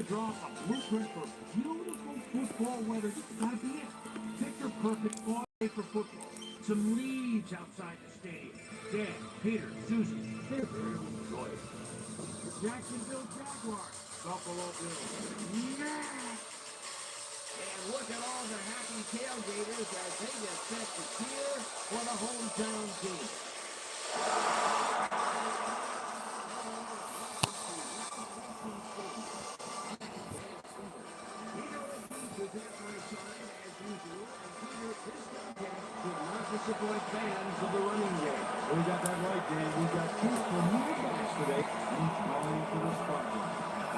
draw a blueprint for beautiful football weather. This gotta be it. Picture perfect all day for football. Some leaves outside the stadium. Dan, Peter, Susan, they're very enjoy it. Jacksonville Jaguars, Buffalo Bills. Yeah! And look at all the happy tailgaters as they get set to cheer for the hometown team. Disappoint fans of the running game. We got that right, Dan. We got two premier backs today, each vying for the spotlight.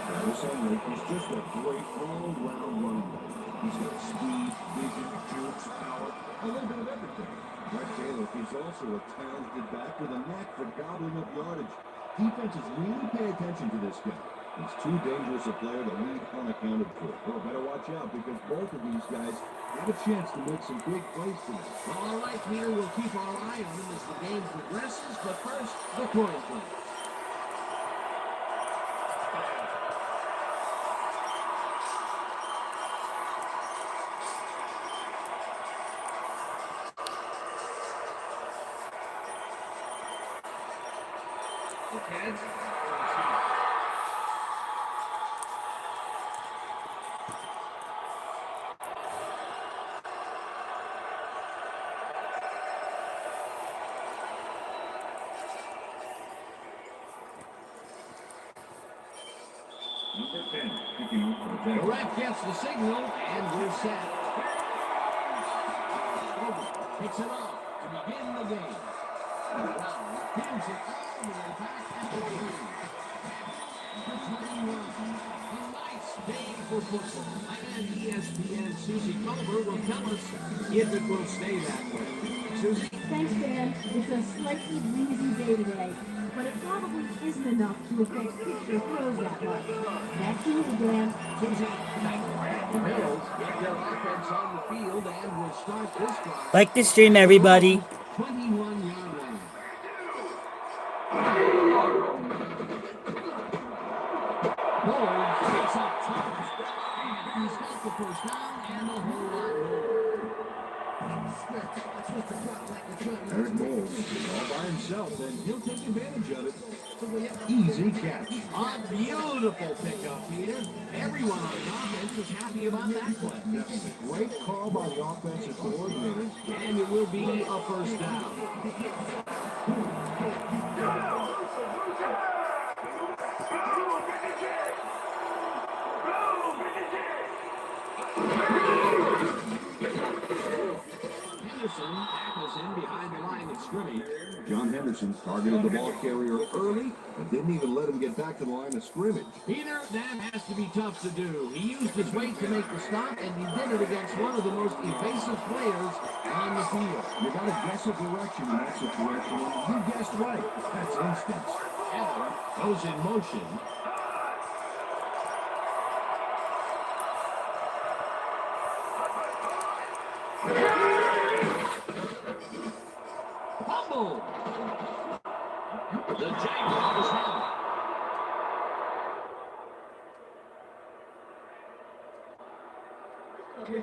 Travis Henry is just a great all-round running back. He's got speed, vision, juice, power, a little bit of everything. Brett Taylor is also a talented back with a knack for gobbling up yardage. Defenses really pay attention to this guy. He's too dangerous a player to leave unaccounted for. Well, better watch out because both of these guys have a chance to make some big plays today. All right, Peter, we'll keep our eye on him as the game progresses, but first, the coin flip. Okay. Number 10, picking up for the The ref gets the signal, and we're set. Picks it off to begin the game. Now, pins it all the way back at the green. Number 21. A nice day for football. And ESPN Susie Culver will tell us if it will stay that way. Susie? Thanks, Dan. It's a slightly breezy day today, but it probably isn't enough to affect pitcher throws that much. Back to you, Dan. Susie, the Bills get their offense on the field and will start this drive. Like the stream, everybody. 21-yard line. Bowles picks up Thomas, and he's got the first down and a whole lot more. Eric Bowles all by himself, and he'll take advantage of it. Easy catch. A beautiful pickup, Peter. Everyone on the offense is happy about that play. That's a great call by the offensive coordinator. And it will be a first down. Henderson tackles him behind the line of scrimmage. John Henderson targeted the ball carrier early and didn't even let him get back to the line of scrimmage. Peter, that has to be tough to do. He used his weight to make the stop, and he did it against one of the most evasive players on the field. You got to guess a direction in that situation, and you guessed right. That's instincts. Allen goes in motion. Fumble! The Jaguars have it.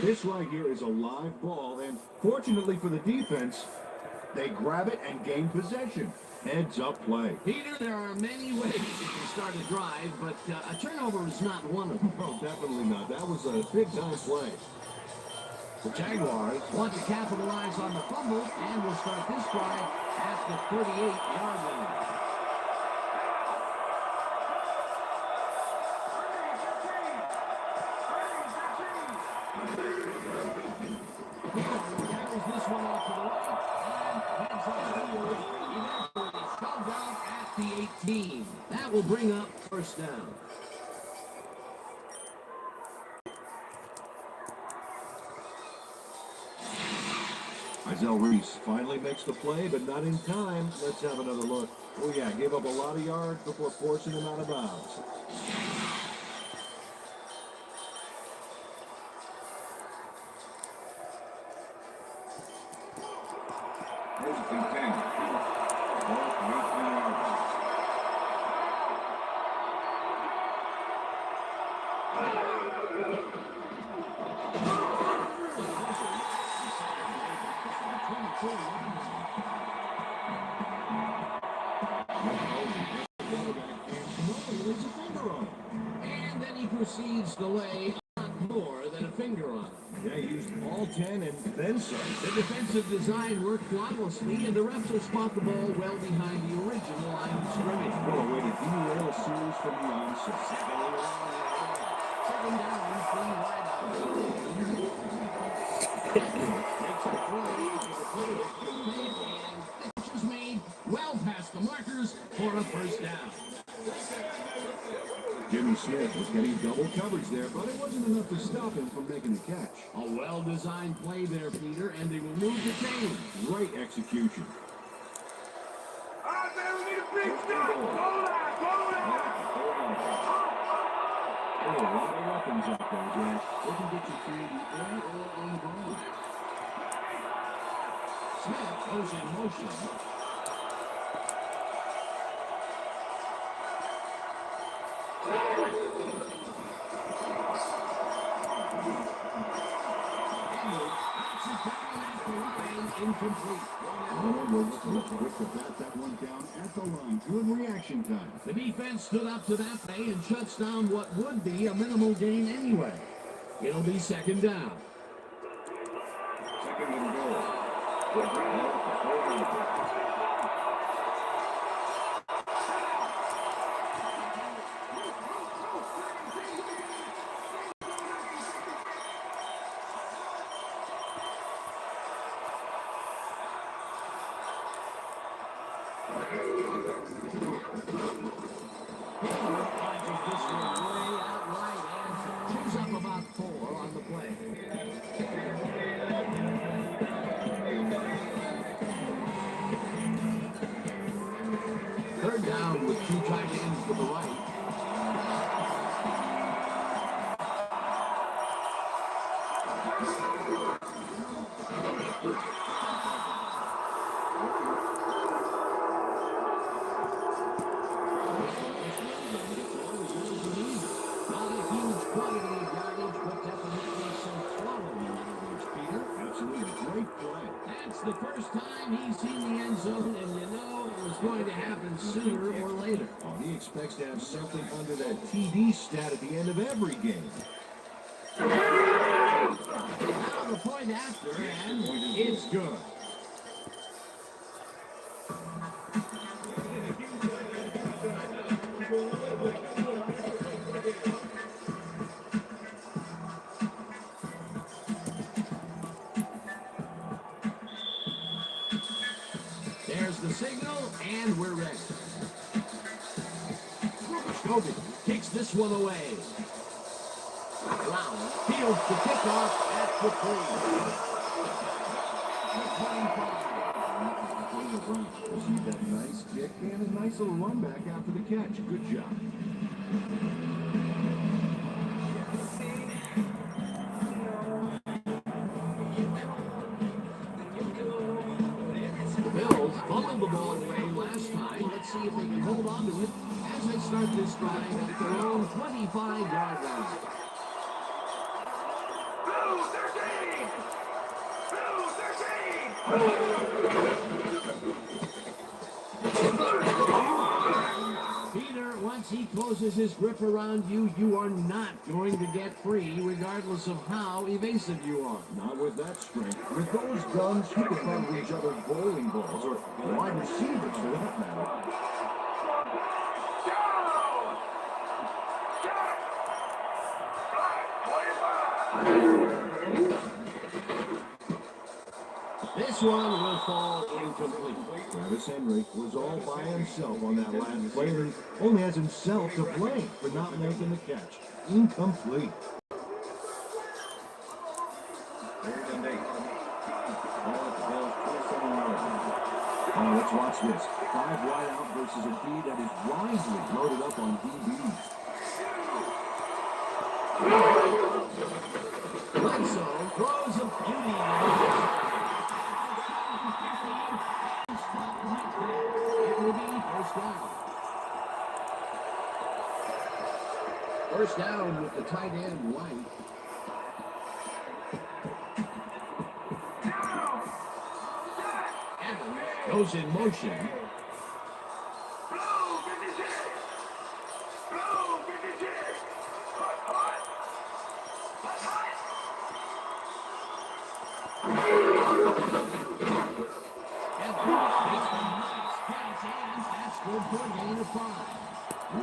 This right here is a live ball, and fortunately for the defense, they grab it and gain possession. Heads up play. Peter, there are many ways you can start a drive, but a turnover is not one of them. No, definitely not. That was a big-time play. The Jaguars want to capitalize on the fumble and will start this drive at the 38-yard line. Carries this one off to the right and heads upfield. Eventually shoved out at the 18. That will bring up first down. Izell Reese finally makes the play, but not in time. Let's have another look. Oh, yeah, gave up a lot of yards before forcing him out of bounds. There's a 10. And then he proceeds to lay a lot more than a finger on it. Yeah, he used all 10 and then some. The defensive design worked flawlessly, and the refs will spot the ball well behind the original line of scrimmage. What a way to derail a series from the onset. Second down, 3 wide out. Takes the throw, and pitch is made well past the markers for a first down. Jimmy Smith was getting double coverage there, but it wasn't enough to stop him from making the catch. A well-designed play there, Peter, and they will move the chain. Great execution. Out there, we need a big stop. Go out, go out. There are a lot of weapons out there, Jack. They can get you through the air or on the ground. Smith goes in motion. Incomplete. Looks to bat that one down at the line. Good reaction time. The defense stood up to that play and shuts down what would be a minimal gain anyway. It'll be second down. Second and goal. Third down with 2 tight ends to the right. Not a huge quantity of yardage, but definitely some quality yardage, Peter. Absolutely great play. That's the first time he's seen the end zone, and you know it was going to happen sooner or later. Oh, he expects to have something under that TD stat at the end of every game. Now the point after, and it's good. There's the signal, and we're ready. Kobe kicks this one away. Brown fields the kickoff at the 3. Received that nice kick and a nice little run back after the catch. Good job. The Bills fumbled the ball away last time. Let's see if they can hold on to it as they start this drive at their own 25-yard line. Peter, once he closes his grip around you, you are not going to get free, regardless of how evasive you are. Not with that strength. With those guns, he could probably each other bowling balls or wide receivers for that matter. This one will fall incomplete. Travis Henry was all by himself on that last play, and only has himself to blame for not making the catch. Incomplete. Now let's watch this. 5 wide out versus a D that is wisely loaded up on DBs. Bledsoe throws a beauty. It will be first down. First down with the tight end White. Goes in motion.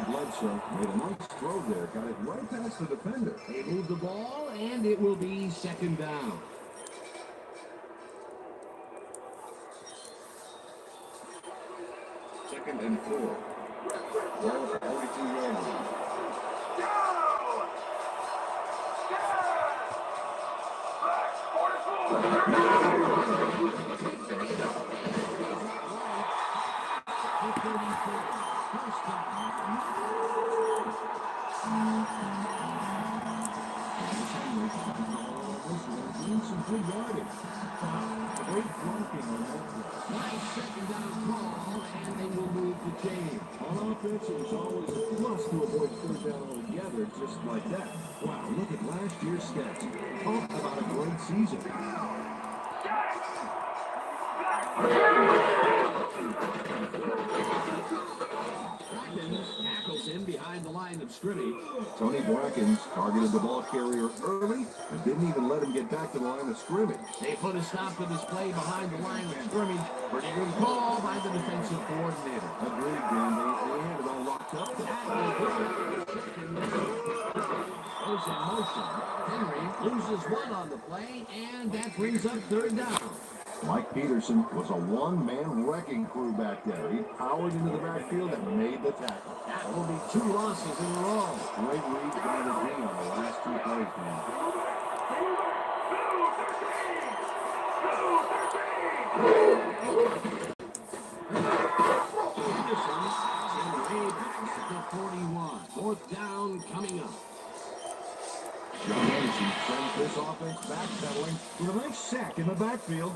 Bledsoe made a nice throw there, got it right past the defender. They move the ball, and it will be second down. Second and 4. Ball 42-yard line. Some good yardage. Great blocking on that one. Nice second down call, and they will move the chain. On offense, it was always a plus to avoid third down altogether, just like that. Wow, look at last year's stats. Talk about a great season. Tackles him behind the line of scrimmage. Tony Brackens targeted the ball carrier early and didn't even let him get back to the line of scrimmage. They put a stop to this play behind the line of scrimmage. Pretty good call by the defensive coordinator. Agreed, Dan. They had it all locked up there. Goes in motion. Henry loses one on the play, and that brings up third down. Mike Peterson was a one-man wrecking crew back there. He powered into the backfield and made the tackle. That will be 2 losses in a row. Great read by the D on the last 2 plays, man. Peterson in the way past the 41. Fourth down coming up. John Anderson sends this offense backpedaling with a nice sack in the backfield.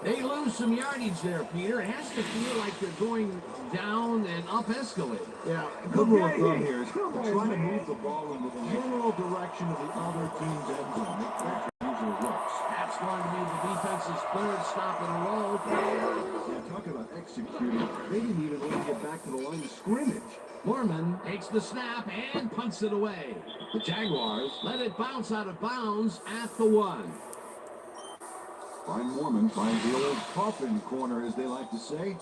They lose some yardage there, Peter. It has to feel like they're going down and up escalator. Yeah, a good rule of thumb here is to try to move the ball in the general direction of the other team's end zone. That usually works. That's going to be the defense's third stop in a row. Yeah, talk about executing. They didn't even let him get back to the line of scrimmage. Foreman takes the snap and punts it away. The Jaguars let it bounce out of bounds at the 1. Brian Moorman finds the old coffin corner, as they like to say.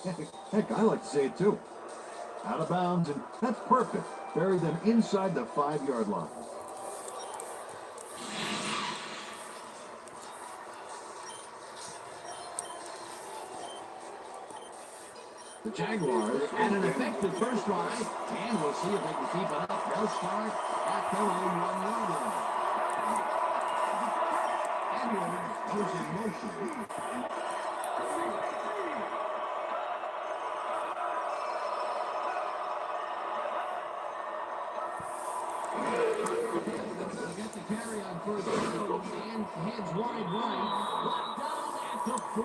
Heck, I like to say it too. Out of bounds, and that's perfect. Bury them inside the 5-yard line. The Jaguars had an effective first drive, and we'll see if they can keep it up. They'll start at their own 1-yard line. Edwards goes in motion. He got the carry on first down and heads wide right. Brought down at the 4.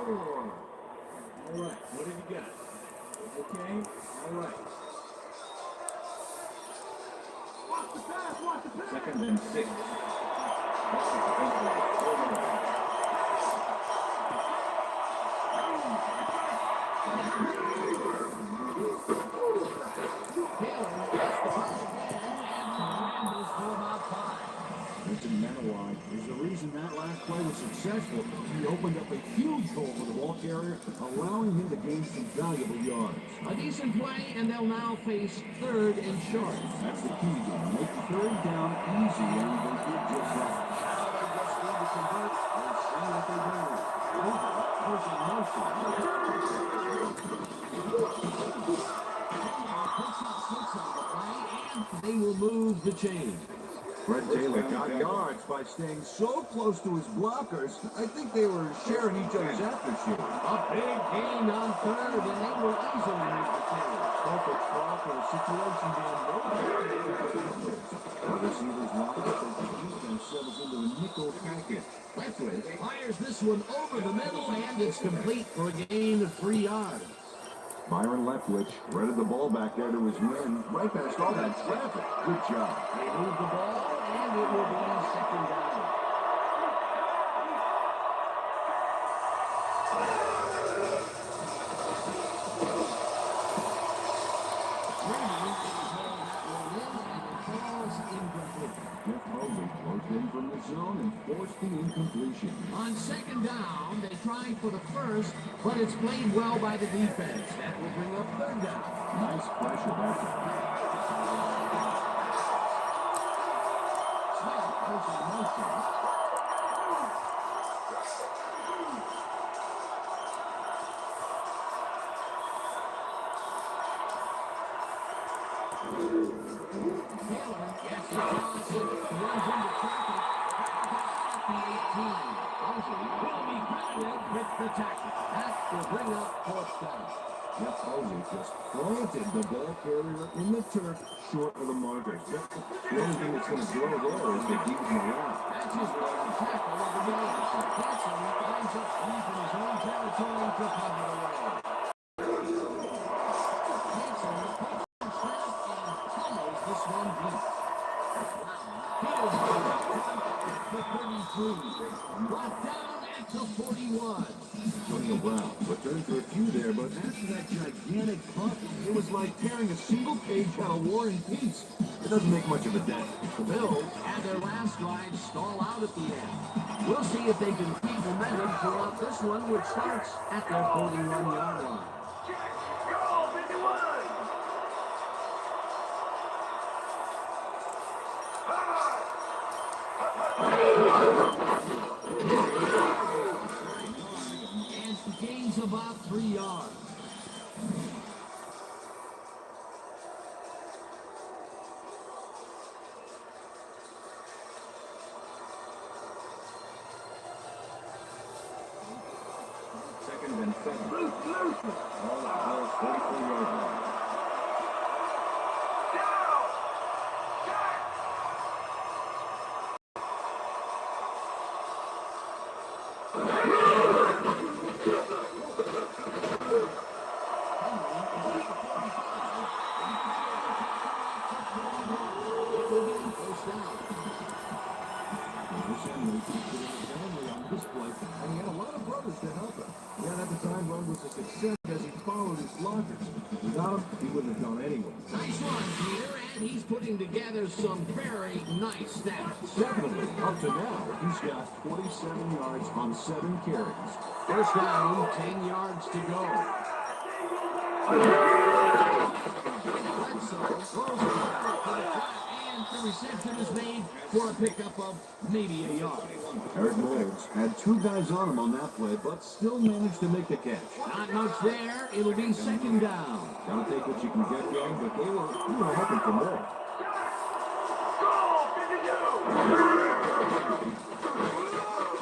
All right, what have you got? Okay, all right. Watch the pass, watch the pass. Second and 6. Is the reason that last play was successful. He opened up a huge hole for the ball carrier, allowing him to gain some valuable yards. A decent play, and they'll now face third and short. That's the key to make third down easy, and they did just that. Now they just need to convert and see what they do. Goes in motion. And they will move the chain. Fred Taylor got yards by staying so close to his blockers. I think they were sharing each other's aftershave. A big gain on third, and they will easily move the chain. Perfect spot for a situation down low. The receivers lock up as the defense settles into a nickel package. Leftwich fires this one over the middle, and it's complete for a gain of 3 yards. Byron Leftwich threaded the ball back there to his men, right past all that traffic. Good job. They move the ball, and it will be second down. On second down, they try for the first, but it's played well by the defense. That will bring up third down. Nice pressure that time. Smith goes in motion. Taylor gets the toss and runs into traffic. The 18. Posey will be credited with the tackle. That will bring up fourth down. Yep, Posey just planted the ball carrier in the turf short of the markers. The only thing that's going to grow there is the deep in the line. That's his third tackle of the game. Hanson lines up deep in his own territory to cover the way. Hanson takes the snap and follows this one deep. Here's the 33. Brought down at the 41. Antonio Brown returned for a few there, but after that gigantic punt, it was like tearing a single page out of War and Peace. It doesn't make much of a dent. The Bills had their last drive stall out at the end. We'll see if they can keep momentum throughout this one, which starts at their 41-yard line. And gains about 3 yards. Second and 7. All at Bill's 44-yard line. And he had a lot of brothers to help him. Yeah, at the time, Run was a success as he followed his blockers. Without him, he wouldn't have gone anywhere. Nice run, Peter, and he's putting together some very nice stats. Definitely. Up to now, he's got 47 yards on 7 carries. First down, 10 yards to go. Bledsoe throws it back to the flat, and the reception is made for a pickup of maybe a yard. Eric Moulds had 2 guys on him on that play, but still managed to make the catch. Not much there. It'll be second down. Gotta take what you can get going, but they were hoping for more.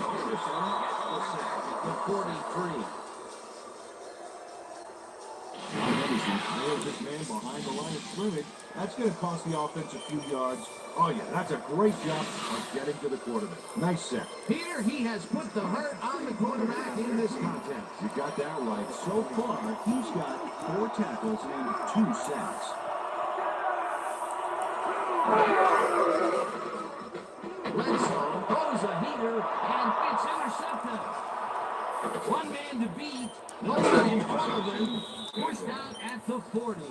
Anderson gets the sack at the 43. John Henderson nails his man behind the line of scrimmage. That's going to cost the offense a few yards. Oh, yeah, that's a great job of getting to the quarterback. Nice set. Peter, he has put the hurt on the quarterback in this contest. You got that right. So far, he's got 4 tackles and 2 sacks. Bledsoe throws a heater, and it's intercepted. One man to beat, no one in front of him, pushed out at the 40.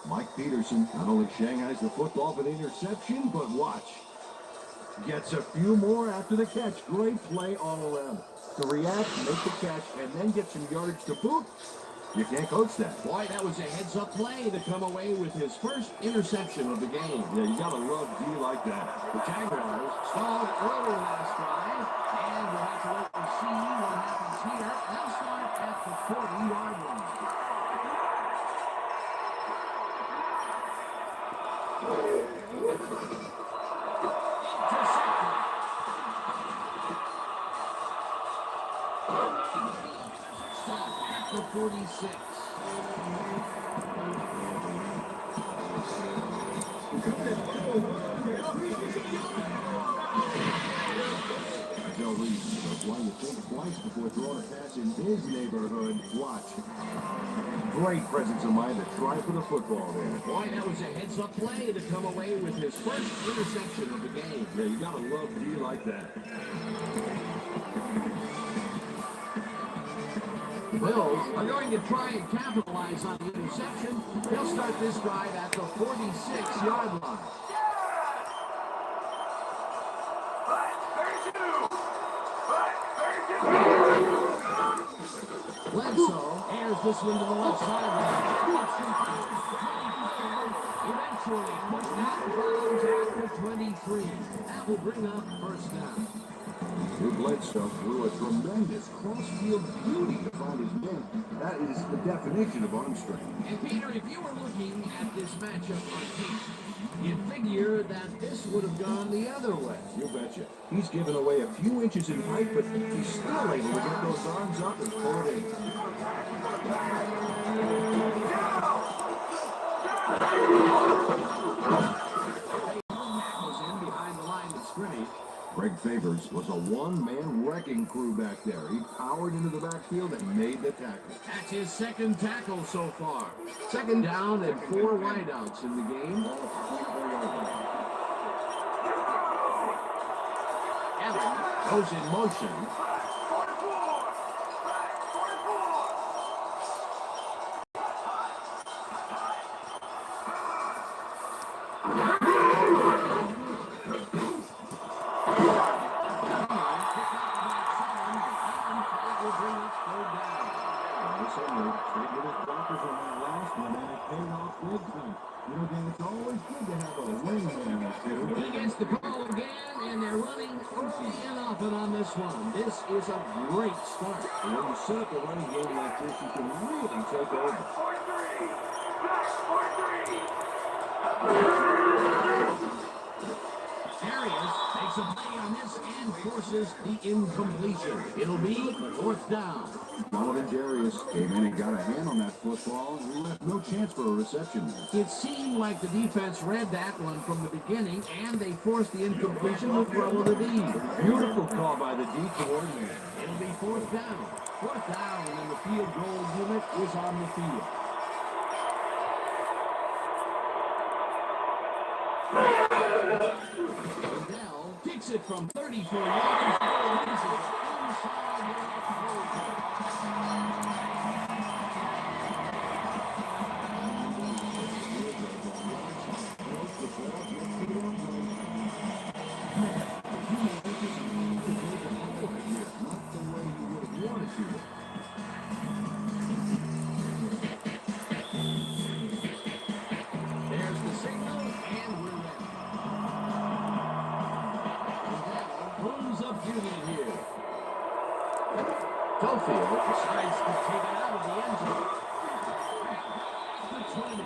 Mike Peterson not only shanghais the football for the interception, but watch. Gets a few more after the catch. Great play all around. To react, make the catch, and then get some yardage to boot. You can't coach that. Boy, that was a heads-up play to come away with his first interception of the game. Yeah, you gotta love D like that. The Jaguars stalled early last drive, and we'll have to wait and see what happens here. They'll start at the 40-yard line. The 46. Joe Reese knows why you think twice before throwing a pass in his neighborhood. Watch. Great presence of mind to try for the football there. Boy, that was a heads-up play to come away with his first interception of the game. Yeah, you gotta love D like that. The Bills are going to try and capitalize on the interception. They'll start this drive at the 46-yard line. Bledsoe airs this one to the left sideline. Eventually pushed out of bounds at the 23. That will bring up first down. Drew Bledsoe threw a tremendous cross-field beauty to find his man. That is the definition of arm strength. And Peter, if you were looking at this matchup on tape, you'd figure that this would have gone the other way. You betcha. He's given away a few inches in height, but he's still able to get those arms up and pull it in. Was in behind the line of scrimmage. Greg Favors was a one-man wrecking crew back there. He powered into the backfield and made the tackle. That's his second tackle so far. Second down and 4 wideouts in the game. Allen goes in motion. He gets the call again, and they're running in off it on this one. This is a great start. And when you set up a running game like this, you can really take over. Arias makes a play on this and forces the incompletion. It'll be fourth down. Donovan Darius came in and got a hand on that football, and we left no chance for a reception there. It seemed like the defense read that one from the beginning, and they forced the incompletion to throw the D. Beautiful call by the D coordinator. It'll be fourth down. Fourth down, and the field goal unit is on the field. Odell kicks it from 34 yards. There's the signal, and we're ready. Pulls up Junior here. Schofield decides to take it out of the end zone. The 20.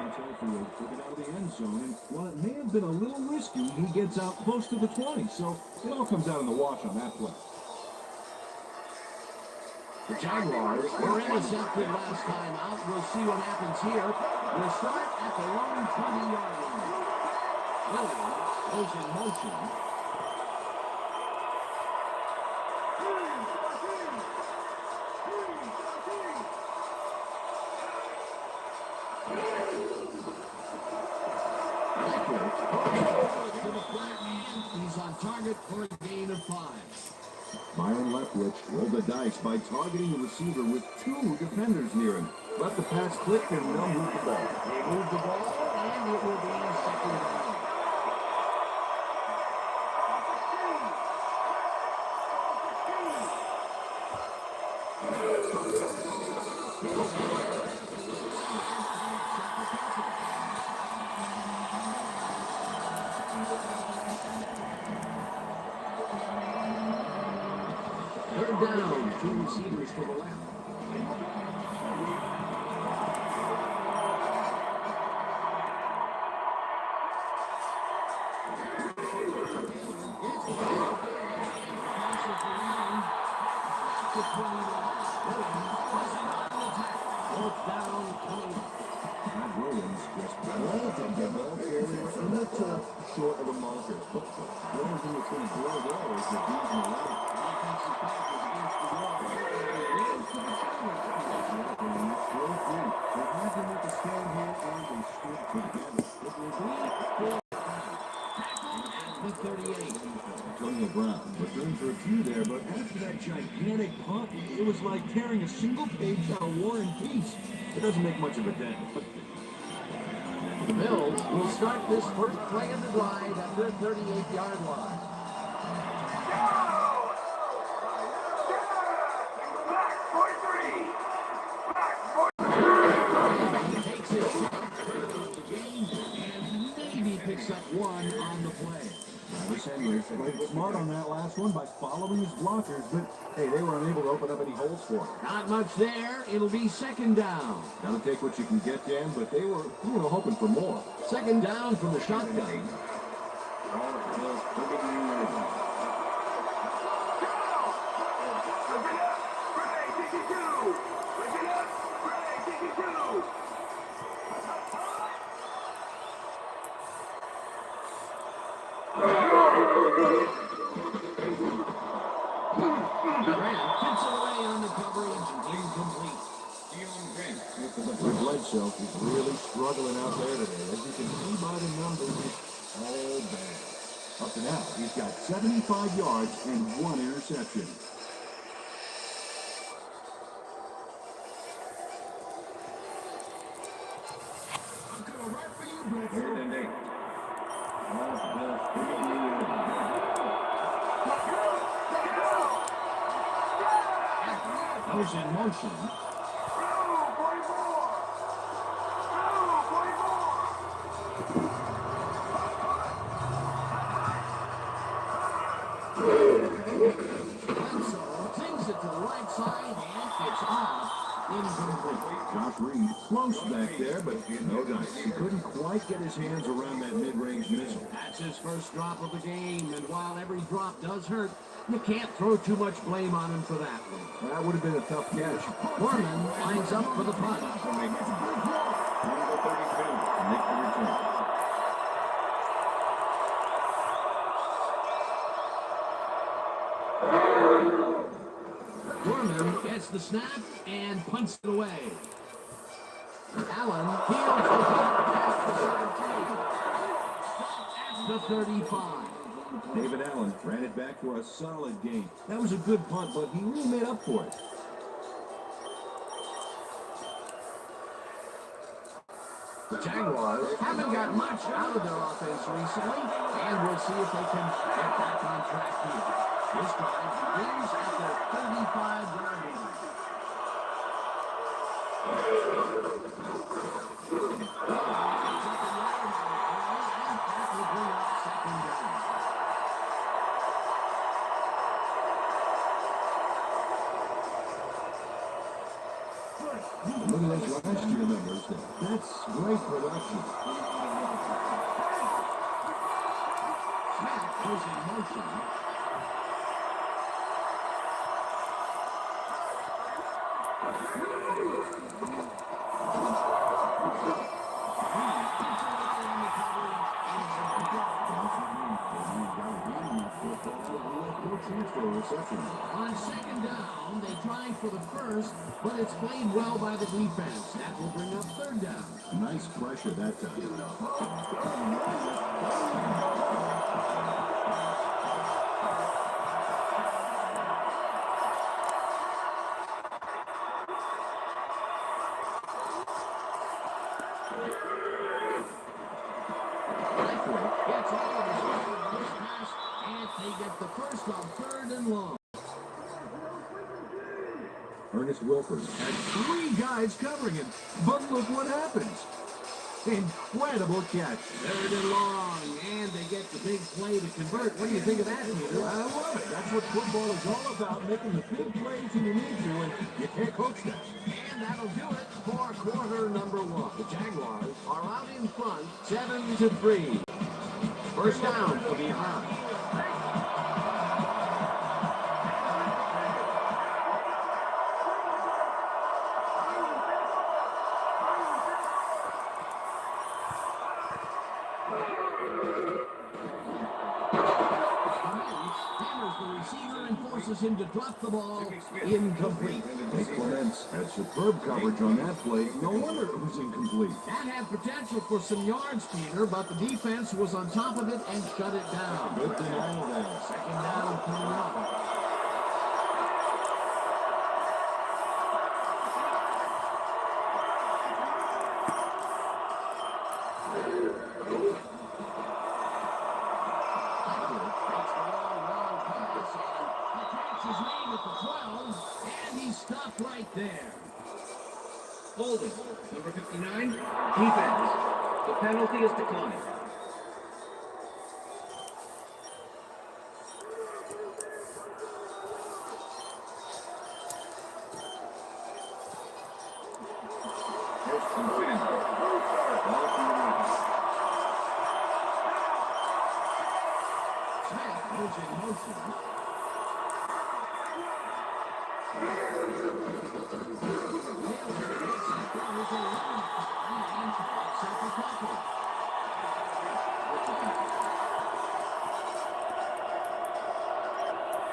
Schofield took it out of the end zone, and while it may have been a little risky, he gets out close to the 20, so it all comes out in the wash on that play. The Jaguars were intercepted last time out. We'll see what happens here. We'll start at the long 20-yard line. Williams goes in motion. He's on target for a gain of 5. Byron Leftwich rolled the dice by targeting the receiver with 2 defenders near him. Let the pass click and they'll move the ball. They move the ball, and it will be second down. Third down, 2 receivers to the left. Fourth down, 20. Matt Williams just planted the ball carrier in the top short of the marker. But the only thing that's going to blow there is the D's in the line. Defensive back is against the wall. They had to make a stand here, and they stood together. It was the 38. Antonio Brown returned for a few there, but after that gigantic punt, it was like tearing a single page out of War and Peace. It doesn't make much of a dent. The Bills will start this first play of the drive at their 38-yard line. He takes his shot to the game and maybe picks up one on the play. Travis Henry played smart on that last one by following his blockers, but hey, they were unable to open up any holes for him. Not much there. It'll be second down. Gotta take what you can get, Dan, but they were hoping for more. Second down from the shotgun. Grant gets away on the coverage, incomplete. Bledsoe is really struggling out there today. As you can see by the numbers, it's all bad. Up to now, he's got 75 yards and 1 interception. Goes in motion. Bledsoe sings it to the right side, and it's off. Incomplete. Josh Reed close back there, but no dice. He couldn't quite get his hands around that mid-range missile. That's his first drop of the game, and while every drop does hurt, you can't throw too much blame on him for that one. That would have been a tough catch. Foreman lines up for the punt. Number 32, Nick the return. Foreman gets the snap and punts it away. Allen heels the punt at the 35. David Allen ran it back for a solid gain. That was a good punt, but he really made up for it. The Jaguars haven't got much out of their offense recently, and we'll see if they can get back on track here. This drive begins at their 35-yard line. That will bring up second down. Look at those last year numbers. That's great production. Snap goes in motion. On second down, they try for the first, but it's played well by the defense. That will bring up third down. Nice pressure that time. Gets all of his weight on this pass, and they get the first on third and long. Ernest Wilford had 3 guys covering him, but look what happens. Incredible catch. Third and long, and they get the big play to convert. What do you think of that, Peter? I love it. That's what football is all about, making the big plays when you need to, and you can't coach that. And that'll do it for quarter number 1. The Jaguars are out in front, 7-3. First down for the Hawks. Hammers the receiver and forces forces him to drop the ball. Incomplete. Hey, Clements had superb coverage on that play. No wonder it was incomplete. That had potential for some yards, Peter, but the defense was on top of it and shut it down. Good denial there. Second down coming up. Right there. Holding. Number 59. Defense. The penalty is declined.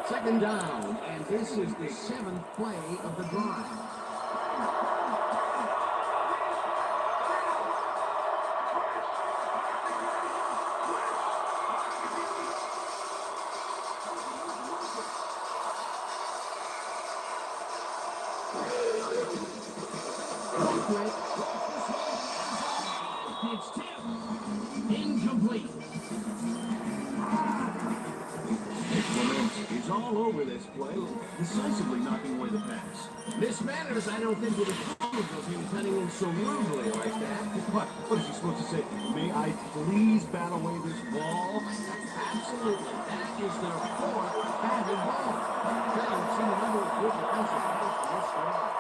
Second down, and this is the 7th play of the drive. It's tipped. Incomplete. He's all over this play, decisively knocking away the pass. Miss Manners, I don't think would have called if he was heading in so rudely like that. What is he supposed to say? May I please bat away this ball? Absolutely. That is their 4th batted ball. They have seen a number of good defensive plays for this drive.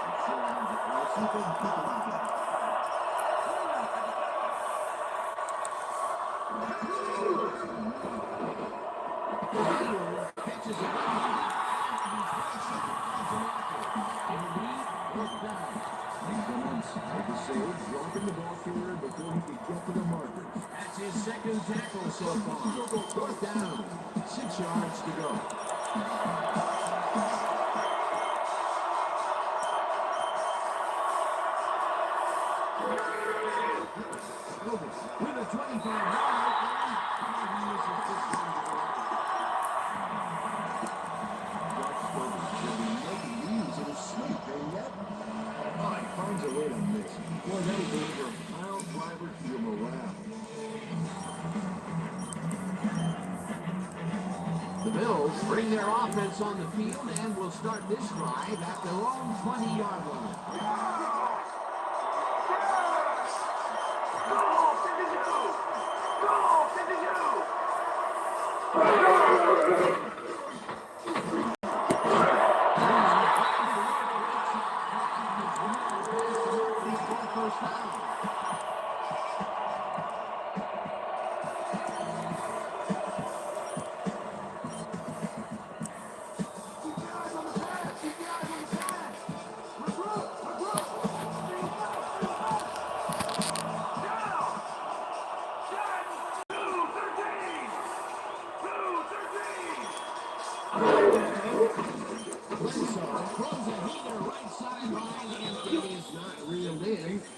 Pitches it Like I say, dropping the ball carrier before he could get to the markers. That's his 2nd tackle so far. 4th down. 6 yards to go. With a 25-yard Finds a way to miss. Boy, that was over a pile driver to your morale. The Bills bring their offense on the field and will start this drive at their own 20-yard line.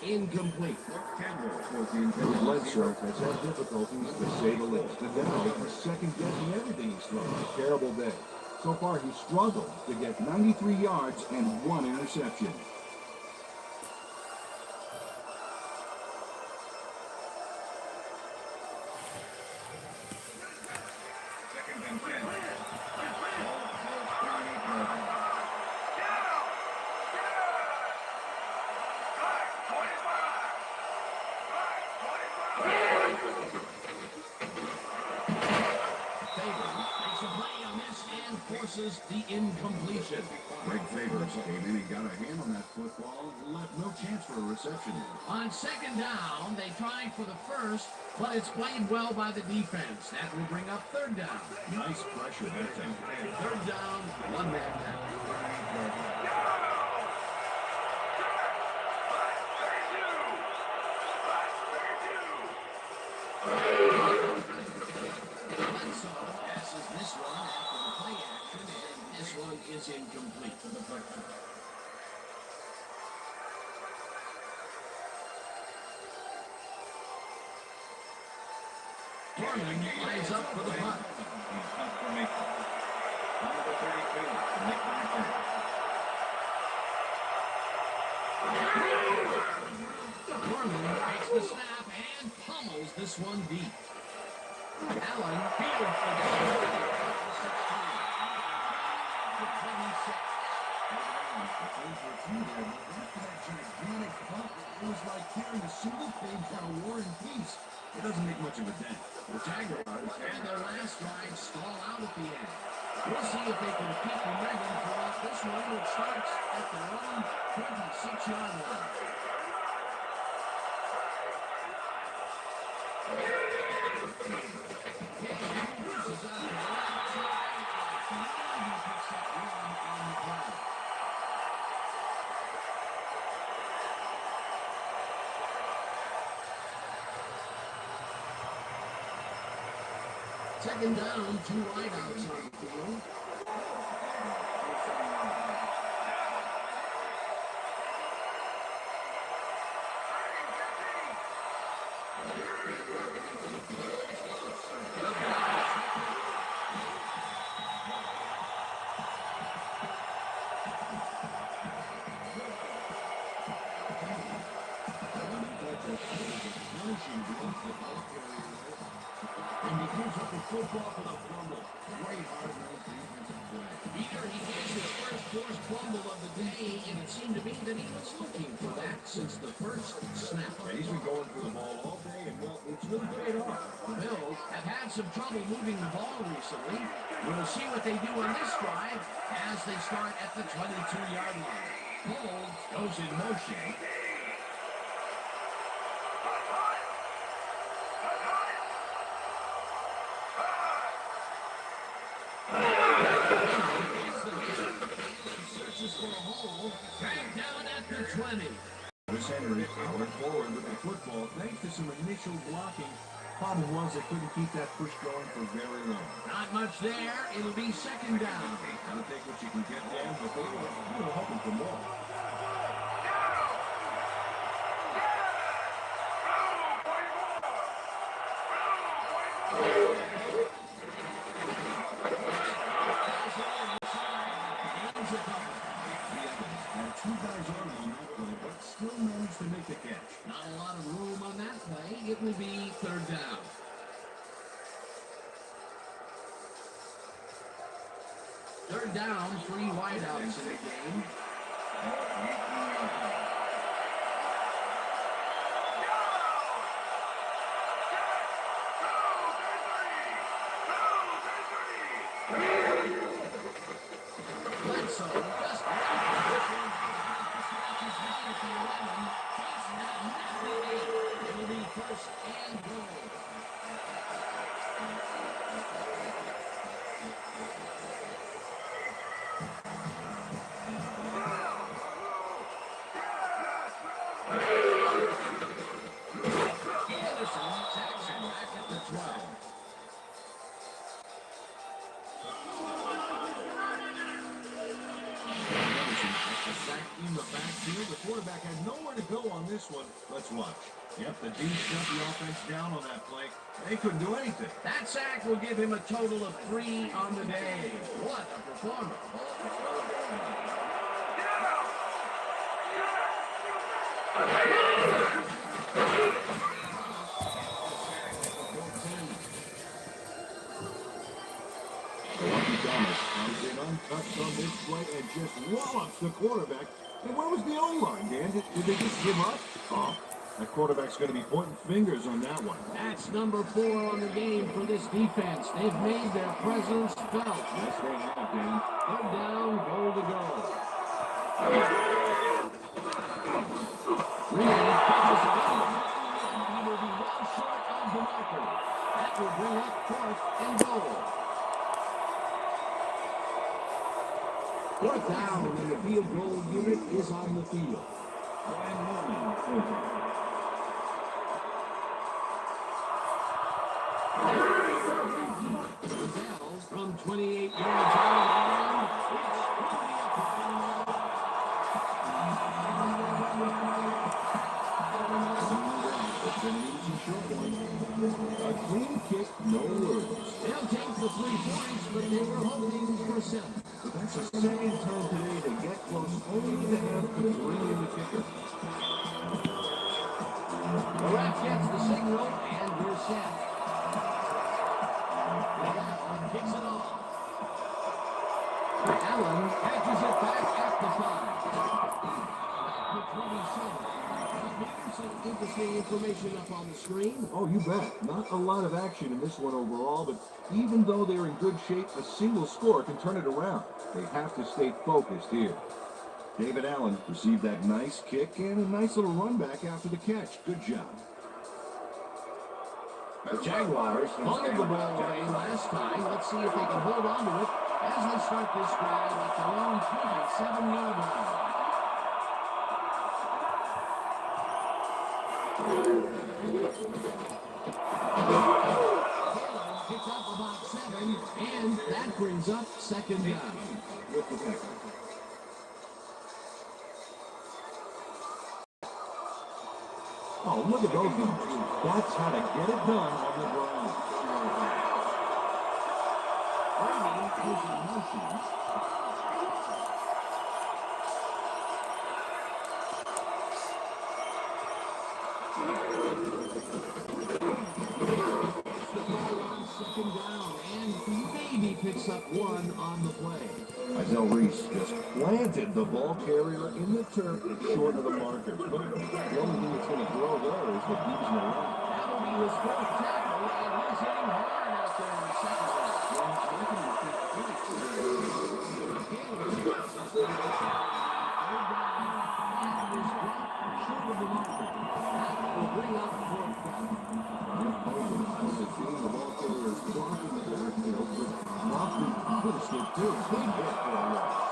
Incomplete. Bledsoe has had difficulties, to say the least. And now he's second-guessing everything he's thrown. Terrible day. So far, he's struggled to get 93 yards and 1 interception. Forces the incompletion. Greg Favors came in and got a hand on that football, left no chance for a reception. On 2nd down, they tried for the first, but it's played well by the defense. That will bring up 3rd down. Nice pressure that time. 3rd down, 1 man down. Foreman lines up for the punt. Number 32, hitmonchan. Foreman takes the snap and pummels this one deep. Allen fields the ball. It was like carrying a single page out of War and Peace. It doesn't make much of a dent. The Jaguars And their last drive stall out at the end. We'll see if they can keep momentum throughout this one, which starts at their own 26-yard line. Second down, 2 wideouts on the field. And he gives up the football for the fumble. Great hard-nosed defensive play. Peter, he gets his first forced fumble of the day, and it seemed to me that he was looking for that since the first snap. And he's been going for the ball all day, and well, it's really paid off. The Bills have had some trouble moving the ball recently. We'll see what they do on this drive as they start at the 22-yard line. Foles goes in motion. Searches for a hole. Back down at the 20. This Henry powered forward with the football thanks to some initial blocking. Problem was they couldn't keep that push going for very long. Not much there. It'll be second down. Gotta take what you can get down before you're hoping for more. Two guys on that play, but still managed to make the catch. Not a lot of room on that play. It will be third down. Third down, 3 wideouts in the game. Bledsoe just it'll be first and goal. Anderson tags him back at the 12. A sack in the backfield. The quarterback had nowhere to go on this one. Let's watch. Yep, the D shut the offense down on that play. They couldn't do anything. That sack will give him a total of 3 on the day. What a performance. Lucky Thomas comes in untouched on this play and just wallops the quarterback. And where was the O-line, Dan? Did they just give up? Oh, that quarterback's going to be pointing fingers on that one. That's number 4 on the game for this defense. They've made their presence felt. Yes, they have, Dan. Third down, goal to go. Reed catches it up. He will be well short of the marker. That will bring up fourth and goal. Fourth down, and the field goal unit is on the field. From 28 yards out, And it's a short one. A clean kick, no words. They'll take the 3 points, but they were hoping for 7. But that's the second time today to get close, only to have to bring in the kicker. The ref gets the signal, and we're set. That one kicks it off. Allen catches it back at the 5. Back to 27. Some interesting information up on the screen. Oh, you bet. Not a lot of action in this one overall, but even though they're in good shape, a single score can turn it around. They have to stay focused here. David Allen received that nice kick and a nice little run back after the catch. Good job. The Jaguars fumbled the ball away last time. Let's see if they can hold on to it as they start this drive at their own 27-yard line. Picks up about 7, and that brings up 2nd down. With the tackle. Oh, look at those numbers. That's how to get it done on the ground. Brady is in motion. Second down, and maybe picks up 1 on the play. Isaiah Reese just planted the ball carrier in the turf short of the marker. But the only thing that's going to throw there is the bees in the line. That'll be his 4th tackle, and he's hitting hard out there in the second half. Will bring up 4th down. The ball carrier is blocking the backfield, but Lofton could have slipped too. Big hit for a loss.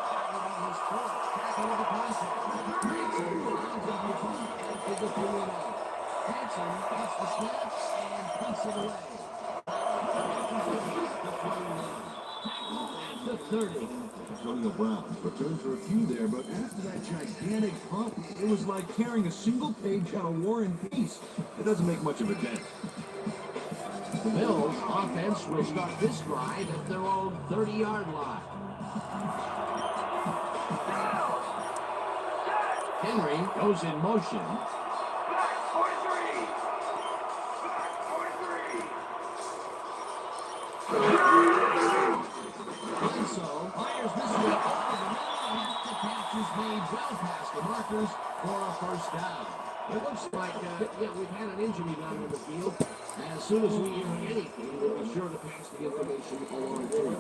His 4th tackle of the contest. Hanson rounds up his own with the 3-and-out. Hanson gets the snap and puts it away. The 30. Antonio Brown returned for a few there, but after that gigantic pump, it was like carrying a single page out of War and Peace. It doesn't make much of a dent. The Bills offense will start this drive at their own 30-yard line. Henry goes in motion. And so, fires this way over the middle, and the catch is made well past the markers for a 1st down. It looks like, we've had an injury down in the field. As soon as we hear anything, we'll be sure to pass the information along to you.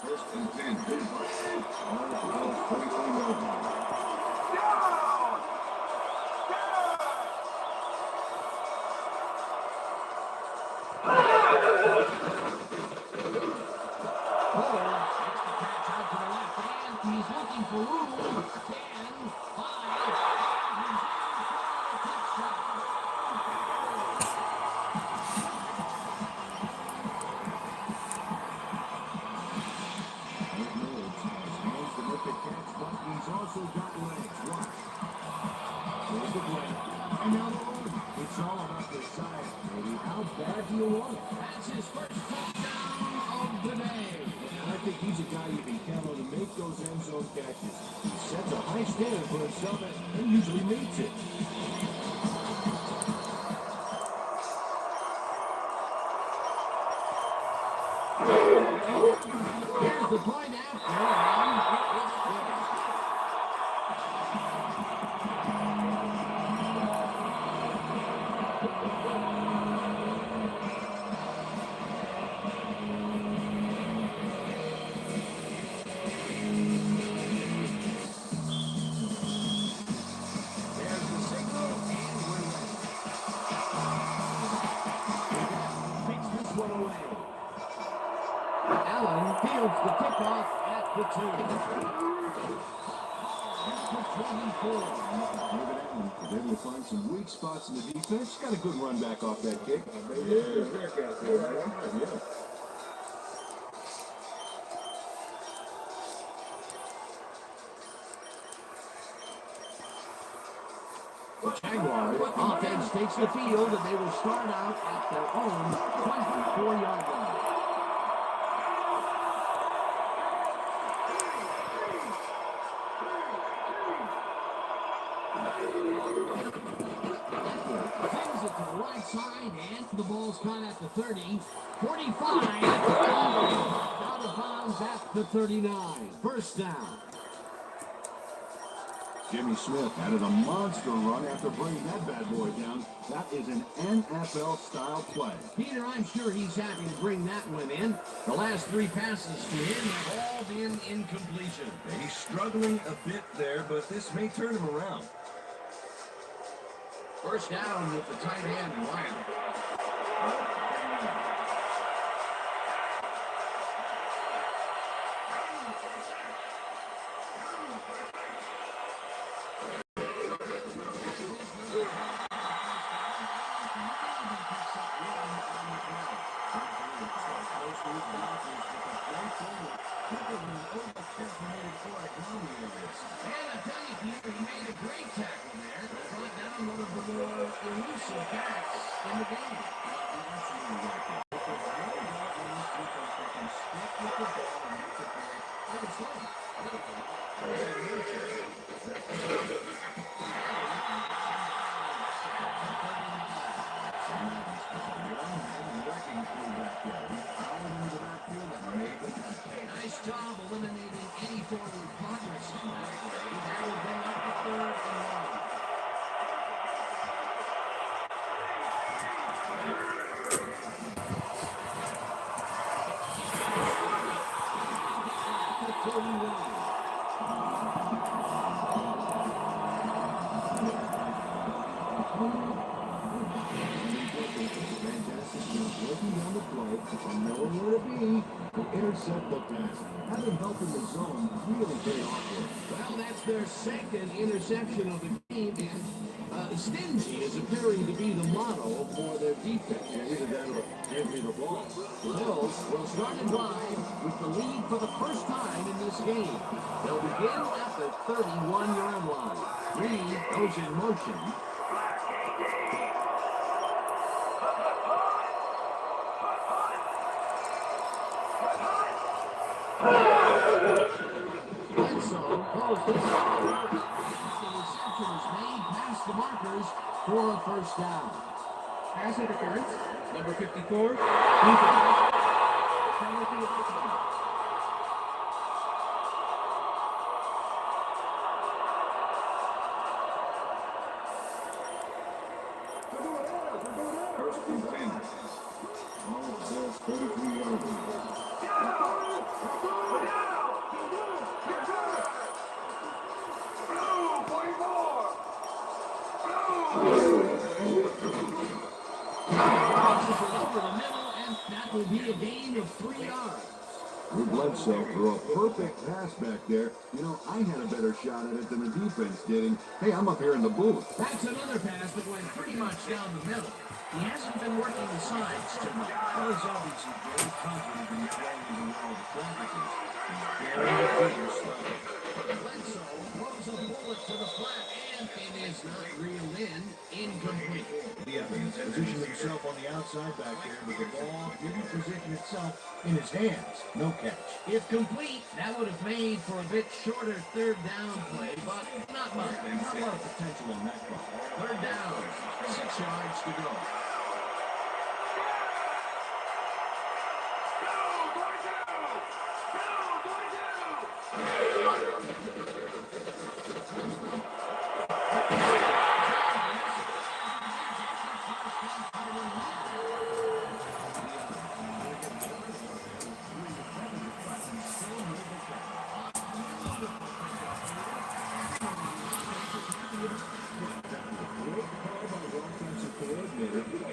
First and 10. He's looking for room. 10, 5, He's also got legs. Watch. There's the play. And now the line. It's all about the size, baby. How bad do you want it? That's his 1st touchdown of the day. I think he's a guy you can count on to make those end zone catches. He sets a high standard for himself and usually meets it. Here's the point after. Allen fields the kickoff at the 2. 24. Allen was able to find some weak spots in the defense. Got a good run back off that kick. The Jaguars offense takes the field, and they will start out at their own 24-yard line. Sends it to the right side, and the ball's caught at the 30, 45, out of bounds at the 39. First down. Jimmy Smith added a monster run after bringing that bad boy down. That is an NFL-style play. Peter, I'm sure he's happy to bring that one in. The last three passes to him have all been incompletion. He's struggling a bit there, but this may turn him around. First down with the tight end, Ryan. Nice job eliminating any forward progress in that play. That will bring up the 3rd and 1. Intercept the pass. Having help in the zone really paid off for him. well, that's their second interception of the game, and Stingy is appearing to be the model for their defense. Either that or give me the ball. The Bills will start the drive with the lead for the first time in this game. They'll begin at the 31-yard line. Reed goes in motion. The markers for a first down. Pass interference. Number 54. First and 10. All of those 33 yards. Over the middle, and that will be a gain of 3 yards. Drew Bledsoe threw a perfect pass back there. You know, I had a better shot at it than the defense did. And hey, I'm up here in the booth. That's another pass that went pretty much down the middle. He hasn't been working the sides too much. Well, he's obviously very confident in his playing in all the practices. Bledsoe throws a bullet to the flat, and it is not reeled in. Incomplete. Yeah, he's positioned himself on the outside back there, but the ball didn't position itself in his hands. No catch. If complete, that would have made for a bit shorter third down play, but not much. Not a lot of potential on that ball. Third down, 6 yards to go. Great call by the offensive coordinator.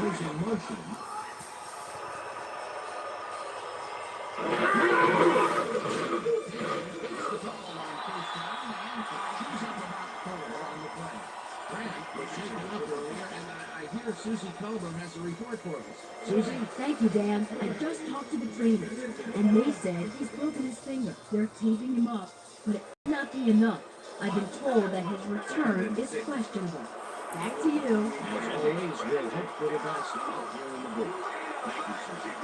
goes in motion. Susie Culver has a report for us. Susie? Thank you, Dan. I just talked to the trainers, and they said he's broken his finger. They're taping him up, but it may not be enough. I've been told that his return is questionable. Back to you. As always, we'll hope for the best out here in the booth. Thank you, Susie.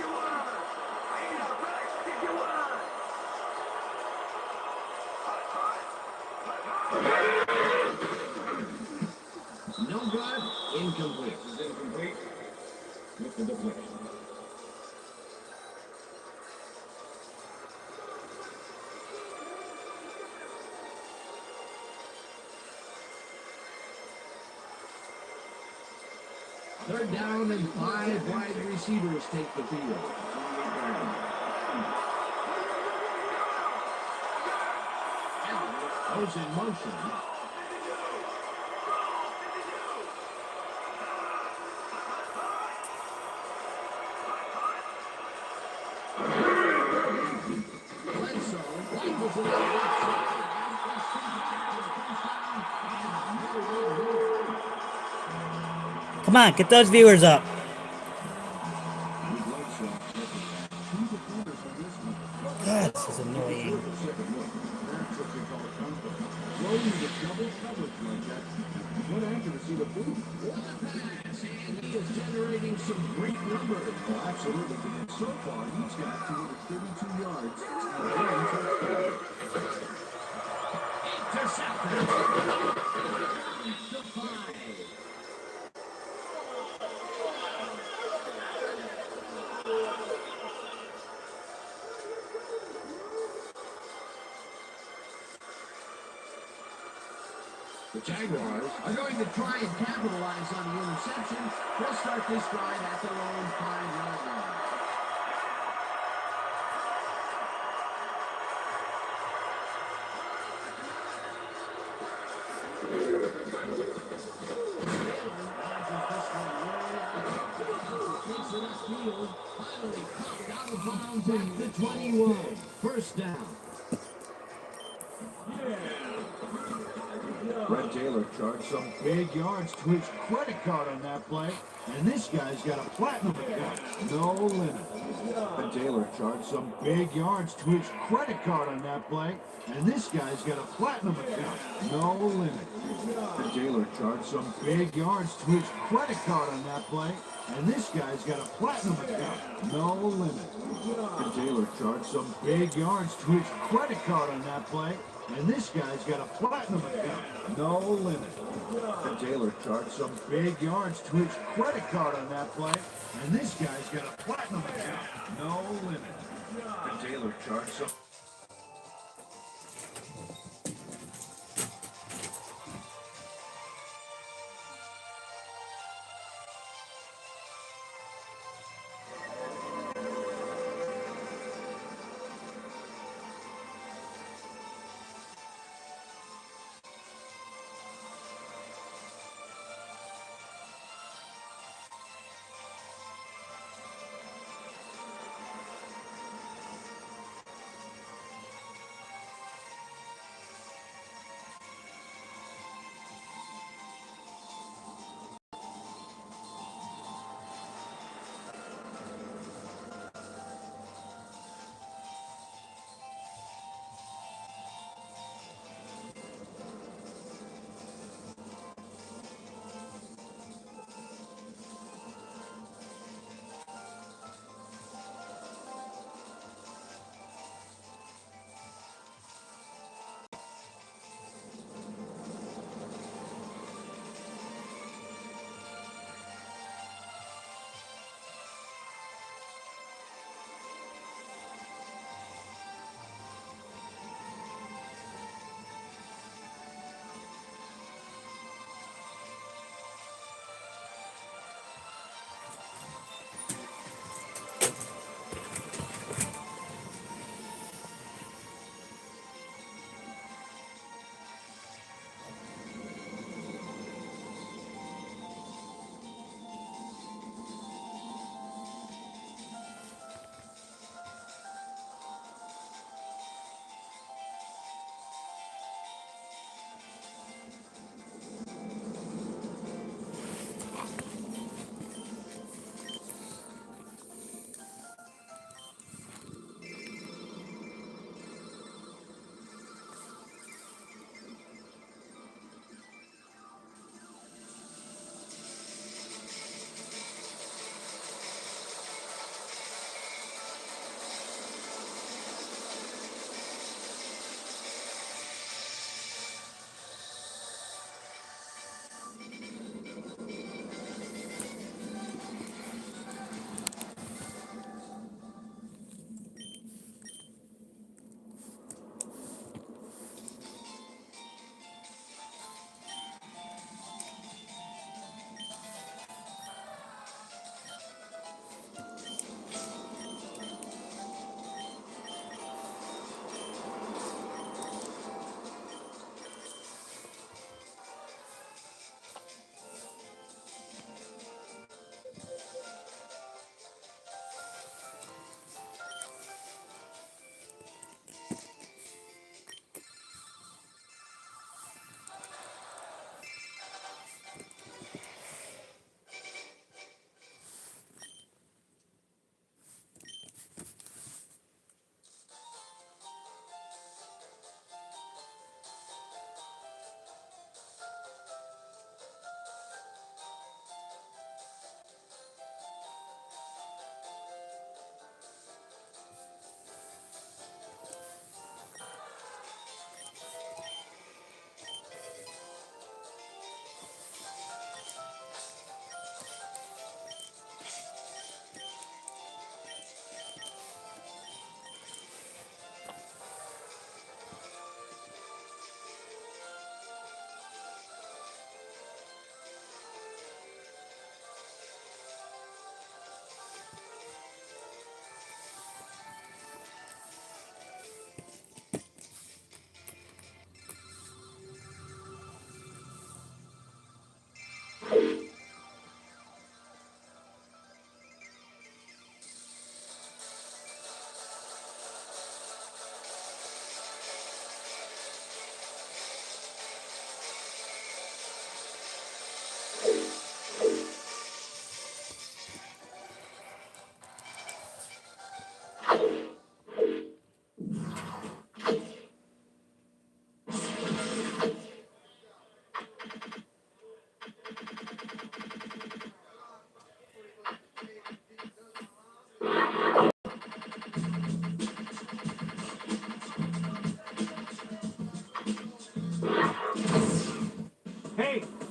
No good. Incomplete. This is incomplete with the deflection. Third down and 5 wide receivers take the field. Goes in motion. Come on, get those viewers up. God, this is annoying. What accuracy to boot. What a pass, and he is generating some great numbers. Oh, absolutely. So far, he's got 232 yards. Intercepted. The Jaguars are going to try and capitalize on the interception. They'll start this drive at their own 5-yard line. Finally popped out of bounds at the 21. First down. Brett Taylor charged some big yards to his credit card on that play, and this guy's got a platinum account, no limit. Brett Taylor charged some big yards to his credit card on that play, and this guy's got a platinum account, no limit. Brett Taylor charged some big yards to his credit card on that play, and this guy's got a platinum account, no limit. Brett Taylor charged some big yards to his credit card on that play, and this guy's got a platinum account, no limit. And Taylor charged some big yards to his credit card on that play, and this guy's got a platinum account, no limit. And Taylor charged some...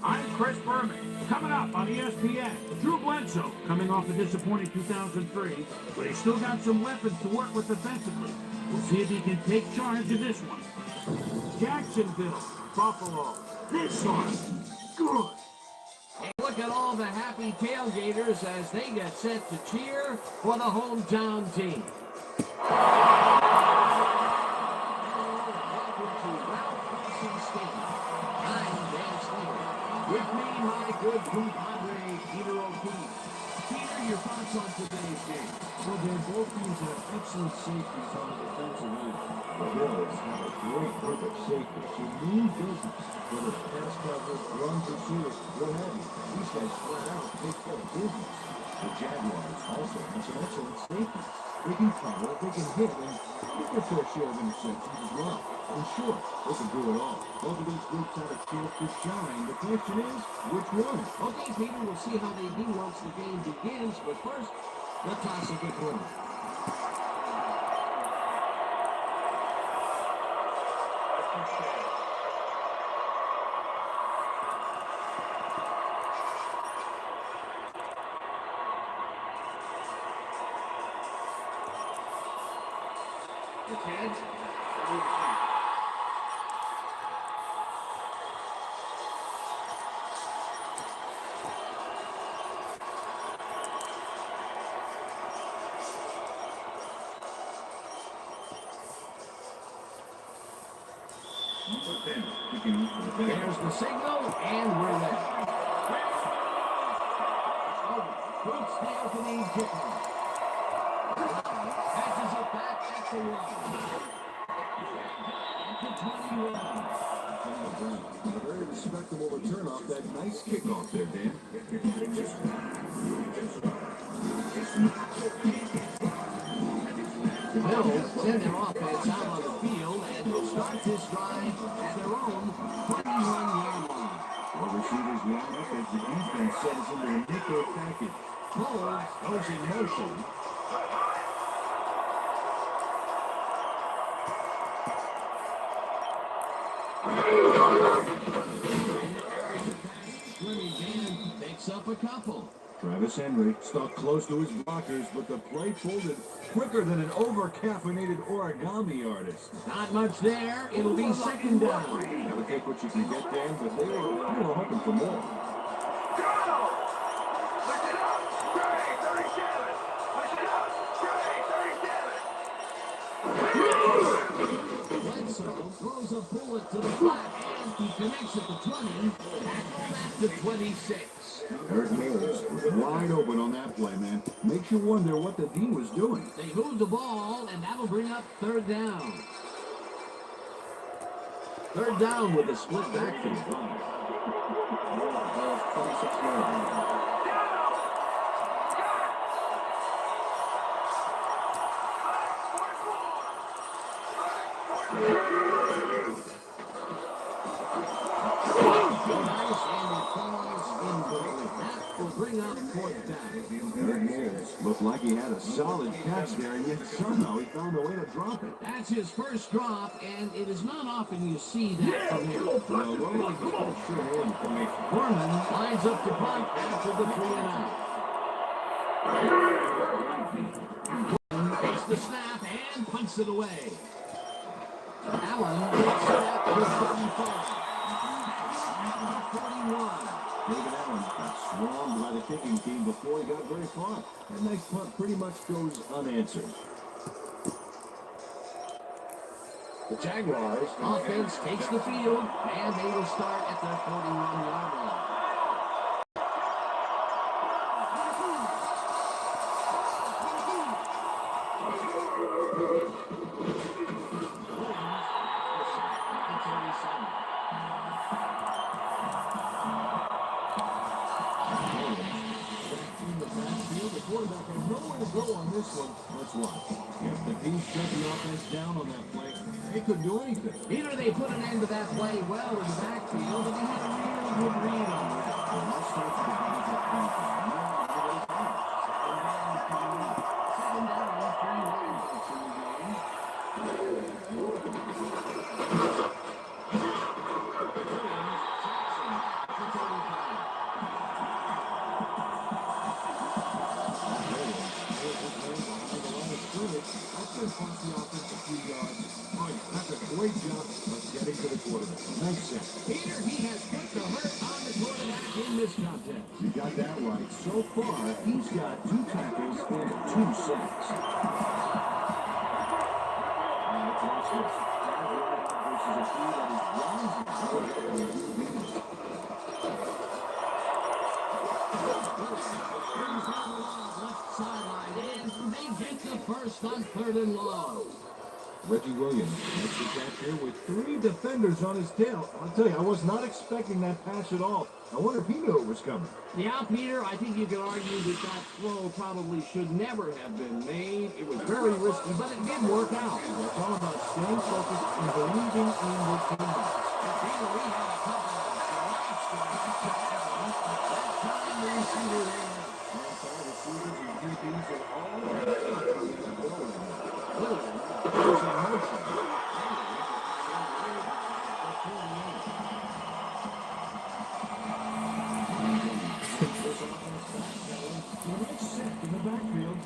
I'm Chris Berman. Coming up on ESPN, Drew Bledsoe coming off a disappointing 2003, but he's still got some weapons to work with defensively. We'll see if he can take charge of this one. Jacksonville, Buffalo. This one, good. And look at all the happy tailgaters as they get set to cheer for the hometown team. With me, my good compadre, Peter O'Keefe. Peter, your thoughts on today's game? Well, they're both teams have excellent safeties on the defensive end. The Bills have a great group of safeties who mean business, whether it's pass coverage, run pursuit, what have you. These guys flat out take care of business. The Jaguars also have some excellent safeties. They can cover, they can hit, and get their fair share of interceptions as well. In short, they can do it all. Both of these groups have a chance to shine. The question is, which one? Okay, Peter, we'll see how they do once the game begins, but first, the toss of the coin. The Jets. There's the signal, and we're there. Boots the opening kicker. Passes it back at the 1. At the 21. A very respectable return off that nice kickoff there, Dan. The Bills send their offense out on the field and will start this drive at their own 21-yard line. Well, receivers line up as the defense settles into a nickel package. Cole goes in motion. Slimmy Dan picks up a couple. Travis Henry stuck close to his blockers, but the play folded quicker than an over-caffeinated origami artist. Not much there. It'll be second down. Gotta take what you can get, Dan, but they were hoping for more. Bledsoe throws a bullet to the flat, and he connects at the 20, tackled at the 26. Eric Mills was wide open on that play, man. Makes you wonder what the D was doing. They move the ball, and that'll bring up third down. Third down with a split backfield. Looked like he had a solid catch there, and yet somehow he found a way to drop it. That's his first drop, and it is not often you see that from him. Well, normally he's got sure hand for me. Foreman lines up to punt after the 3-and-out. Takes the snap and punts it away. Allen picks it up to 35. 41. David Allen got swarmed by the kicking team before he got very far. That nice punt pretty much goes unanswered. The Jaguars offense takes the field, and they will start at their 41-yard line. Let's watch. If the team shut the offense down on that play, they couldn't do anything. Either they put an end to that play well in the backfield, or they had a really good read on it. And that starts to be the defense. Second down, 3 wideouts in the game. great job of getting to the quarterback. Nice set. Peter, he has put the hurt on the quarterback in this contest. You got that right. So far, he's got 2 tackles and 2 sacks. Let's watch this. Versus a team that is rising. Left sideline, and they get the first on 3rd and long. Reggie Williams makes the catch here with 3 defenders on his tail. I'll tell you, I was not expecting that pass at all. I wonder if he knew it was coming. Yeah, Peter, I think you could argue that that throw probably should never have been made. It was very risky, but it did work out. It's all about staying focused and believing in your teammates. And Peter, we had a couple of great strikes that time the receiver there. All receivers and DBs are all there's a motion. In the backfield.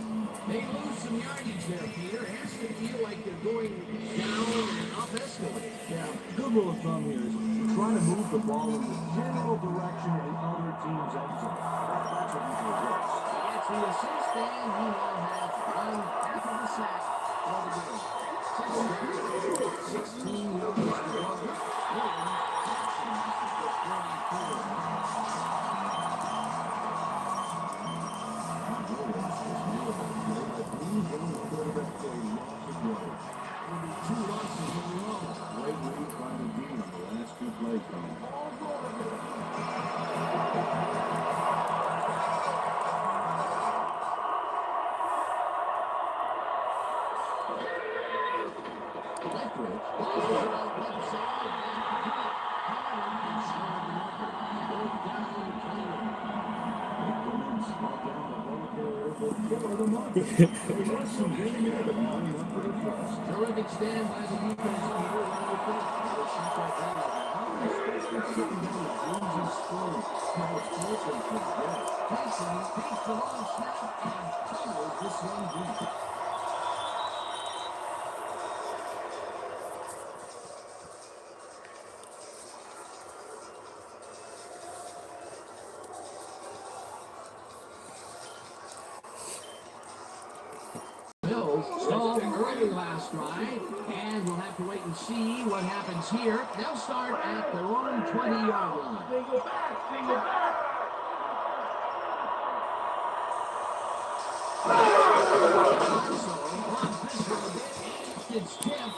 They lose some yardage there, Peter. It has to feel like they're going down and up escalating. Yeah, good rule of thumb here is try to move the ball in the general direction of the other team's end zone. That's what usually works. Gets the assist, and he now has one half of the sack for the game. 16 yards to go. Two losses in a row. Great read by the D on the last 2 plays, Tom. Terrific stand by the defense. Tyson takes the long snap and covers this one deep. Stalled early last drive, and we'll have to wait and see what happens here. They'll start at their own 20-yard line. It's tipped,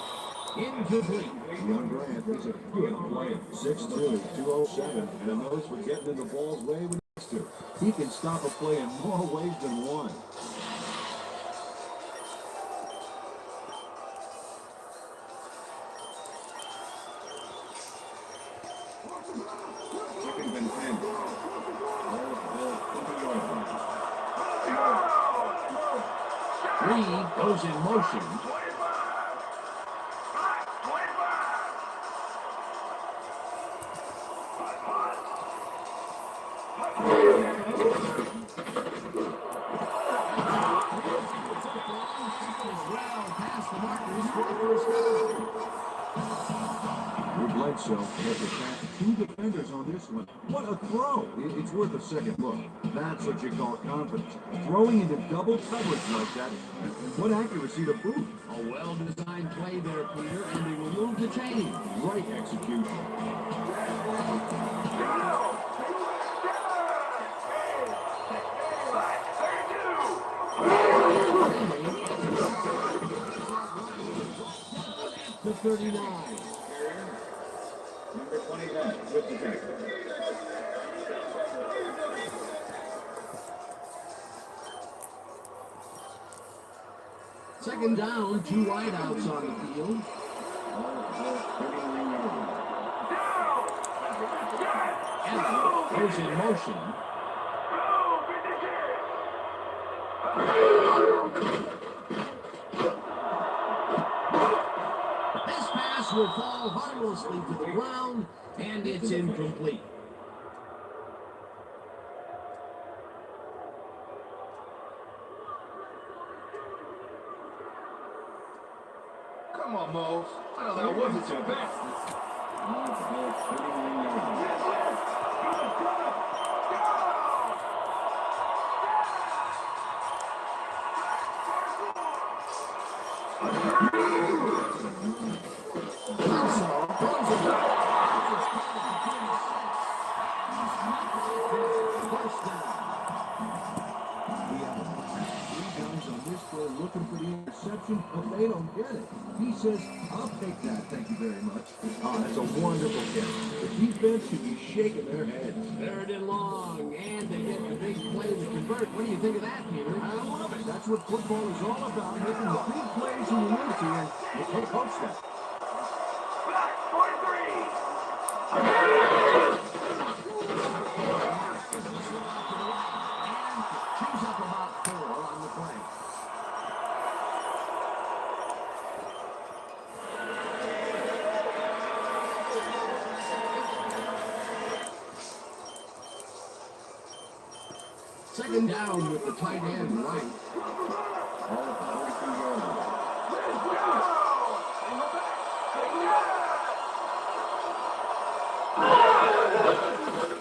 incomplete. Young Grant is a good player. 6'2", 207, and a nose for getting in the ball's way when he needs to. He can stop a play in more ways than one. Second and 10. Reed goes in motion. Bledsoe has attacked 2 defenders on this one. What a throw! It's worth a second look. That's what you call confidence. Throwing into double coverage like that. What accuracy to boot. A well-designed play there, Peter, and they will move the chain. Great execution. To 39. Number 21 with the tackle. Second down, 2 wideouts on the field. Evans goes in motion. This pass will fall harmlessly to the ground, and it's incomplete. Come on, Mo. I know that wasn't your best. Looking for the interception, but they don't get it. He says, I'll take that, thank you very much. Oh, that's a wonderful catch. The defense should be shaking their heads. 3rd and long, and they get the big play to convert. What do you think of that, Peter? I love it. That's what football is all about, making the big plays when you need to, and you can't coach that. He's up about 4 on the play. Second down with the tight end right.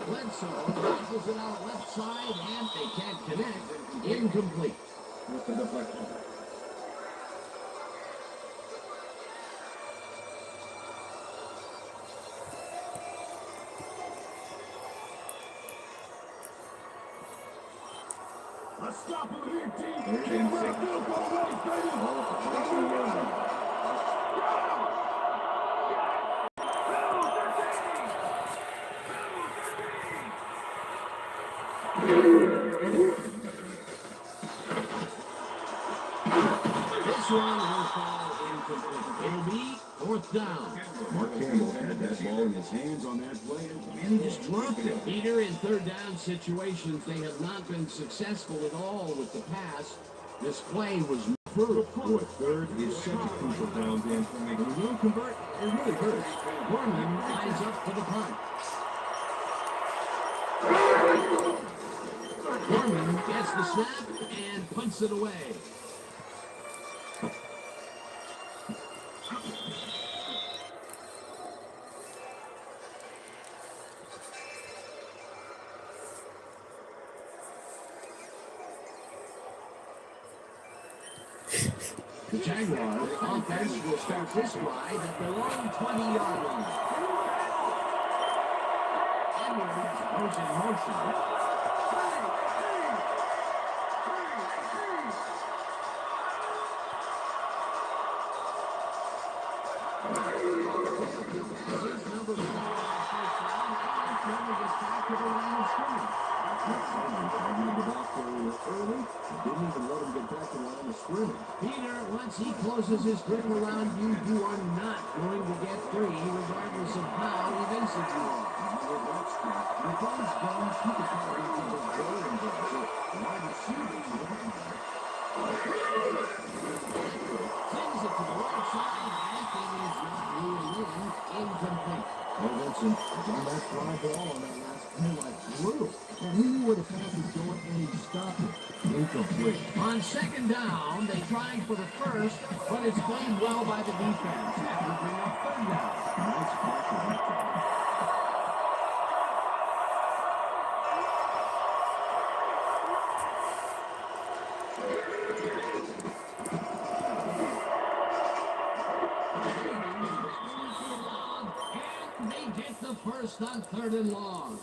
Bledsoe rifles it out left side, and they can't connect. Incomplete. With the deflection. Let's stop him here, team. 3rd and 6. This one will fall incomplete. It'll be 4th down. Mark Campbell had that ball in his hands on that play, and he just dropped it. Peter, in 3rd down situations, they have not been successful at all with the pass. This play was Boy, 3rd is such a crucial down, Dan, for me. When you convert, it really hurts. Gorman lines up for the punt. Gorman gets the snap and punts it away. The Jaguars offense will start this drive at their own 20-yard line. Edwards goes in motion. His number 4 on first down, and Turner gets back to the line of scrimmage. Early, didn't even let him get back to the line of scrimmage. Peter, once he closes his grip around you, you are not going to get free, regardless of how evasive you are. That's true. With those guns, you can call each other goal and goal. So, wide receivers, you don't know. Sends it to the right side, and it is not really incomplete. Well, Vincent was on that fly ball on that last play like glue. And he knew where the pass was going, and he stopped it. Incomplete. On 2nd down, they tried for the first, but it's played well by the defense after bringing up 3rd down. Nice catch on that time. And they get the first on 3rd and long.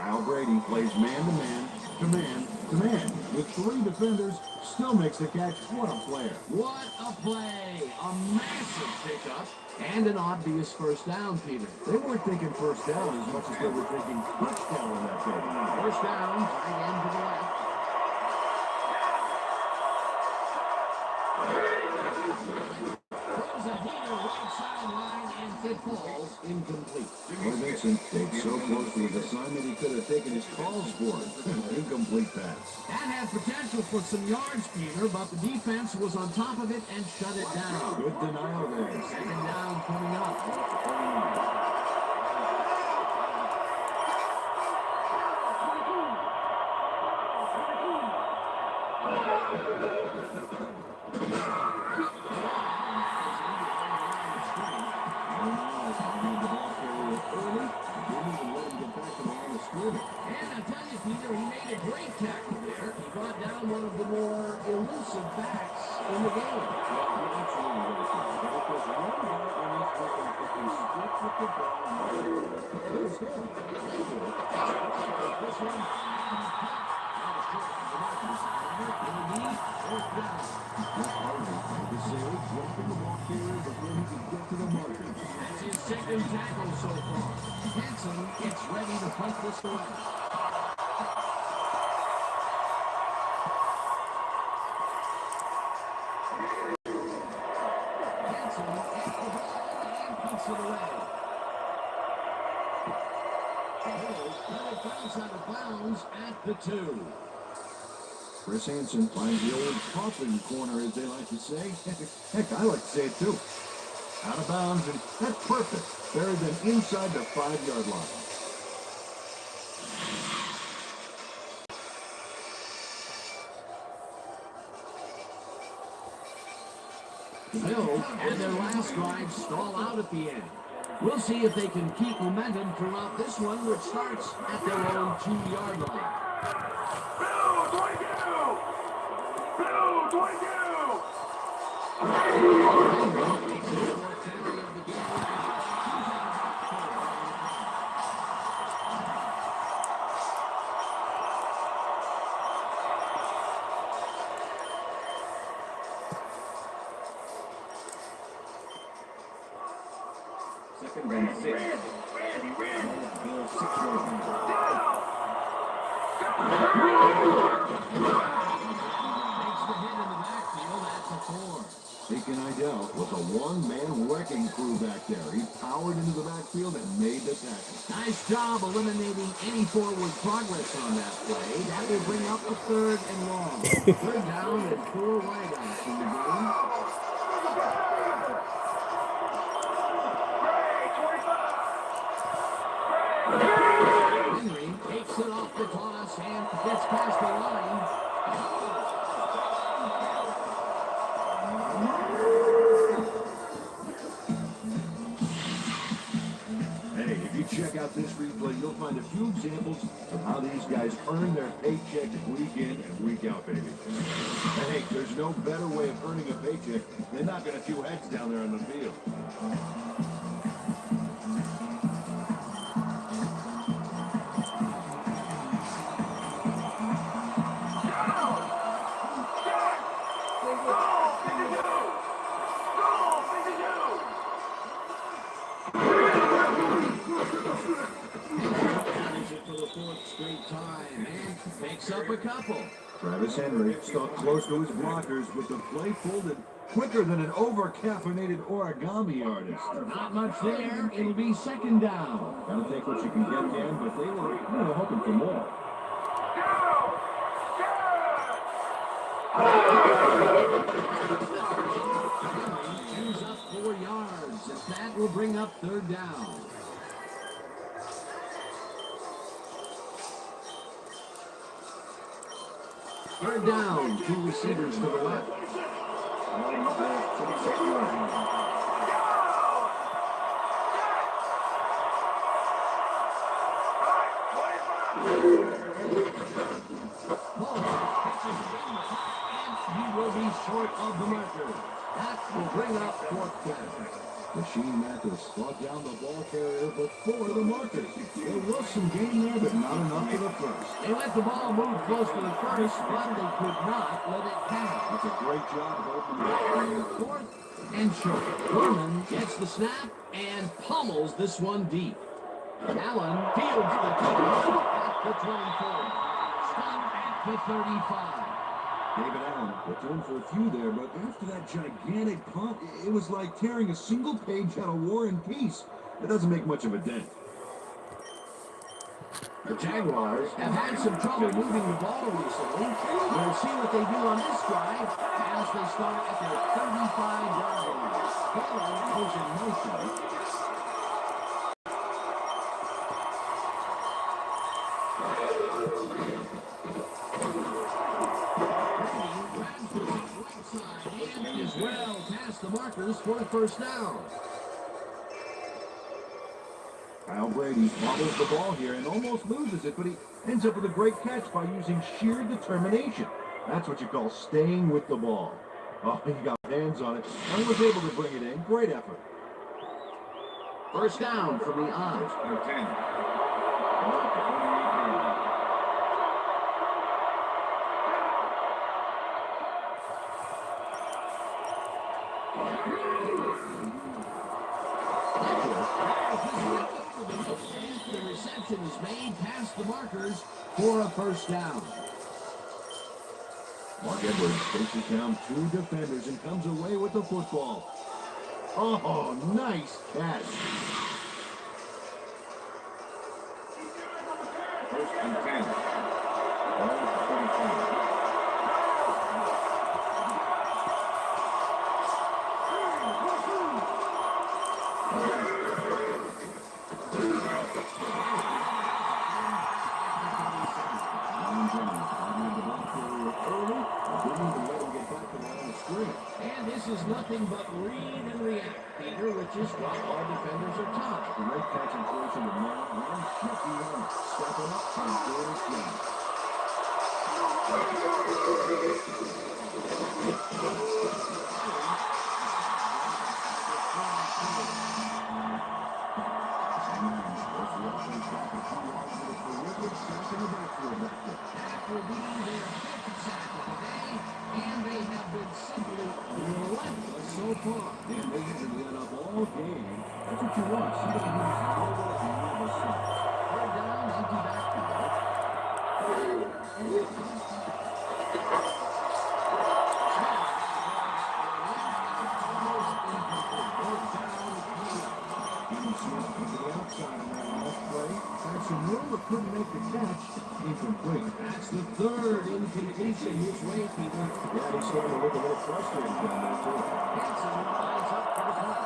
Al Brady plays man-to-man, to man-to-man. With 3 defenders, still makes the catch. What a player. What a play! A massive pickup and an obvious first down, Peter. They weren't thinking first down as much as they were thinking touchdown on that play. First down, tight end to the left. Throws a heater right sideline, and it falls incomplete. Well, Vincent stayed so close to his assignment he could have taken his calls for it. Incomplete pass. That had potential for some yards, Peter, but the defense was on top of it and shut it down. Good denial there. 2nd down coming up. Great tackle there. He brought down one of the more elusive backs in the game. That's his second tackle so far. Hanson gets ready to punt this away. Out of bounds at the 2. Chris Hansen finds the old Coughlin corner, as they like to say. Heck, I like to say it too. Out of bounds, and that's perfect. Better than inside the 5-yard line. Bills and their last drive stall out at the end. We'll see if they can keep momentum throughout this one, which starts at their own 2-yard line. Second and 6. Bill 6 Deacon Idell was a one-man wrecking crew back there. He powered into the backfield and made the tackle. Nice job eliminating any forward progress on that play. That will bring up a 3rd and long. 3rd down and 4 wideouts in the game. Henry takes it off the toss and gets past the line. Hey, if you check out this replay, you'll find a few examples of how these guys earn their paycheck week in and week out, baby. And hey, there's no better way of earning a paycheck than knocking a few heads down there on the field. Picks up a couple. Travis Henry stuck close to his blockers with the play folded quicker than an over-caffeinated origami artist. Not much there. It'll be 2nd down. Gotta take what you can get, Dan, but they were hoping for more. Use up 4 yards, and that will bring up 3rd down. Third down, 2 receivers to the left. He will be short of the marker. That will bring up 4th down. Machine Mathis brought down the ball carrier before the marker. There was some gain there, but not enough for the first. They let the ball move close to the first, but they could not let it pass. That's a great job holding the 4th and short. Gorman gets the snap and pummels this one deep. Allen fields the kick at the 24. Stop at the 35. David Allen returned for a few there, but after that gigantic punt, it was like tearing a single page out of War and Peace. It doesn't make much of a dent. The Jaguars have had some trouble moving the ball recently. We'll see what they do on this drive as they start at their 35-yard line. Ball goes in motion. Is well past the markers for the 1st down. Kyle Brady bobbles the ball here and almost loses it, but he ends up with a great catch by using sheer determination. That's what you call staying with the ball. Oh, he got hands on it and was able to bring it in. Great effort. First down from the I. First and 10. The reception is made past the markers for a first down. Mark Edwards faces down two defenders and comes away with the football. Oh, nice catch. First and 10. Ball at the 45. And this is nothing but read and react, Peter, which is what our defenders are taught. Great concentration of mind and should be on it. Stepping up and doing his job. That will be their fifth sack of the day, and they have been simply relentless so far. And they haven't let up all game. That's what you want. Somebody who's never stops. Third down, empty backfield. Miller couldn't make the catch. Incomplete. That's the third incompletion his way, people. Yeah, he's starting to look a little frustrated down there, too. Hanson lines up for the punt.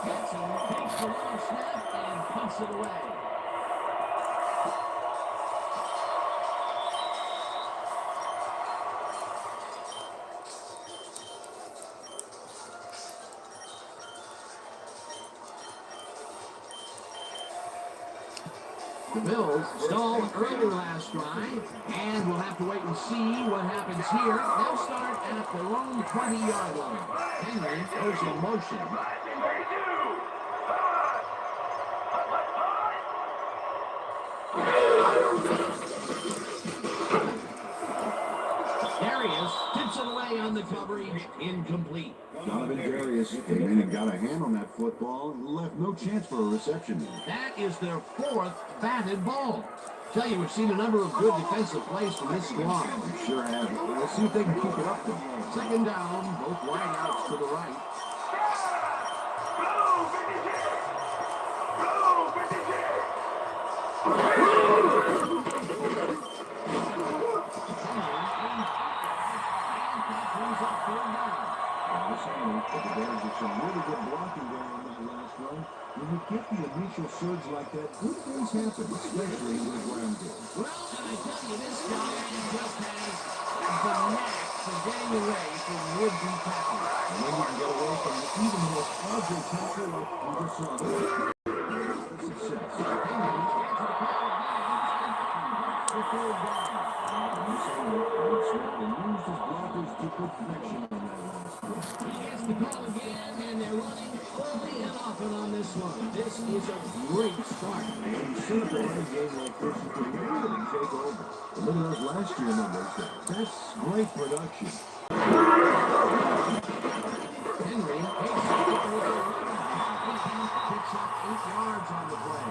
Hanson takes the long snap and punts it away. The Bills stalled early last drive, and we'll have to wait and see what happens here. They'll start at their own 20-yard line. Henry goes in motion. Darius tips it away on the coverage, incomplete. Donovan Darius came in and got a hand on that football and left no chance for a reception. That is their fourth batted ball. Tell you, we've seen a number of good defensive plays from this squad. We sure have. Let's see if they can keep it up, though. Second down, both wideouts to the right. Took advantage of some really good blocking there on that last run. When you get the initial surge like that, good things happen, especially in the ground game. Well, and I tell you, this guy just has the knack for getting away from would-be tackles. And when you can get away from even the most agile tackle like we just saw there, there's the success. Henry gets a couple of hands for third down. And Smith used his blockers to perfection on that last play. He gets the call again, and they're running early and often on this one. This is a great start. And you set up a running game like this, you can really take over. And look at those last year numbers there. That's great production. Henry takes it with a run. Picks up 8 yards on the play.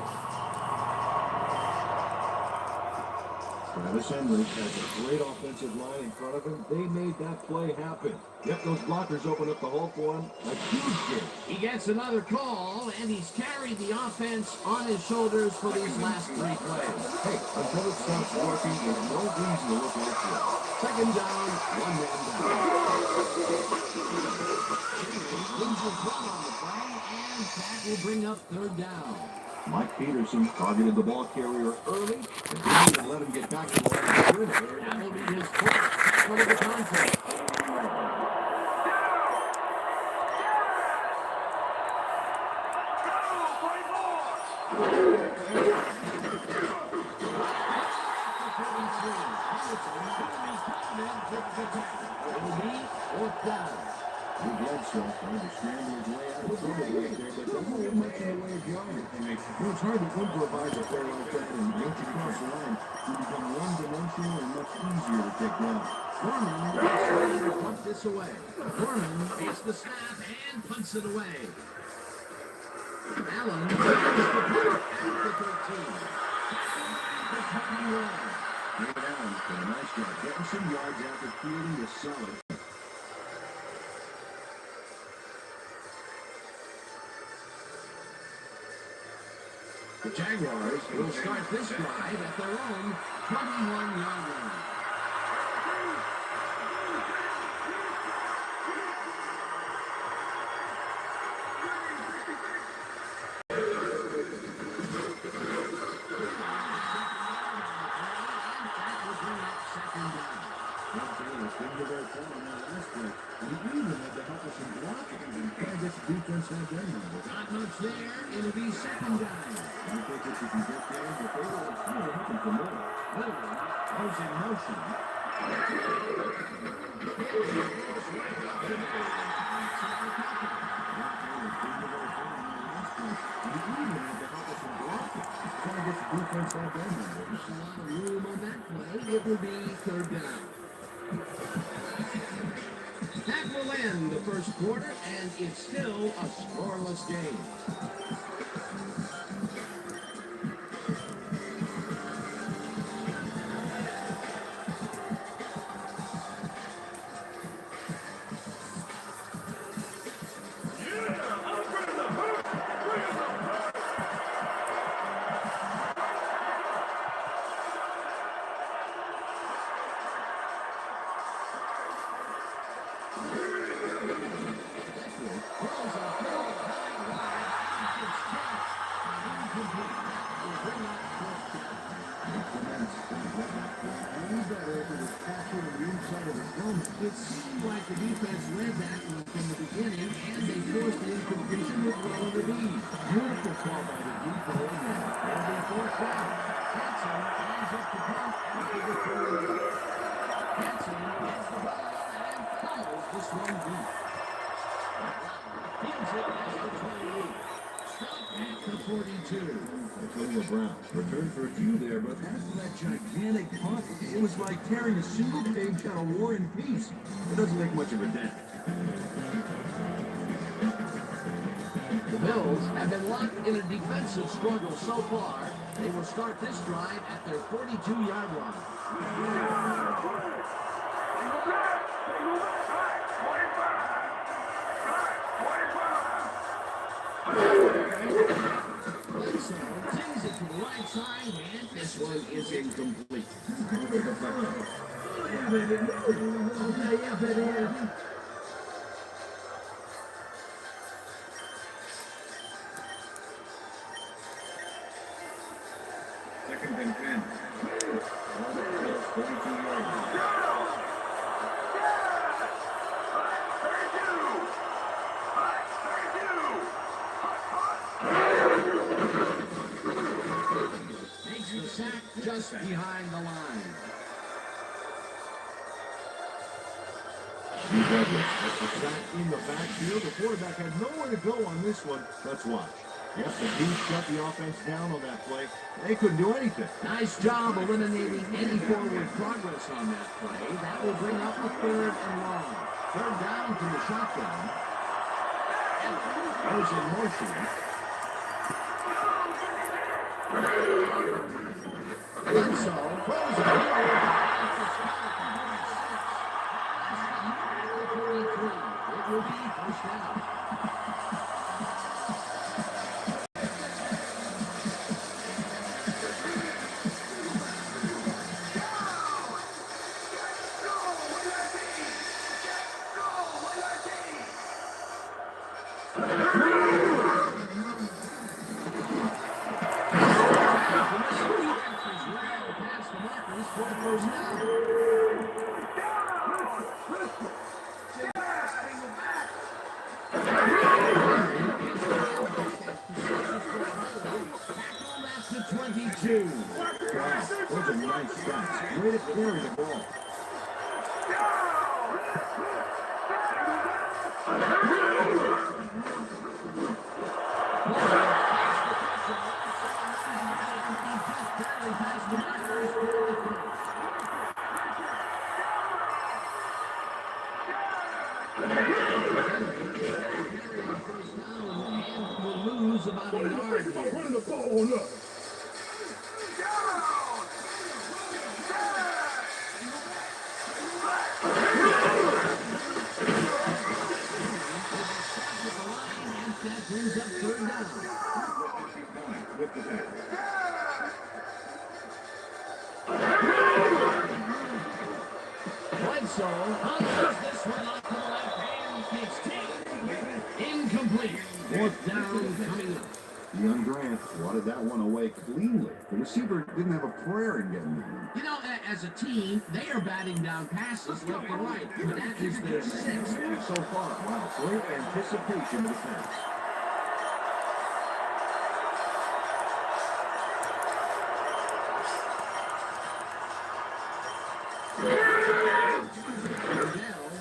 Travis Henry has a great offensive line in front of him. They made that play happen. Yep, those blockers open up the hole for him. A huge game. He gets another call, and he's carried the offense on his shoulders for these last 3 plays. Hey, until it stops working, there's no reason to look elsewhere. Second down, 1 man down. Wins his run on the play, and that will bring up third down. Mike Peterson targeted the ball carrier early and didn't even let him get back to the line of scrimmage. That will be his fourth tackle of the contest. fourth down. He Bledsoe trying to scramble his way out of trouble right there, but doesn't have much in the way of yardage. It's hard to improvise a play like that and reach across the line. You become one-dimensional and much easier to take down. Foreman gets ready to punt this away. Foreman gets the snap and punts it away. Allen takes the punt at the 13. The 21. David Allen did a nice job getting some yards out the field. He is solid. The Jaguars will start this drive at their own 21-yard line. Defense had their number. Not much there. It'll be second down. I think if you can get there, but they were looking for more. Lillard goes in motion. Defense had their number. There's a lot of room on that play. It will be third down. That will end the first quarter, and it's still a scoreless game. It seemed like the defense led that one from the beginning, and they forced the incompletion with well over the lead. Beautiful call by the defense. It'll be fourth down. Hanson lines up the punt after the 38. Hanson gets the ball and fumbles this one deep. Fields it at the 28. Stop at the 42. Antonio Brown returned for a few there, but after that gigantic punt, it was like tearing a single page out of War and Peace. It doesn't make much of a dent. The Bills have been locked in a defensive struggle so far. They will start this drive at their 42-yard line. Bledsoe sends it to the right side, and this one is incomplete. Second and 10. 42 yards. Makes the sack just behind the line. Douglas gets the sack in the backfield. The quarterback had nowhere to go on this one. Let's watch. Yep, the Chiefs shut the offense down on that play. They couldn't do anything. Nice job eliminating any forward progress on that play. That will bring up the third and long. Third down from the shotgun. Goes in motion. Bledsoe throws it forward. It will be first down. Those are nice shots. Way to carry the ball. Lose about a yard here. Run the ball on us. That brings up third down. With the pass. Bledsoe hunches this one off to the left hand. It's tipped. Incomplete. Fourth down coming up. Young Grant swatted that one away cleanly. The receiver didn't have a prayer in getting that one. You know, as a team, they are batting down passes left and right. But that is their sixth so far. Wow, great anticipation of the pass.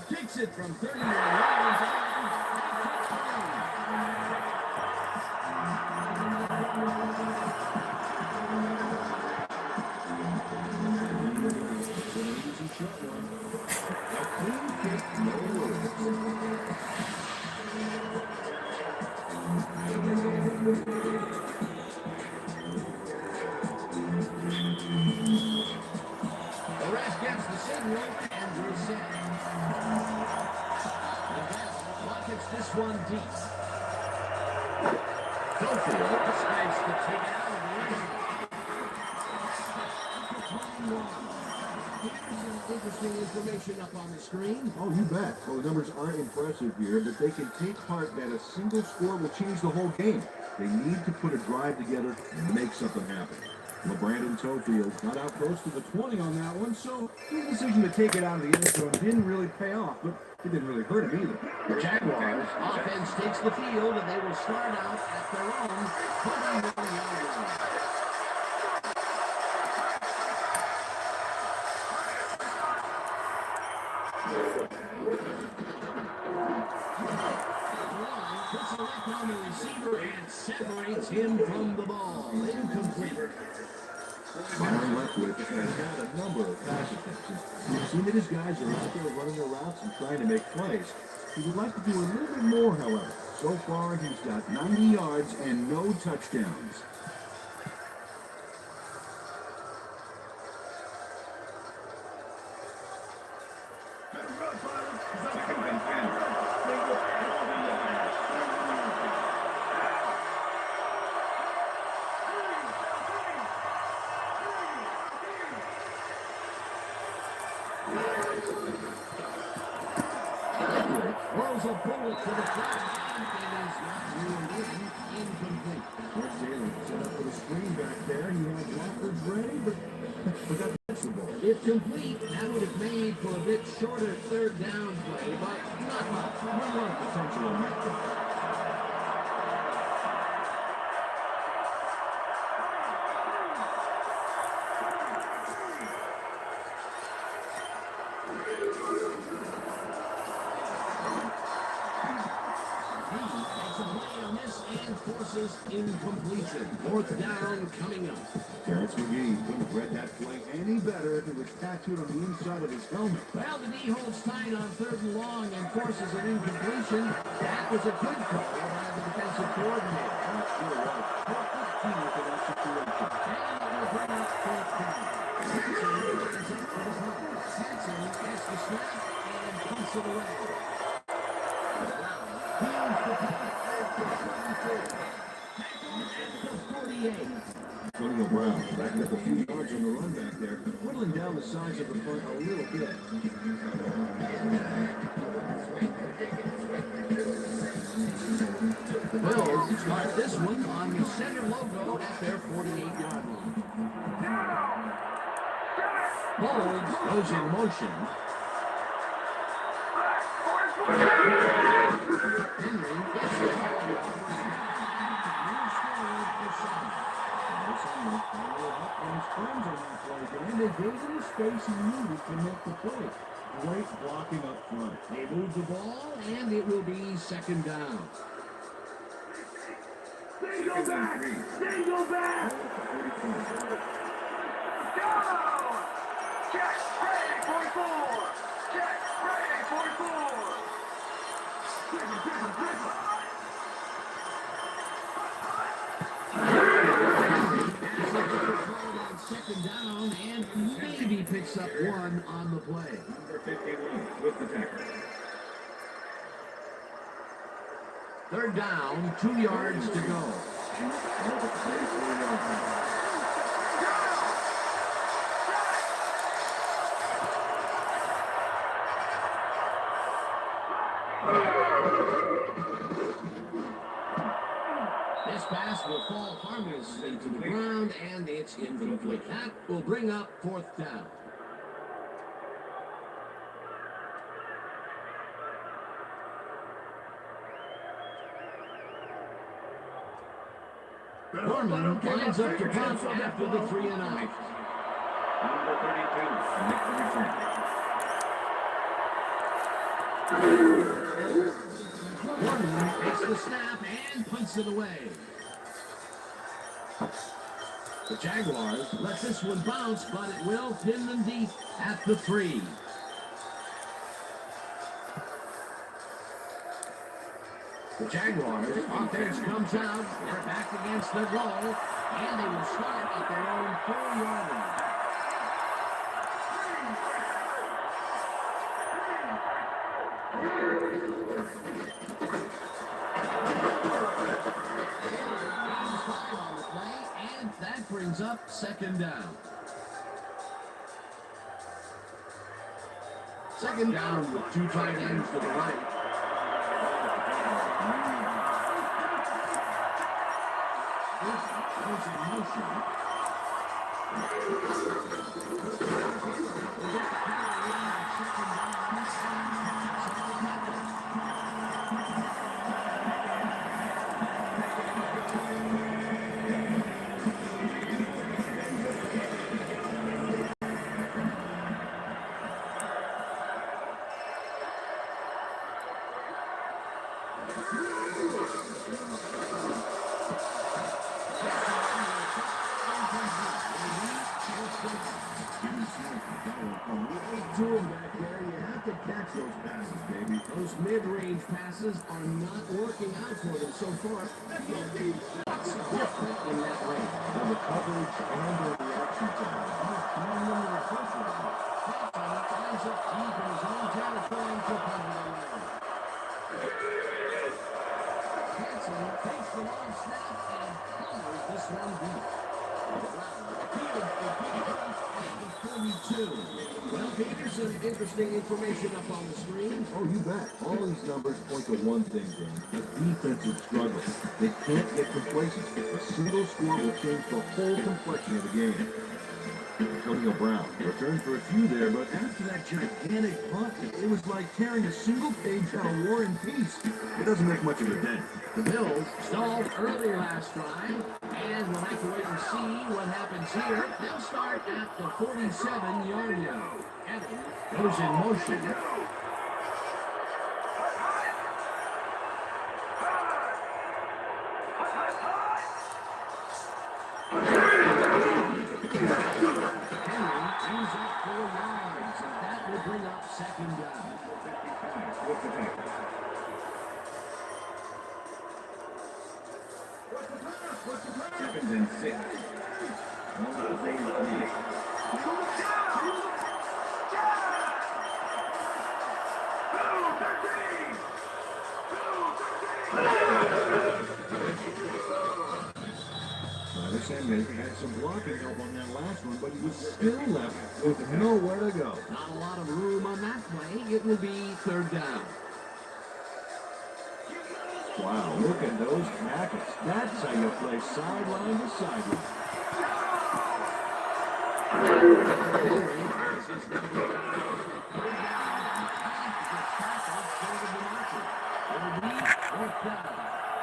Takes it from 31 yards. The ref gets the signal, and we're set. Buckets this one deep. Schofield decides to take it out of the end. Interesting information up on the screen. Oh, you bet. Well, the numbers aren't impressive here, but they can take heart that a single score will change the whole game. They need to put a drive together and make something happen. Well, Brandon Schofield got out close to the 20 on that one, so his decision to take it out of the end zone didn't really pay off, but it didn't really hurt him either. The Jaguars offense takes the field, and they will start out at their own 21-yard line. Puts a lick on the receiver and separates him from the ball. Incomplete. Byron Leftwich has had a number of pass attempts. We've seen that his guys are out there running their routes and trying to make plays. He would like to do a little bit more, however. So far, he's got 90 yards and no touchdowns. Throws a bullet to the flat, and it is not ruled in. Incomplete. Mark Taylor set up for the screen back there. He had blockers ready, but forgot to catch the ball. If complete, that would have made for a bit shorter third down play, but not much. Not a lot of potential on that play. Forces incompletion. Fourth down coming up. Terrence McGee couldn't have read that play any better if it was tattooed on the inside of his helmet. Well, the D holds tight on third and long and forces an incompletion. That was a good call by the defensive coordinator. That sure was. Perfect key for that situation. And it will bring up fourth down. Hanson gets the snap and punts it away. Antonio Brown backed up a few yards on the run back there, whittling down the size of the front a little bit. Bills start this one on the center logo at their 48-yard line. Bowles goes in motion. Henry gets the ball. And they gave him the space he needed to make the play. great blocking up front. They move the ball, and it will be second down. Single back! Single back! Go! Check, ready for four! Check, ready for four! On second down, and maybe picks up one on the play. Number 51 with the tackle. Third down, 2 yards to go. This pass will fall harmlessly to the ground, and it's incomplete. That will bring up fourth down. Norman lines up to punt after the 3 and out. Number 32 makes the return. Norman takes the snap and punts it away. The Jaguars let this one bounce, but it will pin them deep at the 3. The Jaguars offense comes out. They're back against the goal, and they will start at their own 4-yard line. On the play, and that brings up second down. Second down with 2 tight ends to the right. Goes in motion. To him back there, you have to catch those passes, baby. Those mid-range passes are not working out for them so far. That's different in that range. And the coverage and the reaction time. He's throwing them to the first round. Lines up deep in his own territory to punt it away. Hanson takes the long snap and counters this one deep. Well, Peter, some interesting information up on the screen. Oh, you bet. All these numbers point to one thing, Dan. The defensive struggle. They can't get complacent. A single score will change the whole complexion of the game. Antonio Brown returned for a few there, but after that gigantic punt, it was like tearing a single page out of War and Peace. It doesn't make much of a dent. The Bills stalled early last drive, and we'll have to wait and see what happens here. They'll start at the 47-yard line. Evans goes in motion. Henry ends up 4 yards, and that will bring up second down. With the tackle. Seconds and 6. Number 33. This Maybe had some blocking help on that last one, but he was still left with nowhere to go. Not a lot of room on that play. It will be third down. Wow, look at those tackles. That's how you play sideline to sideline.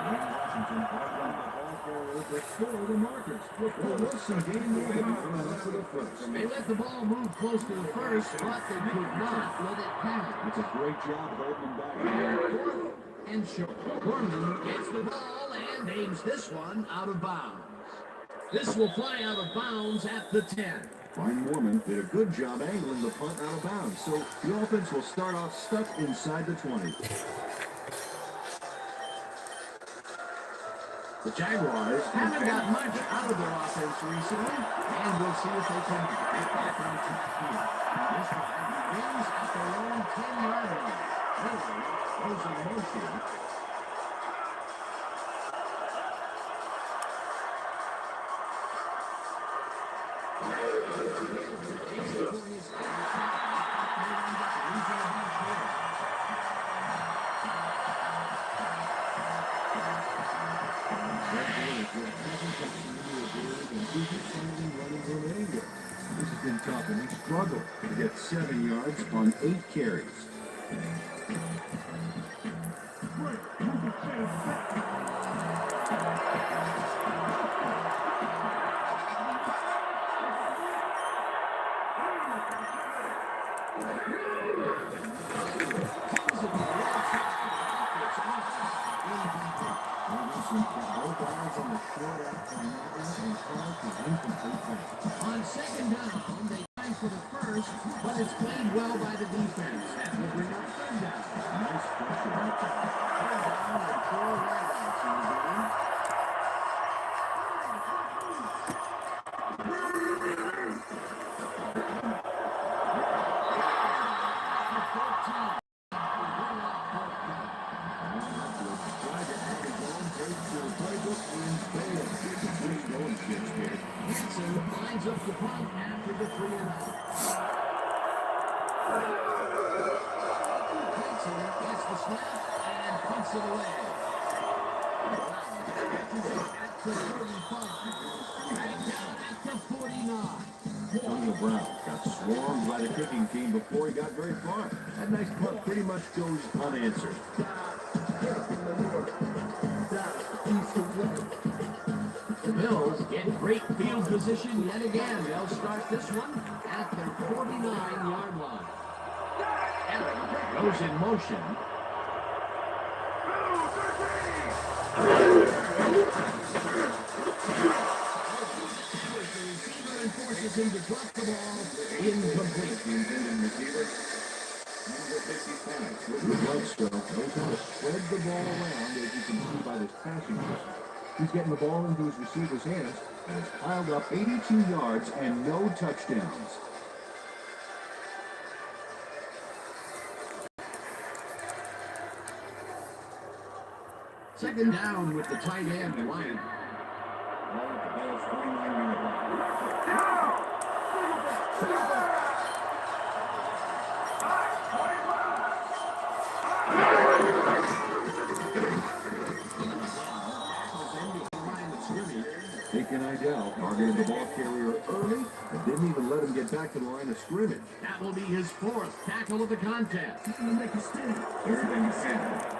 Washington arguing the ball forward before the markers. Well, we'll see. Game moving around for the first. They let the ball move close to the first, but they could not let it pass. It's a great job holding them back. Fourth and short. Gorman gets the ball and aims this one out of bounds. This will fly out of bounds at the 10. Ryan Moorman did a good job angling the punt out of bounds, so the offense will start off stuck inside the 20. The Jaguars haven't got much out of their offense recently, and we'll see if they can get back on track here. This drive begins at their own 10-yard line. Miller goes in motion. This has been tough, and he struggled to get 7 yards on 8 carries. On second down, they try for the first, but it's played well by the defense. That will bring up third down. Nice pressure right there. Third down and 4 wideouts in the game. Hanson lines up the punt after the 3 and out. Hanson gets the snap and punts it away. At the 35. Back down at the 49. Antonio Brown got swarmed by the kicking team before he got very far. That nice punt pretty much goes unanswered. The Bills get great field position yet again. They'll start this one at their 49-yard line. Allen goes in motion. The receiver and forces him to drop the ball. Incomplete. The intended receiver, number 55, with Bloodstone, knows how to spread the ball around, as you can see by this passing play. He's getting the ball into his receiver's hands and has piled up 82 yards and no touchdowns. Second down with the tight end, Wyatt. Taken Idell, targeted the ball carrier early and didn't even let him get back to the line of scrimmage. That will be his 4th tackle of the contest. He's going to make a stand. Third and 10.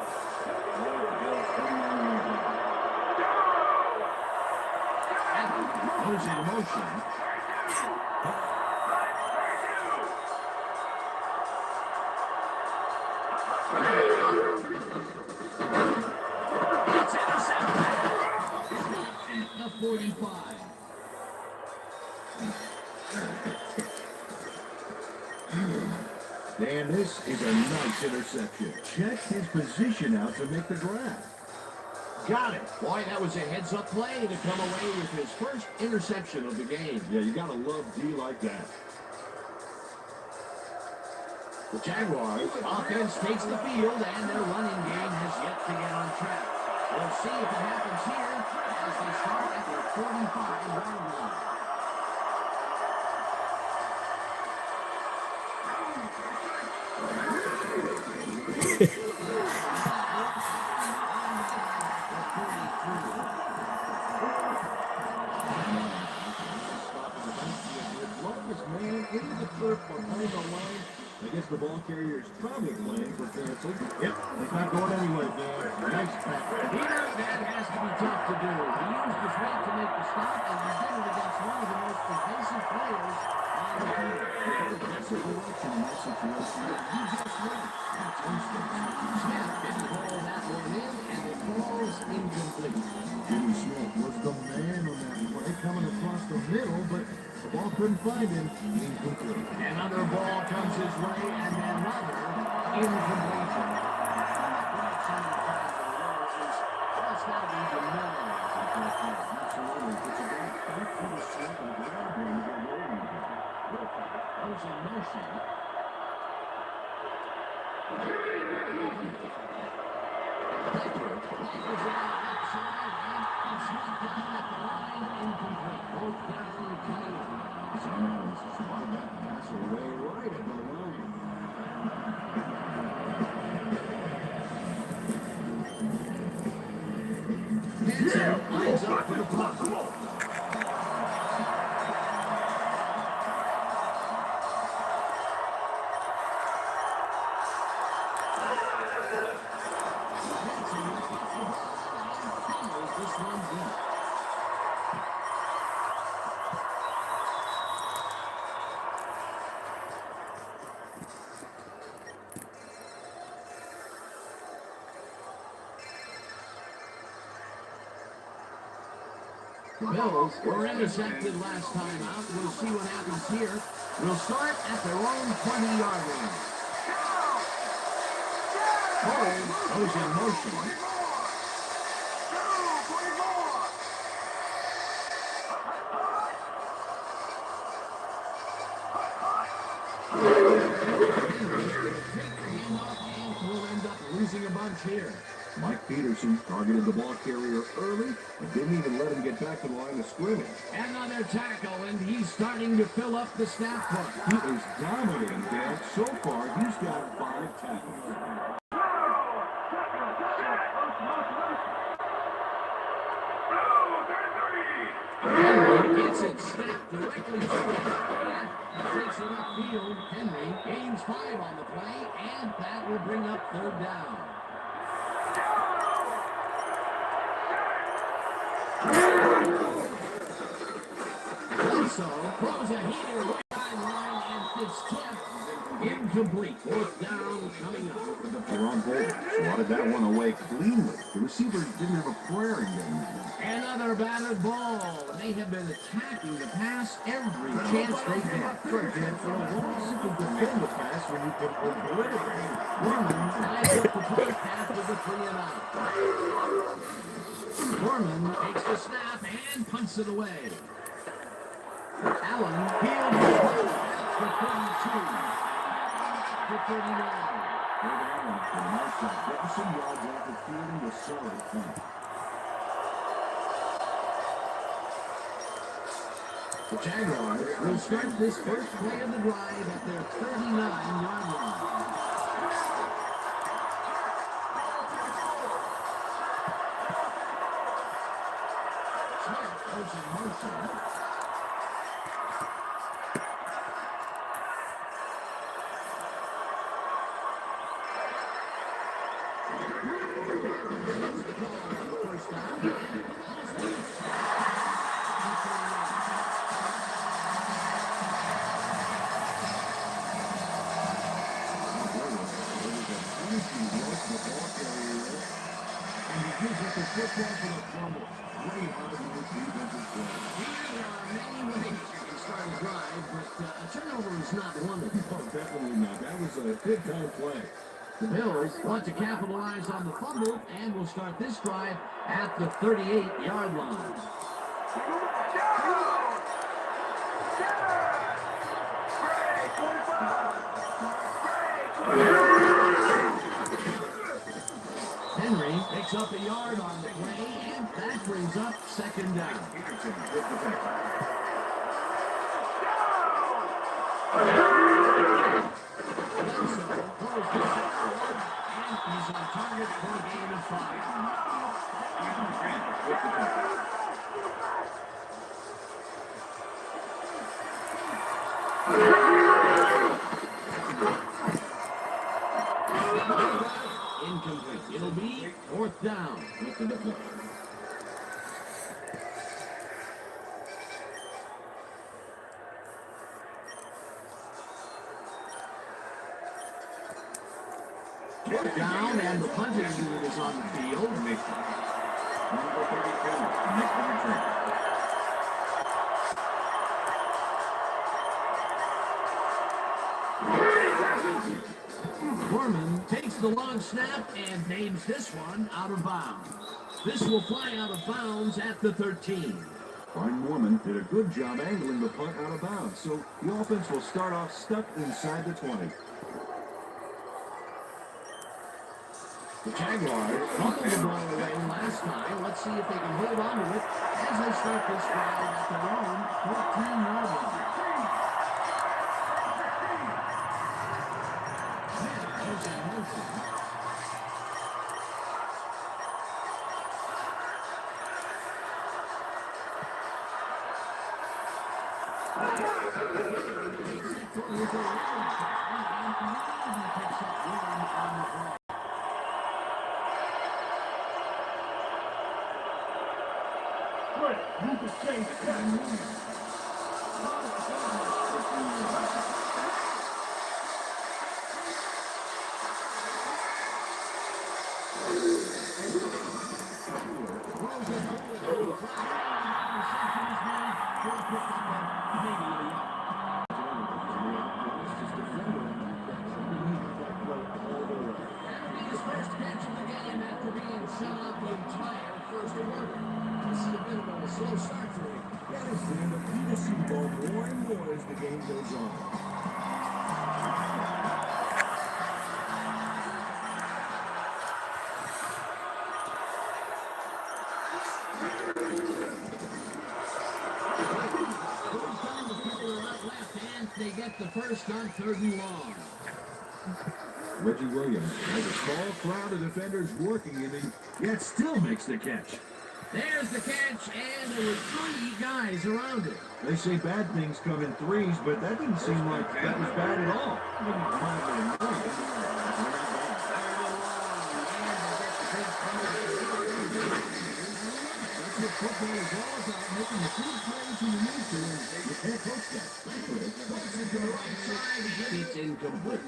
Goes in motion. It's intercepted. At the 45. Dan, this is a nice interception. Check his position out to make the grab. Got it. Boy, that was a heads-up play to come away with his first interception of the game. Yeah, you gotta love D like that. The Jaguars offense takes the field, and their running game has yet to get on track. We'll see if it happens here as they start at their 45-yard line. Man into the turf behind the line. I guess the ball carrier is probably playing for canceled. Yep, he's not going anywhere, Dan. Nice pass. Peter, that Smith didn't call that one in, and it falls incomplete. Jimmy Smith was the man on that play, coming across the middle, but the ball couldn't find him. Incomplete. Another ball comes his way, and another incompletion. That's got to be demoralizing for a player. Absolutely. It's a guy fight for the slip and grab him to get rolling again. Goes in motion. Baker offers it out outside, and it's knocked down at the line, incomplete. Fourth down, coming up. Somehow spotted that pass away right at the line. Hanson lines up for the punt. This one deep. The Bills were intercepted last time out. We'll see what happens here. We'll start at their own 20-yard line. Cole goes in motion. We'll end up losing a bunch here. Mike Peterson targeted the ball carrier early, but didn't even let him get back to the line of scrimmage. Another tackle, and he's starting to fill up the stat book. He is dominating, Dan. So far, he's got 5 tackles. Henry gets it snapped directly to him. Takes it upfield. Henry gains 5 on the play, and that will bring up third down. Bledsoe throws a heater right sideline, and it's tipped. Incomplete. Fourth down coming up. The wrong ball. Swatted that one away cleanly. The receiver didn't have a prayer in them. Another batted ball. They have been attacking the pass every chance they get. Sure, Dan, for a loss, you can defend the pass when you can obliterate it. Ties up the punt after the 3 and out. Gorman takes the snap and punts it away. Allen fields the ball for 32. To 39. For the most part, getting some yards off the field in the solid punt. The Jaguars will start this first play of the drive at their 39-yard line. Smith goes in motion. First down. Football for the fumble. Way hard-nosed defensive play. There are many ways you can start a drive, but a turnover is not one of them. Oh, definitely not. That was a big-time play. The Bills want to capitalize on the fumble and will start this drive at the 38-yard line. Henry picks up a yard on the play, and that brings up second down. Peterson with the tackle. Bledsoe throws the foul, and he's on target for a gain of 5. With the tackle. Incomplete. It'll be fourth down. With the deflection. And the punting unit is on the field. Number 32, hitmonchan. Gorman takes the long snap and names this one out of bounds. This will fly out of bounds at the 13. Brian Moorman did a good job angling the punt out of bounds, so the offense will start off stuck inside the 20. The Jaguars fumbled the ball away last time. Let's see if they can hold on to it as they start this drive at their own 14-yard line. There's a motion. Slow start for him. That is the end of the Super Bowl more and more as the game goes on. They get the first on 3rd and long. Reggie Williams has a small crowd of defenders working him, and yet still makes the catch. There's the catch, and there were 3 guys around it. They say bad things come in threes, but that didn't seem like that was bad at all. That's what football is all about, making the 2 plays you need to, and you can't coach that. Throws it to the right side, it's incomplete.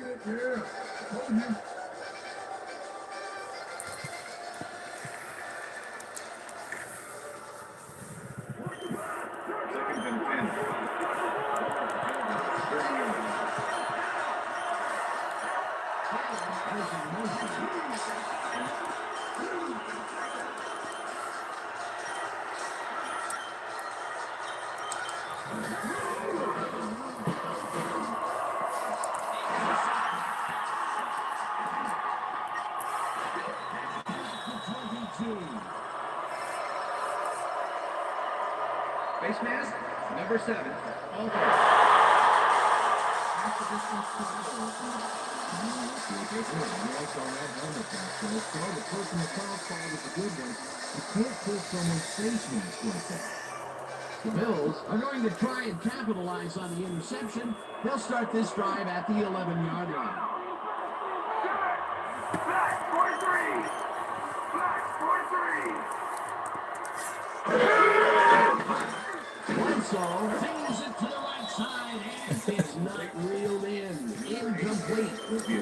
Face mask, number 7. Okay. The Bills are going to try and capitalize on the interception. They'll start this drive at the 11-yard line. Back for 3! Back for 3! Bledsoe fingers it to the right side, and it's not reeled in. Incomplete.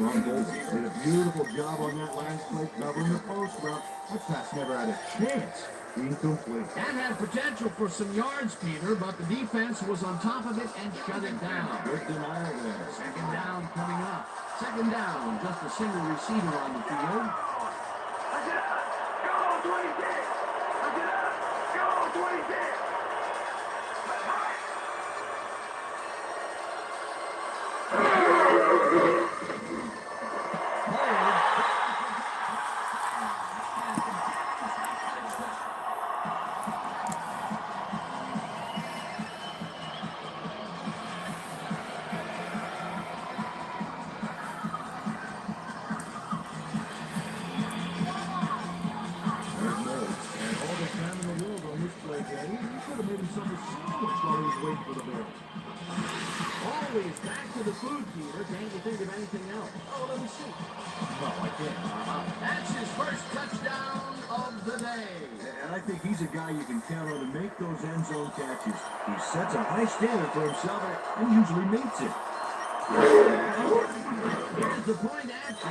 Ron Golden did a beautiful job on that last play covering the post route. That pass never had a chance. Incomplete. That had potential for some yards, Peter, but the defense was on top of it and shut it down. Good denial there. 2nd down coming up. 2nd down, just a single receiver on the field. Go 26! Go 26! Always back to the food, Peter. Can't you think of anything else? Oh, let me see. No, I can't. That's his first touchdown of the day. And I think he's a guy you can count on to make those end zone catches. He sets a high standard for himself and usually meets it. Here's the point after.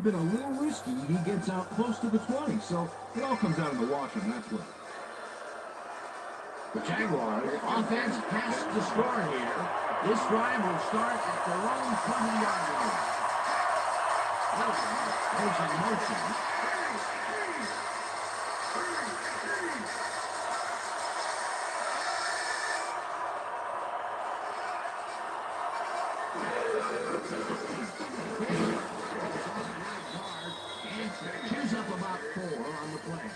have been a little risky. He gets out close to the 20, so it all comes out in the wash on that play. The Jaguars offense has to score here. This drive will start at their own 20-yard line. There's a motion. Choose up about 4 on the play.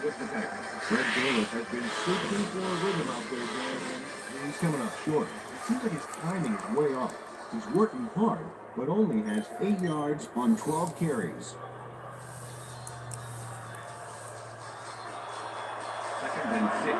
With the tackle. Fred Davis has been searching for a rhythm out there, Dan, and he's coming up short. It seems like his timing is way off. He's working hard, but only has 8 yards on 12 carries. Second and 6.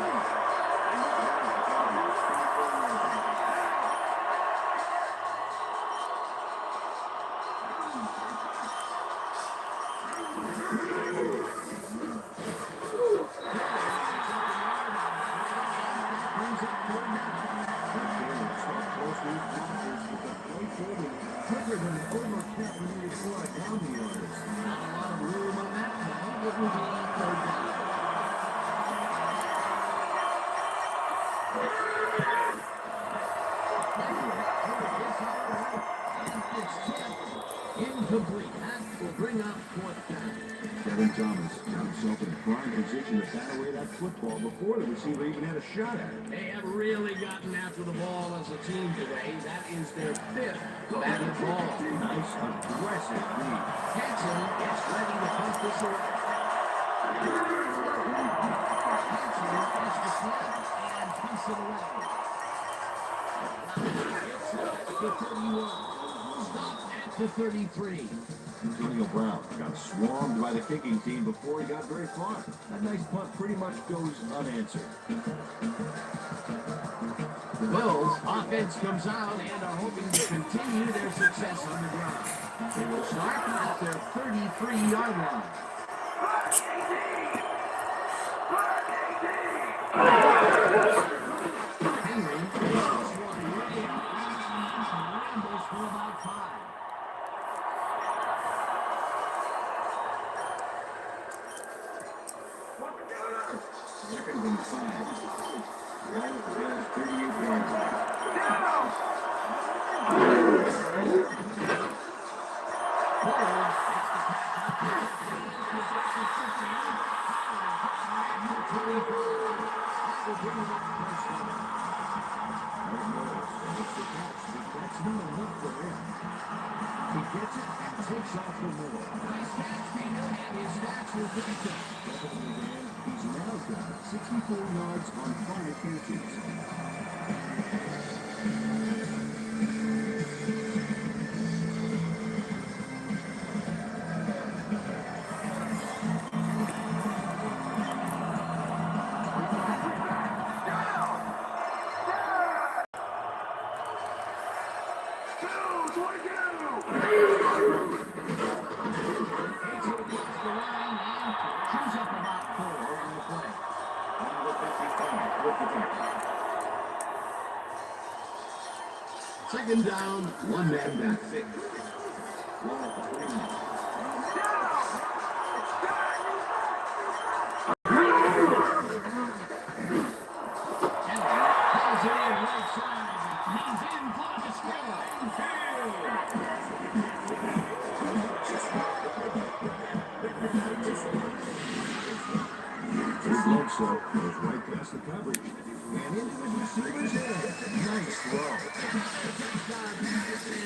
Quicker than over-calculated for a county yards. Not a lot of room on that play. It will be 3rd down. Incomplete. That will bring up 4th down. Kevin Thomas got himself in a prime position to bat away that football before the receiver even had a shot at it. They have really gotten after the ball as a team today. That is their 5th batted ball. Nice, aggressive lead. Hanson gets ready to punt this away. Hanson gets the snap and punts it away. Gets it to 31. Stop at the 33. Antonio Brown got swarmed by the kicking team before he got very far. That nice punt pretty much goes unanswered. The Bills offense comes out and are hoping to continue their success on the ground. They will start at their 33-yard line. Henry takes one way and rambles for about 5. Second and 5. Brown has 38 yards. That's not enough for him. He gets it and takes off for more. Nice catch, Peter, and his stats will finish up. Definitely, Dan. He's now got 64 yards on 5 catches. Second down, 1 man back. Pulls it in right side. He's in for the Bledsoe goes right past the coverage and into the receiver's head. Nice throw.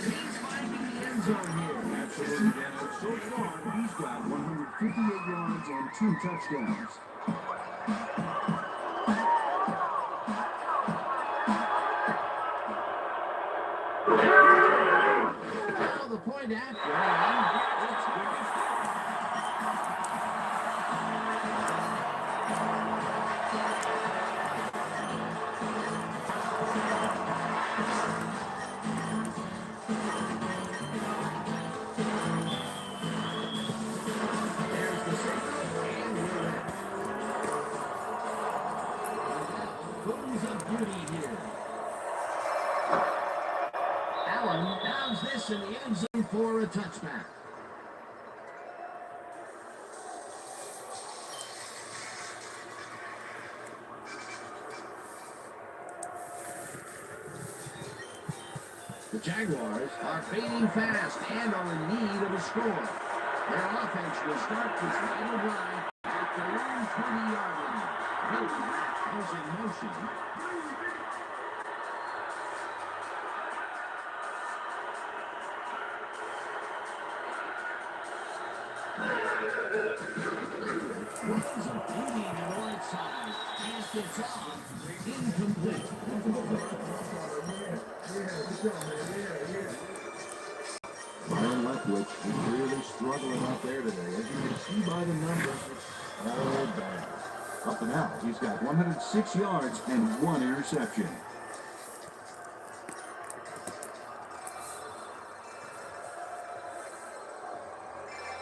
He's finding the end zone here. Absolutely, Dan. So far, he's got 158 yards and 2 touchdowns. Well, the point after, and it's good. Allen downs this in the end zone for a touchback. The Jaguars are fading fast and are in need of a score. Their offense will start this final drive at their own 20-yard line. Miller goes in motion. Runs a beauty to the right side. Pass gets off. Incomplete. Byron Leftwich is really struggling out there today. As you can see by the numbers, it's all bad. Up and out, he's got 106 yards and 1 interception.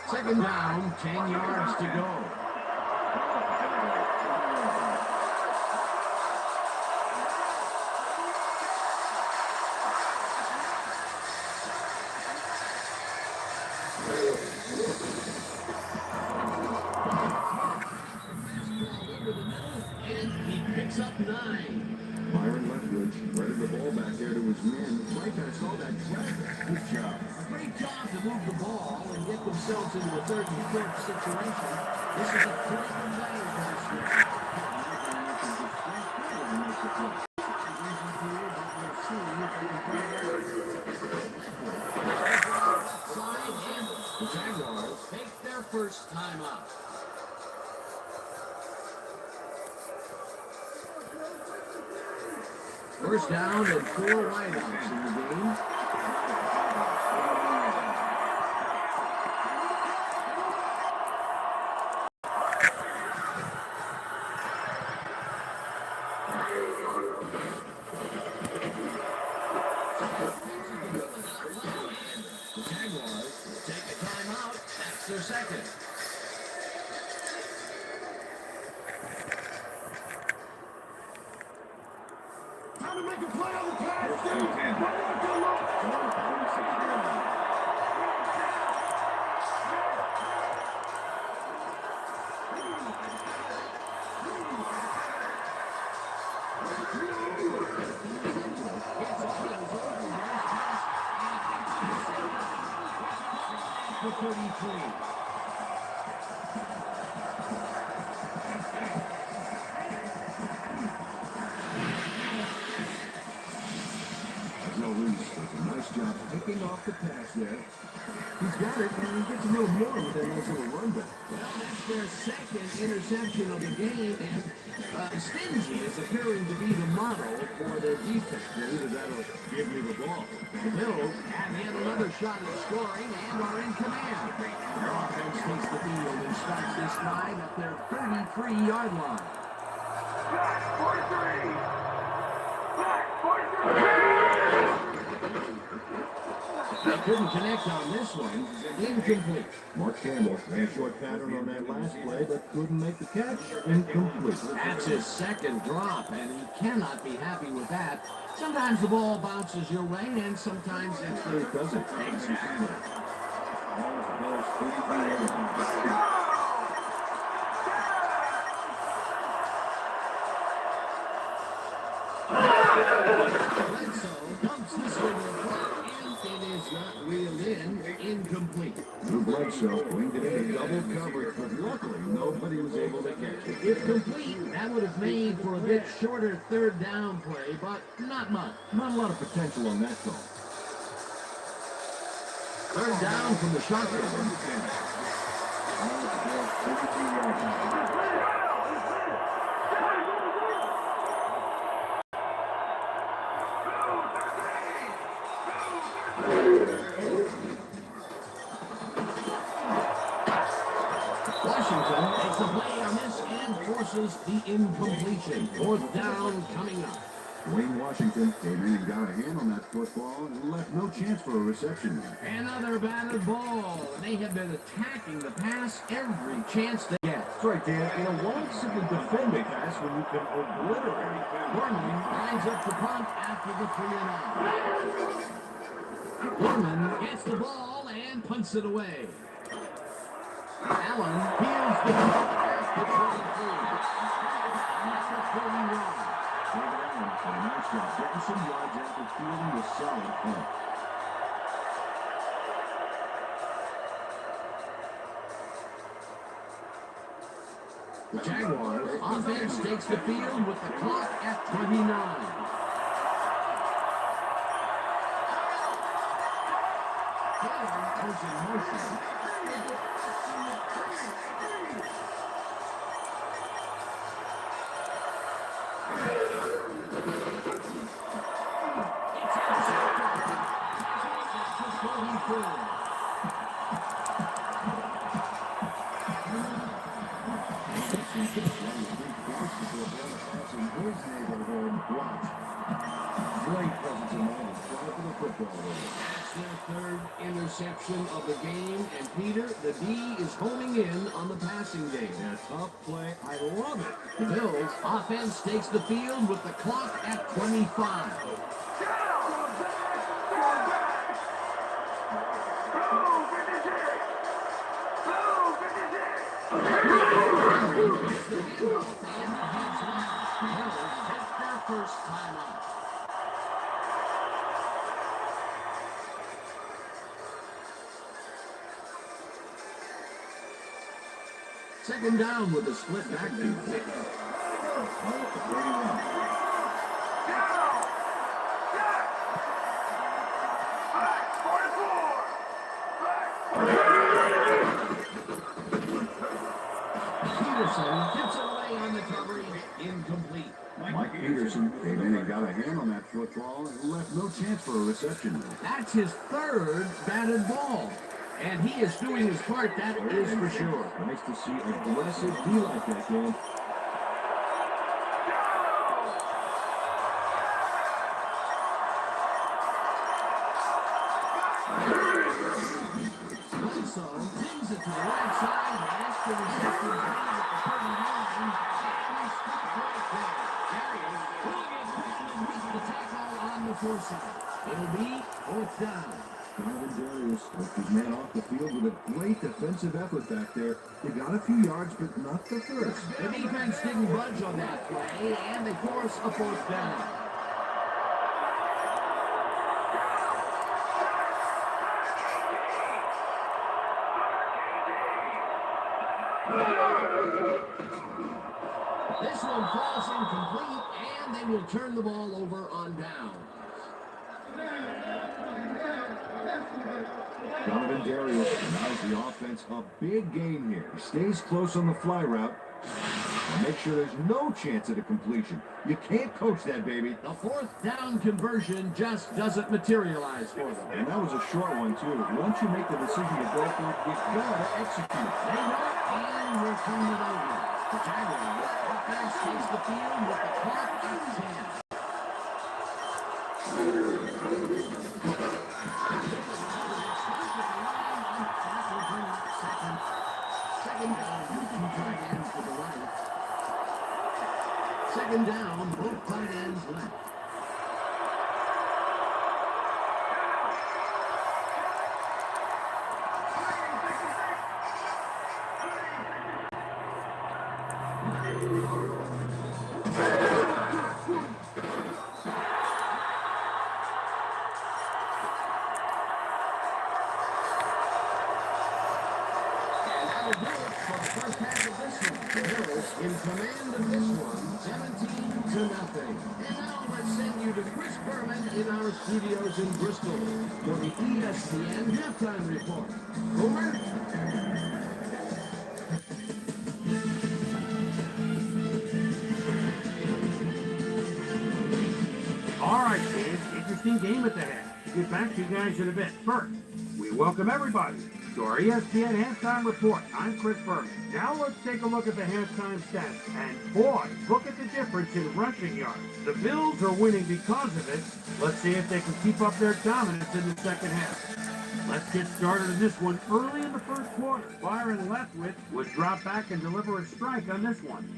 Second down, 10 yards to go. And he picks up 9. Byron Leftwich running the ball back there to his men. Right there, saw that track. Good job. Great job to move the ball and get themselves into a third and fourth situation. This is a great play for this team. The Jaguars take their first time out. First down and 4 wideouts in the game. The Jaguars take a timeout. That's their second. Time to make a play on the pass. First and 10. For 33. No Reese does a nice job picking off the pass there. He's got it, and he gets a little more with that nice little run back. Well, that's their second interception of the game, and Stingy is appearing to be the model for their defense. Either that or give me the ball. The Bills have yet another shot at scoring and are in command. Their offense takes the field and starts this drive at their 33-yard line. Back 43. Back 43. They couldn't connect on this one. Incomplete. Mark Campbell ran short pattern on that last play, but couldn't make the catch. Incomplete. That's his second drop, and he cannot be happy with that. Sometimes the ball bounces your way, and sometimes it doesn't. Exactly. Bledsoe pumps this one to the front, and it is not reeled in. Incomplete. Drew Bledsoe winged it into double coverage, but luckily nobody was able to catch it. If complete, that would have made for a bit shorter third down play, but not much. Not a lot of potential on that call. Third down from the shotgun. Washington makes a play on this and forces the incompletion. Fourth down coming up. Dwayne Washington came in and got a hand on that football and left no chance for a reception there. Another batted ball. They have been attacking the pass every chance they get. That's right, Dan. You know, why simply defend the pass when you can obliterate it? Gorman lines up the punt after the 3-and-out. Gorman gets the ball and punts it away. Allen peels the ball at the 23. Number 31. David Allen, a nice job getting some yards after fielding the solid punt. The Jaguars offense takes the field with the clock at 29. Goes in motion. That's their third interception of the game, and Peter, the D is homing in on the passing game. Yeah, tough play. I love it. The Bills offense takes the field with the clock at 25. First time out. Second down with a split backfield. Peterson gets away on the coverage, incomplete. Mike Peterson came in and got a hand on that football and left no chance for a reception. That's his third batted ball. And he is doing his part, that is for sure. Nice to see aggressive D like that, man. So, brings it to the right side, and after the reception, at the 39, and he stopped right there. Darius makes the tackle on the foresight. It'll be fourth down. Darius took his man off the field with a great defensive effort back there. They got a few yards, but not the first. The defense didn't budge on that play, and they force a fourth down. This one falls incomplete, and they will turn the ball over on down. Darius allows the offense a big gain here. He stays close on the fly route. And make sure there's no chance at a completion. You can't coach that, baby. The fourth down conversion just doesn't materialize for them. And that was a short one, too. Once you make the decision to go for it, you gotta execute. They know it, and we're turning it over. The Jaguars offense takes the field with the clock at 10. Second down, both tight ends left. In command of this one, 17-0. And now let's send you to Chris Berman in our studios in Bristol for the ESPN halftime report. Over. All right, kids, interesting game at the head. Get back to you guys in a bit. First, we welcome everybody to our ESPN halftime report. I'm Chris Berman. Now let's take a look at the halftime stats. And boy, look at the difference in rushing yards. The Bills are winning because of it. Let's see if they can keep up their dominance in the second half. Let's get started in this one early in the first quarter. Byron Leftwich would drop back and deliver a strike on this one.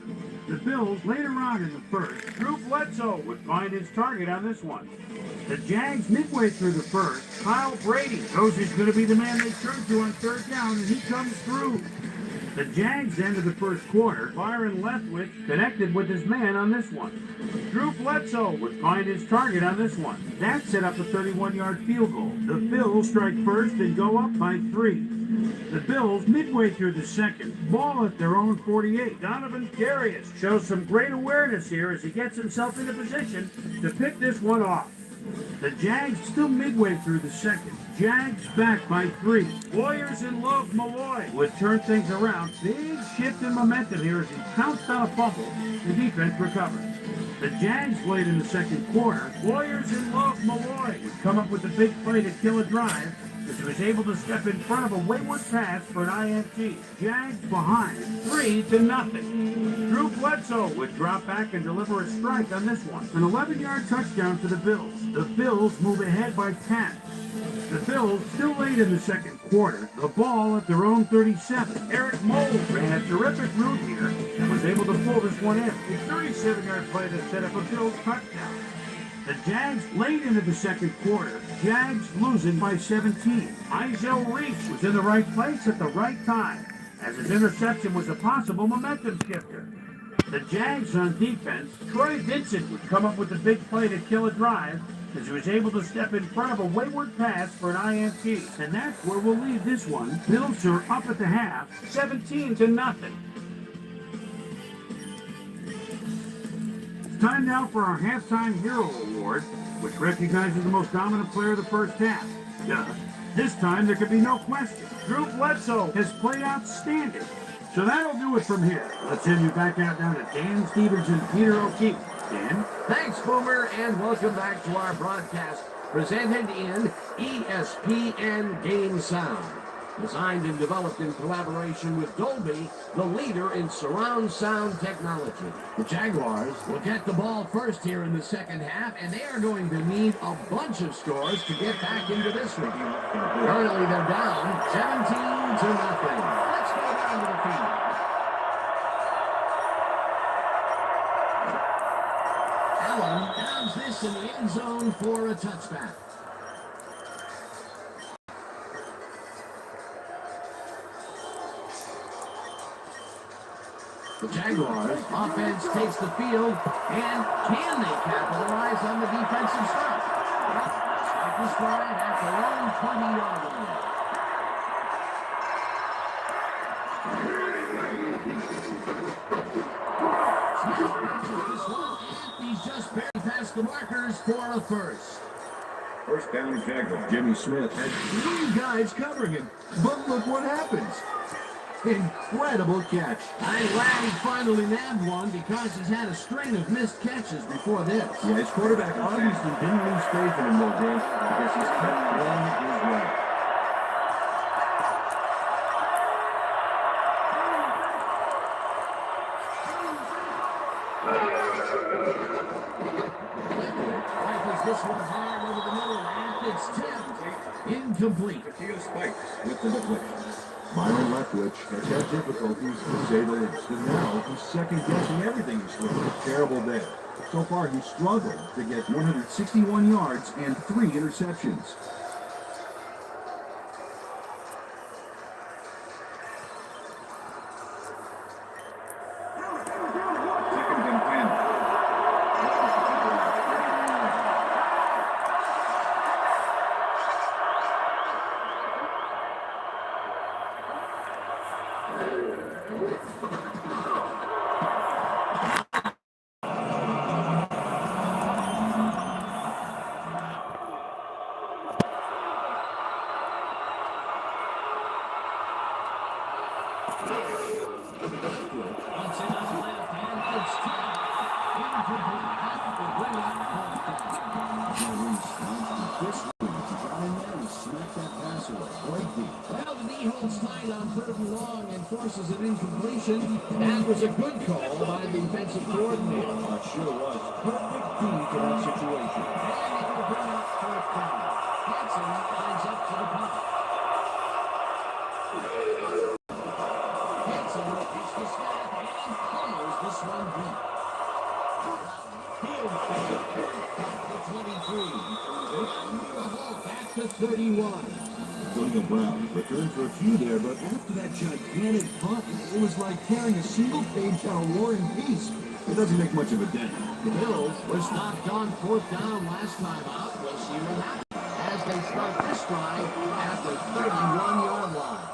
The Bills later on in the first, Drew Bledsoe would find his target on this one. The Jags midway through the first, Kyle Brady knows he's going to be the man they turn to on third down, and he comes through. The Jags ended the first quarter. Byron Leftwich connected with his man on this one. Drew Bledsoe would find his target on this one. That set up a 31-yard field goal. The Bills strike first and go up by 3. The Bills, midway through the second, ball at their own 48. Donovan Darius shows some great awareness here as he gets himself into position to pick this one off. The Jags still midway through the second. Jags back by 3. Warriors in love, Malloy would turn things around. Big shift in momentum here as he pounced on a fumble. The defense recovered. The Jags late in the second quarter. Warriors in love, Malloy would come up with a big play to kill a drive as he was able to step in front of a wayward pass for an INT. Jags behind 3-0. Drew Bledsoe would drop back and deliver a strike on this one. An 11-yard touchdown for the Bills. The Bills move ahead by 10. The Bills still late in the second quarter. The ball at their own 37. Eric Mold ran a terrific route here and was able to pull this one in. A 37-yard play that set up a Bills touchdown. The Jags late into the second quarter. Jags losing by 17. Izell Reese was in the right place at the right time, as his interception was a possible momentum shifter. The Jags on defense. Troy Vincent would come up with a big play to kill a drive, as he was able to step in front of a wayward pass for an INT. And that's where we'll leave this one. Bills are up at the half, 17-0. It's time now for our Halftime Hero Award, which recognizes the most dominant player of the first half. This time there could be no question. Drew Bledsoe has played outstanding. So that'll do it from here. Let's send you back out down to Dan Stevens and Peter O'Keefe. Dan? Thanks, Boomer, and welcome back to our broadcast presented in ESPN Game Sound. Designed and developed in collaboration with Dolby, the leader in surround sound technology. The Jaguars will get the ball first here in the second half, and they are going to need a bunch of scores to get back into this one. Currently, they're down 17-0. Let's go down to the field. Allen downs this in the end zone for a touchback. The Jaguars offense takes the field, and can they capitalize on the defensive stop? Stop this drive at their own 20-yard line. This one, he's just barely past the markers for a first. First down, Jaguars. Jimmy Smith And 3 guys covering him, but look what happens. Incredible catch. I'm glad he finally nabbed one because he's had a string of missed catches before this. Yeah, his quarterback obviously didn't lose faith in him, though, Dan, because he's kept throwing it his way. Rifles this one hard over the middle, and it's tipped. Incomplete. Teal Spikes with the deflection. Byron Leftwich has had difficulties, to say the least, and now he's second-guessing everything he's thrown. Terrible day. So far, he's struggled to get 161 yards and 3 interceptions. Second and 10. Well, the knee holds tight on 3rd and long and forces an incompletion. That was a good call by the defensive coordinator. It sure was. Perfect key to that situation. And they will bring up 4th down. Hanson lines up to the punt. Hanson reaches the snap and follows this one deep. Field goal. Back to 23. The ball back to 31. Cleveland Browns returned for a few there, but after that gigantic punt, it was like tearing a single page out of War and Peace. It doesn't make much of a dent. The Bills were stopped on 4th down last time out. We'll see what happens as they start this drive at the 31-yard line.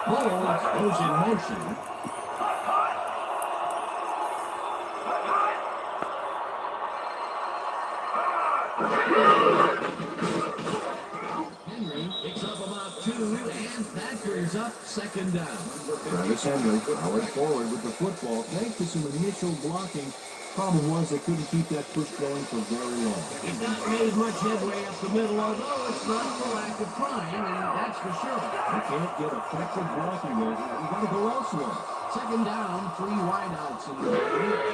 Holmes goes in motion. Henry picks up about 2, and that brings up 2nd down. Travis Henry powered forward with the football thanks to some initial blocking. Problem was they couldn't keep that push going for very long. He's not made much headway up the middle, although it's not for lack of trying, and that's for sure. You can't get effective blocking there. You got to go elsewhere. 2nd down, 3 wideouts in the game.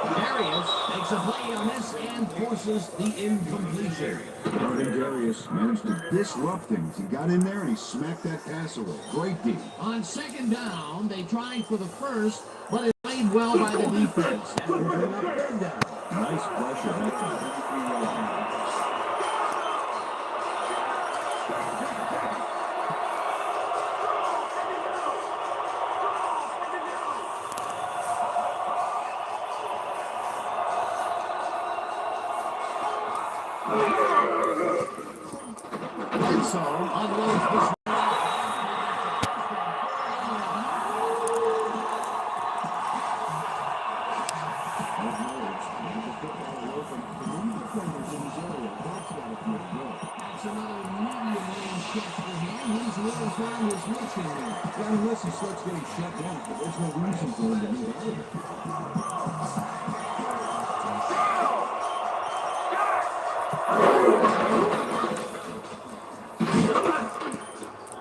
Darius makes a play on this and forces the incompletion. Jordan Darius managed to disrupt things. He got in there and he smacked that pass away. Great D. On 2nd down, they tried for the first, but it played well by the defense. That will bring up 3rd down. Nice pressure that time. And so, unloads this. That's another medium-range catch for him. He's really found his niche in there. Yeah, unless he starts getting shut down, but there's no reason for him to move out of it.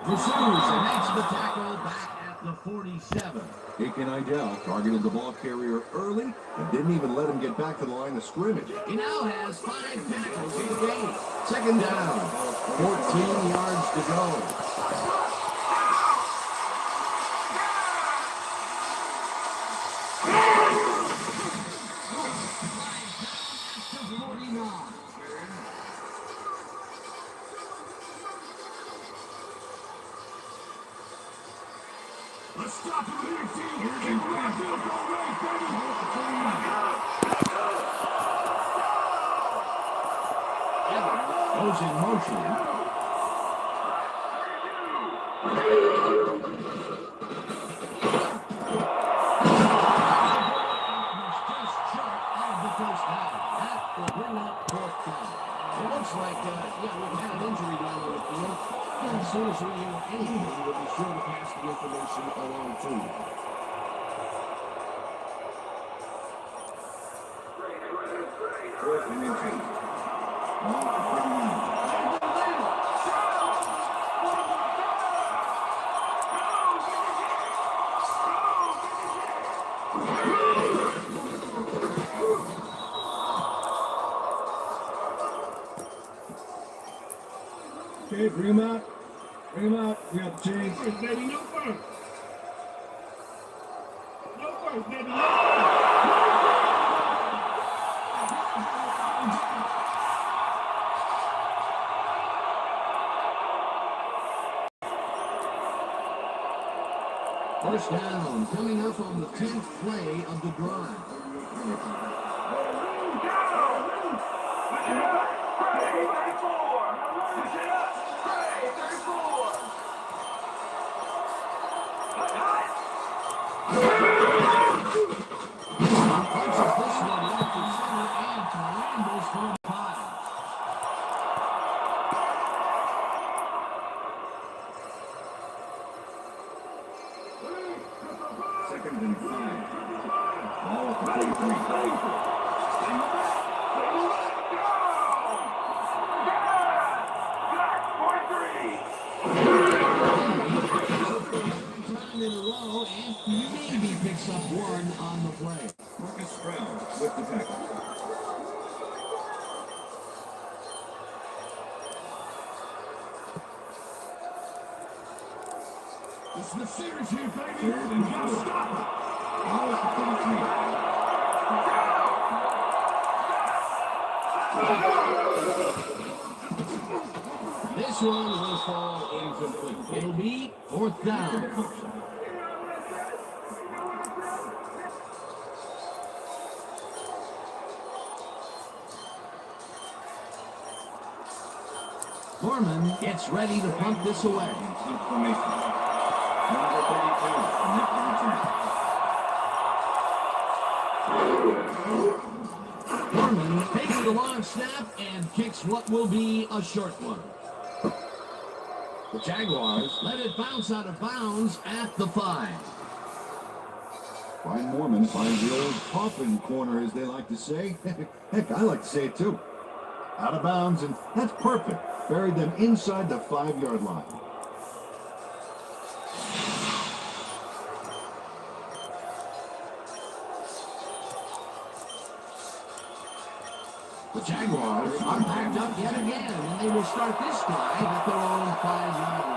D'Souza makes the tackle back at the 47. Aiken Idell targeted the ball carrier early and didn't even let him get back to the line of scrimmage. He now has 5 tackles in the game. 2nd down, 14 yards to go. Let's stop him here, team. Keep right, Bill. Go right, baby. Goes in motion. It looks like, we've had an injury down on the field. And as soon as we hear anything, we'll be sure to pass the information along to you. Fourth and inches. Ball for 39. Okay, bring him out. Bring him out. We got the chains. First, baby, no first. No first, baby, no first. First down, coming up on the 10th play of the drive. Punches this one left to center and calambles from Pyle. Second and 5. Ball at the 43. Time in a row, and maybe picks up 1 on the play. Marcus Stroud with the tackle. It's the series here, baby. You gotta stop it. Ball at the 33. This one will fall incomplete. It'll be 4th down. Foreman gets ready to punt this away. Information. Number 32, Foreman takes the long snap and kicks what will be a short one. The Jaguars let it bounce out of bounds at the 5. Brian Moorman finds the old coffin corner, as they like to say. Heck, I like to say it too. Out of bounds, and that's perfect. Buried them inside the 5-yard line. The Jaguars are backed up yet again, and they will start this drive at their own 5-yard line.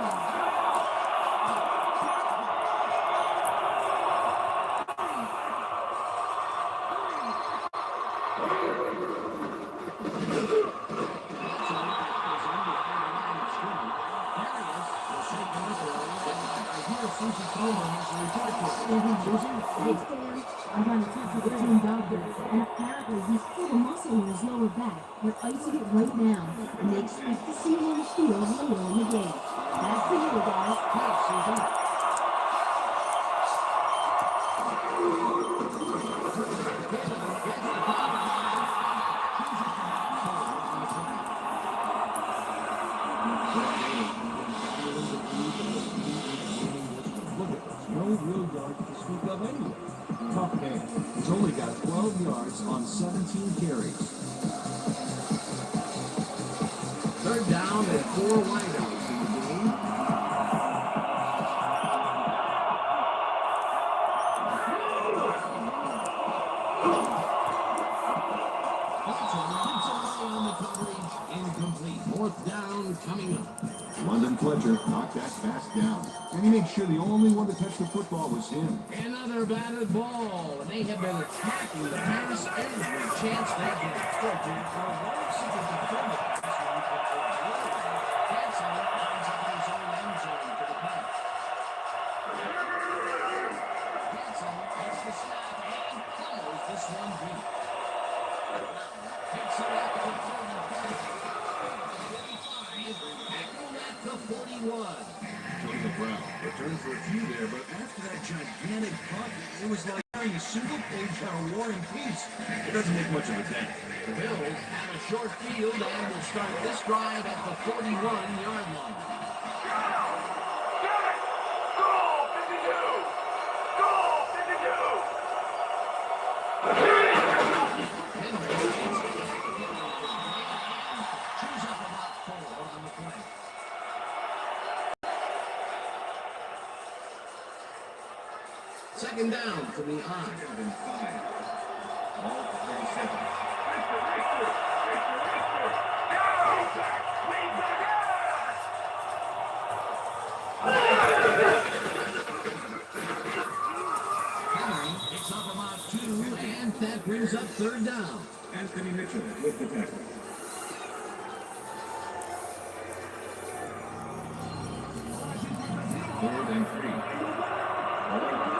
Thanks, Dan. I got in touch with the team doctor, and apparently he's full of muscle in his lower back. They're icing it right now, and they expect to see him on the field later in the game. Back to you, guys. Thanks, Susan. no real yards to speak of anyway. Tough man. He's only got 12 yards on 17 carries. 3rd down and 4 wideouts in the game. On the coverage, incomplete. 4th down coming up. London Fletcher knocked that pass down, and he made sure the only one to touch the football was him. Another batted ball, and they have been attacking the pass every chance they get. Hanson lines up his own end zone for the pass. Hanson takes the snap and follows this one deep. Picks it up to 35. 45, at the 41. Tony Brown returned for a few there, but after that gigantic punt, it was like carrying a single page on a War and Peace. It doesn't make much of a dent. The Bills have a short field and will start this drive at the 41-yard line. Second down to the eye. 2nd and 5. All 37. Henry picks up about 2, and that brings up 3rd down. Anthony Mitchell with the tackle. 3rd and 3. All 35.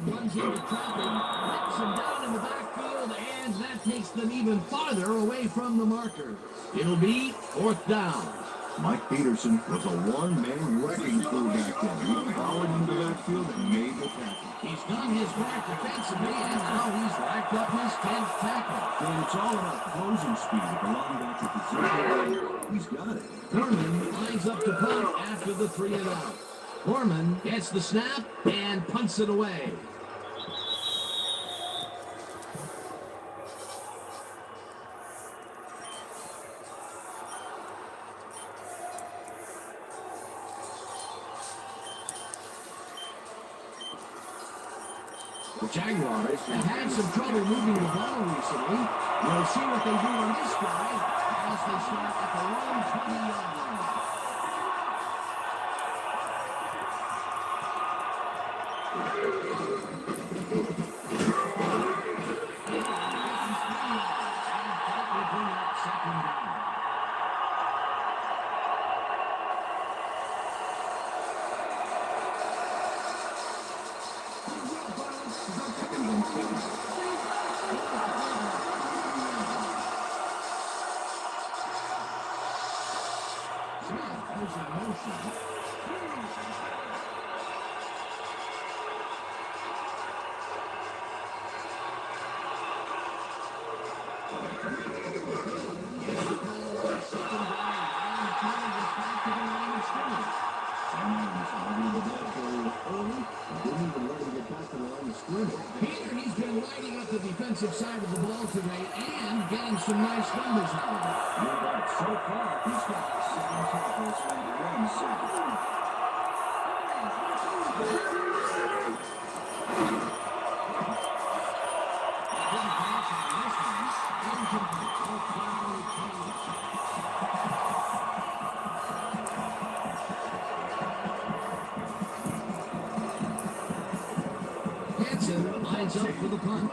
Runs into traffic, knocks him down in the backfield, and that takes them even farther away from the marker. It'll be 4th down. Mike Peterson was a one-man wrecking crew back then. He followed into the backfield and made the tackle. He's done his work defensively, and now he's racked up his 10th tackle. And it's all about closing speed at the linebacker position. He's got it. Foreman lines up to punt after the 3 and out. Foreman gets the snap and punts it away. The Jaguars have had some trouble moving the ball recently. We'll see what they do on this drive as they start at the 120-yard line. second down. Peter, he's been lighting up the defensive side of the ball today and getting some nice numbers out of it. So far, he's got 7 tackles and 1 sack. Hanson lines up for the punt.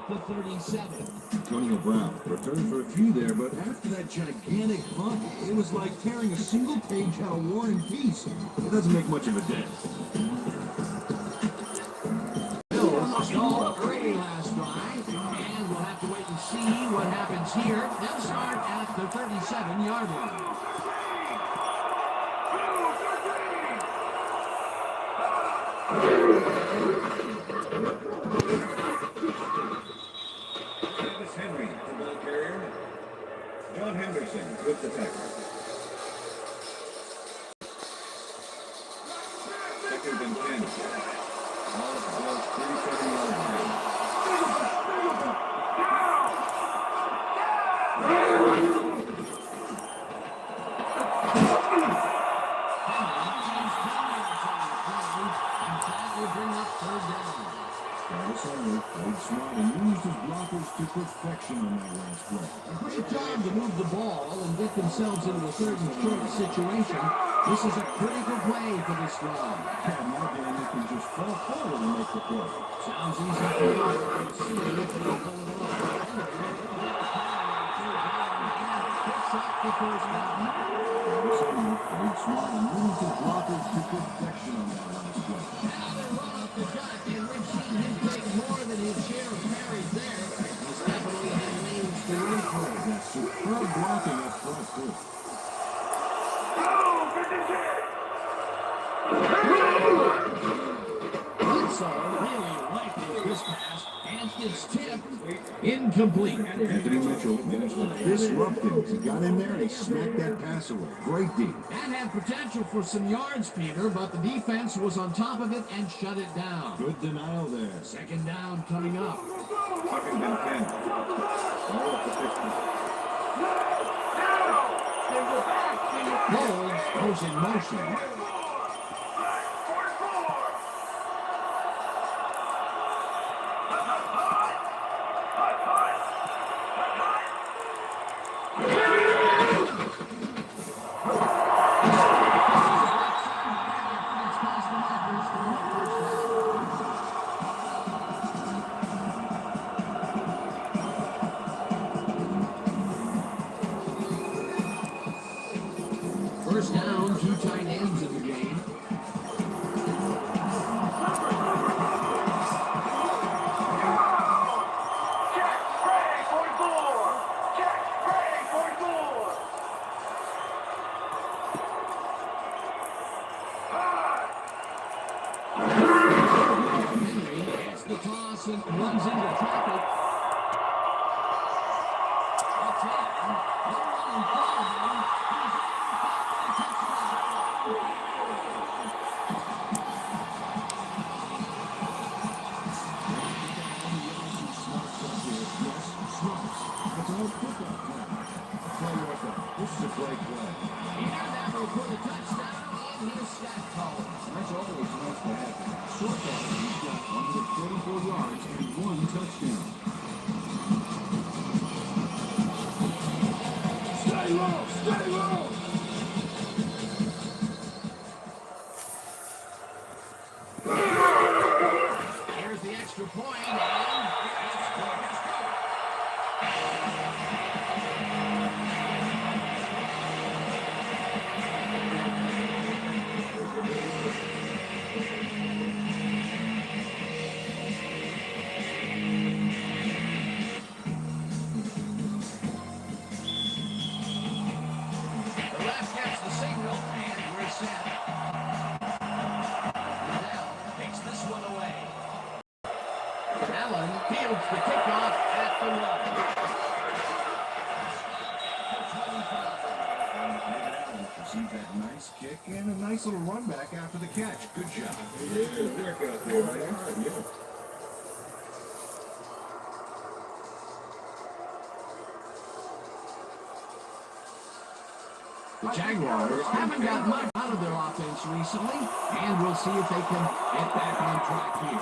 The 37. Antonio Brown returned for a few there, but after that gigantic punt, it was like tearing a single page out of War and Peace. It doesn't make much of a dent. Lost all three last drive, and we'll have to wait and see what happens here. They'll start at the 37-yard line. Henry, the ball carrier. John Henderson with the tackle. Second and 10. Ball at the 37-yard line. Played smart and used his blockers to perfection on that last play. Great job to move the ball and get themselves into a third and short situation. This is a critical play for this drive. And now they can just fall forward and make the play. Sounds easy for you. See if they pull it off. Picks up the first down. Played smart and used his blockers to perfection on that last play. Now they run up the gut, and we've seen him take more than his share of carries there. He's definitely had lanes to run for. That's superb blocking up front, too. Bledsoe really liked this pass, and it's tipped incomplete. Anthony Mitchell managed to disrupt him. He got in there and he smacked that pass away. Great D. That had potential for some yards, Peter, but the defense was on top of it and shut it down. Good denial there. Second down coming up. Second and 10. Ball at the 50. Holds goes in motion. First down, 2 tight ends in the game. Henry gets the toss and runs into traffic. That's it. No running forward. This is a great play. Peter, that will put a touchdown checking his stat column. That's always nice to have. So far, he's got 144 yards and 1 touchdown. Stay low! Stay low! Here's the extra point, and it's good. The ref gets the signal, and we're set. Now takes this one away. Allen fields the kickoff at the 1. See that nice kick and a nice little run back after the catch. Good job. Yeah, work out there, man. Yeah. The Jaguars haven't got much out of their offense recently, and we'll see if they can get back on track here.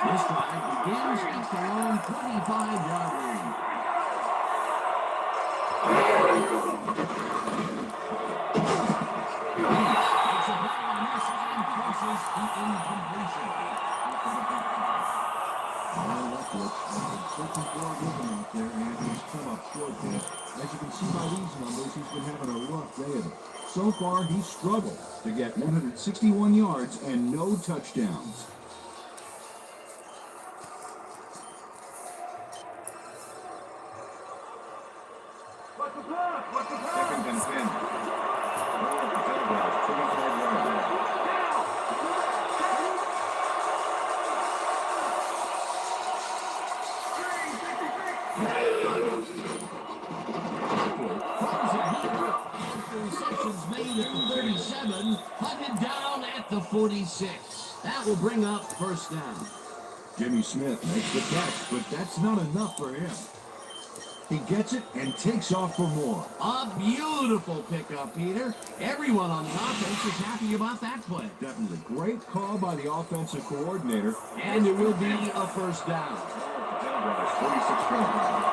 This drive begins at their own 25-yard line. Takes a hit on this and forces the incompletion. Leftwich has been searching for a rhythm out there, and he's come up short there. As you can see by these numbers, he's been having a rough day of it. So far, he's struggled to get 161 yards and no touchdowns. Second and 10. Oh, the Jaguars, 25 yards out. Receptions made at the 37, hunted down at the 46. That will bring up first down. Jimmy Smith makes the catch, but that's not enough for him. He gets it and takes off for more. A beautiful pickup, Peter. Everyone on the offense is happy about that play. Definitely great call by the offensive coordinator. And it will be a first down. The Jaguars, 46 yards.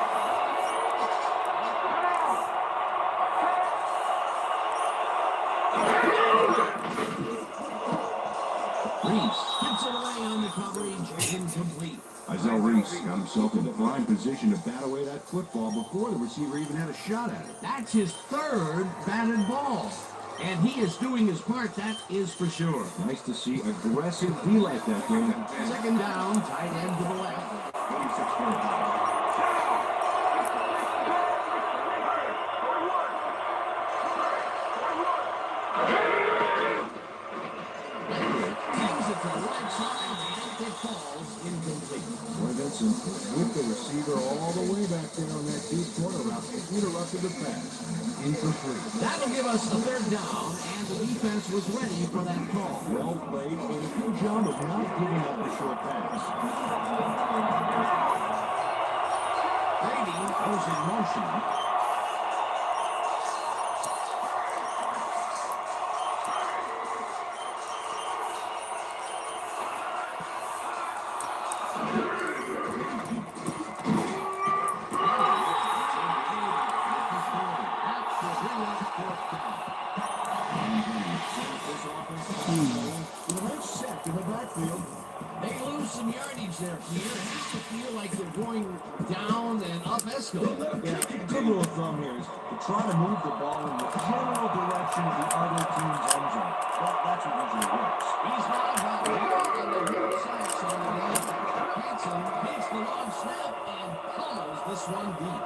Reese gets it away on the coverage, incomplete. Isaiah Reese got himself in the prime position to bat away that football before the receiver even had a shot at it. That's his third batted ball. And he is doing his part, that is for sure. Nice to see aggressive D like that game. Second down, tight end to the left. 26 yards. Brings it to the right side, and it falls incomplete. Roy Vincent was with the receiver all the way back there on that deep corner route. He interrupted the pass. Incomplete. That'll give us the third down, and the defense was ready for that call. Well played, and a good job of not giving up a short pass. Brady goes in motion. They lose some yardage there, Peter. It has to feel like they're going down and up escalator. Yeah, a good rule of thumb here is to try to move the ball in the general direction of the other team's end zone. That's what usually works. He's now got one of the hit sacks on the game. Hanson takes the long snap and follows this one deep.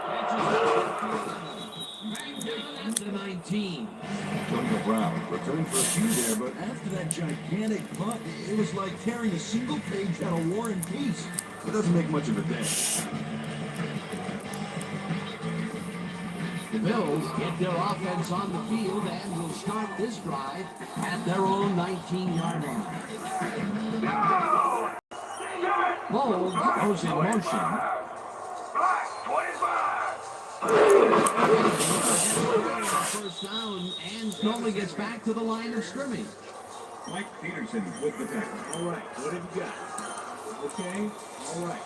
Catches it. Back down at the 19. Antonio Brown returned for a few there, but after that gigantic punt, it was like tearing a single page out of War and Peace. It doesn't make much of a day. The Bills get their offense on the field and will start this drive at their own 19-yard line. Bold goes in motion. Black 25. First down, and only gets back to the line of scrimmage. Mike Peterson with the tackle. All right, what have you got? Okay, all right.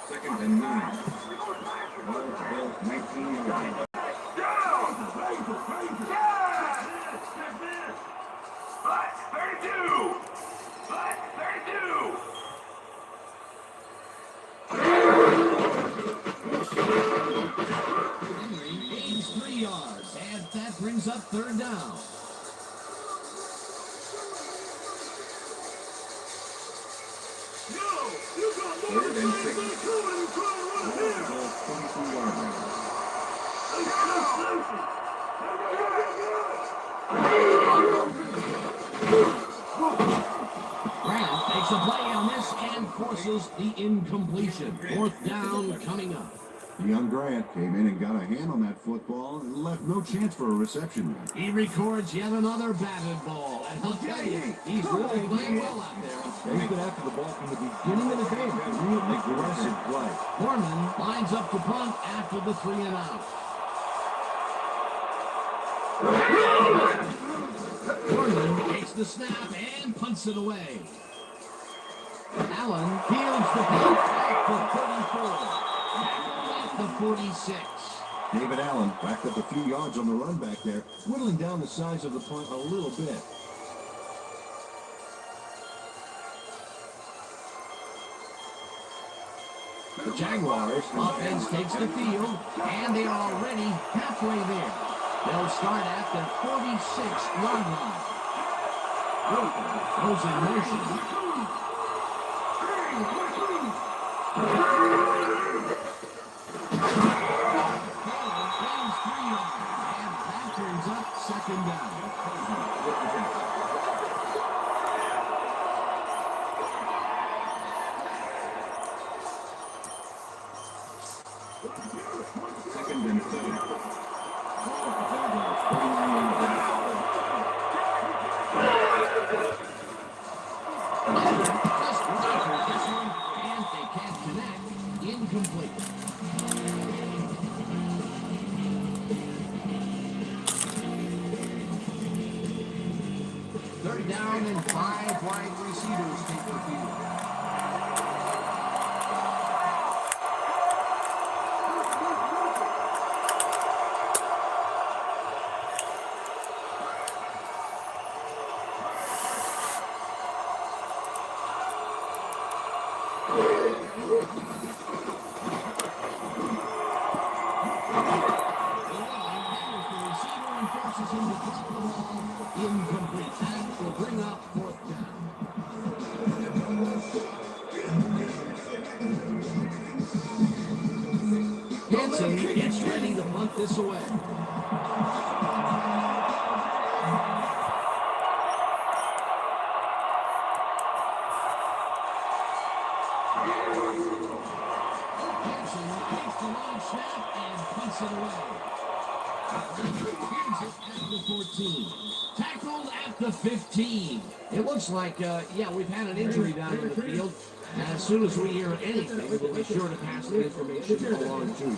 Second and 9. Ball to Bill, 19 yards. Henry gains 3 yards, and that brings up third down. Third and 6. Ball to Bill, 22-yard line. Grant takes a play on this and forces the incompletion. Fourth down coming up. Young Grant came in and got a hand on that football and left no chance for a reception. He records yet another batted ball, and I'll tell you, he's really playing well out there. He's been after the ball from the beginning of the game. Real aggressive play. Foreman lines up to punt after the 3 and out. Foreman takes the snap and punts it away. Allen fields the punt at the 34. At the 46. David Allen backed up a few yards on the run back there, whittling down the size of the punt a little bit. The Jaguars offense takes the field, and they are already halfway there. They'll start at the 46-yard line. Goes in motion. Gains 3 yards, and that turns up second down. Second and 7. Ball to Jaguars, 39-yard line. Just right for this one, and they can't connect. Incomplete. Third down and 5 wide receivers take the field. Incomplete. That will bring up fourth down. Hanson gets ready to punt this away. Hanson takes the long snap and punts it away. Here's it at the 14. Tackled at the 15. It looks like, we've had an injury down in the field. As soon as we hear anything, we'll be sure to pass the information along to you.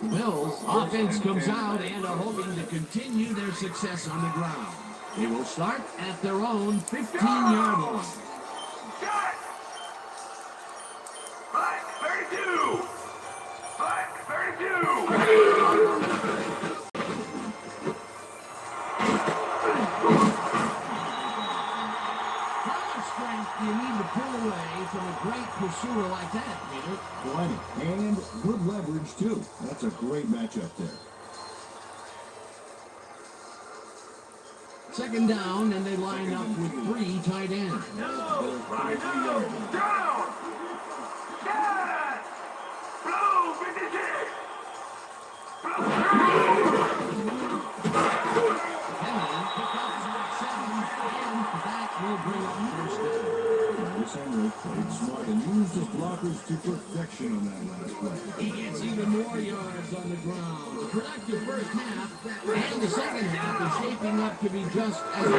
Bills offense comes out and are hoping to continue their success on the ground. They will start at their own 15-yard line. How much strength do you need to pull away from a great pursuer like that, Peter? Plenty. And good leverage, too. That's a great matchup there. Second down, and they line up with 3 tight ends. Henry picks up 7, and that will bring up first down. This Henry played smart and used used his blockers to perfection on that last play. He gets even more yards on the ground. A productive first half, and the second half is shaping up to be just as easy.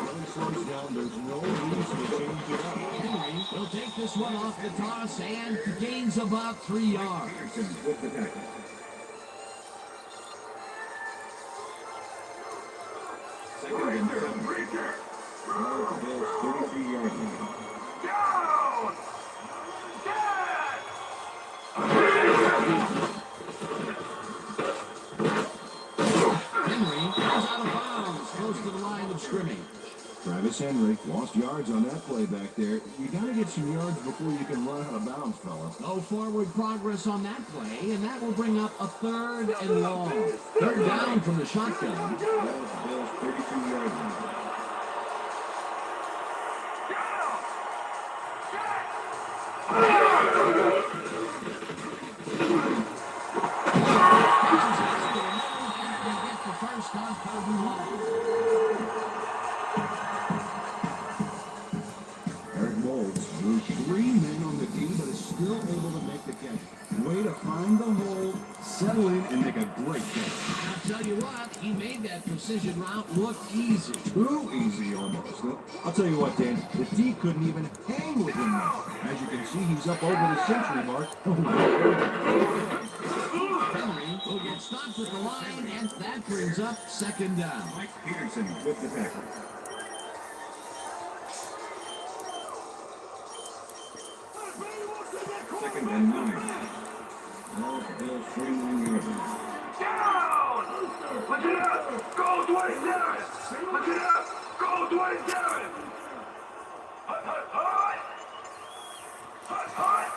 When it slows down, there's no reason to change it up. Henry will take this one off the toss and gains about 3 yards. With the tackle. Second and 7. Now the Bills 33-yard line. Down! Dead! Henry goes out of bounds, close to the line of scrimmage. Travis Henry lost yards on that play back there. You got to get some yards before you can run out of bounds, fella. No forward progress on that play, and that will bring up a 3rd and long. 3rd down from the shotgun. That was the Bills' 32-yard line. Eric Moulds drew 3 men on the D, but is still able to make the catch. Way to find the hole, settle in, and make a great catch. I'll tell you what, he made that precision route look easy. Too easy almost. I'll tell you what, Dan, the D couldn't even hang with him now. As you can see, he's up over the century mark. Henry will get stopped at the line, and that brings up 2nd down. Mike Peterson with the tackle. Second and 9. Now the Bills 41-yard line. Down! Look it up! Go 27! Look it up! Go 27! Hut, hut, hut! Hut, hut!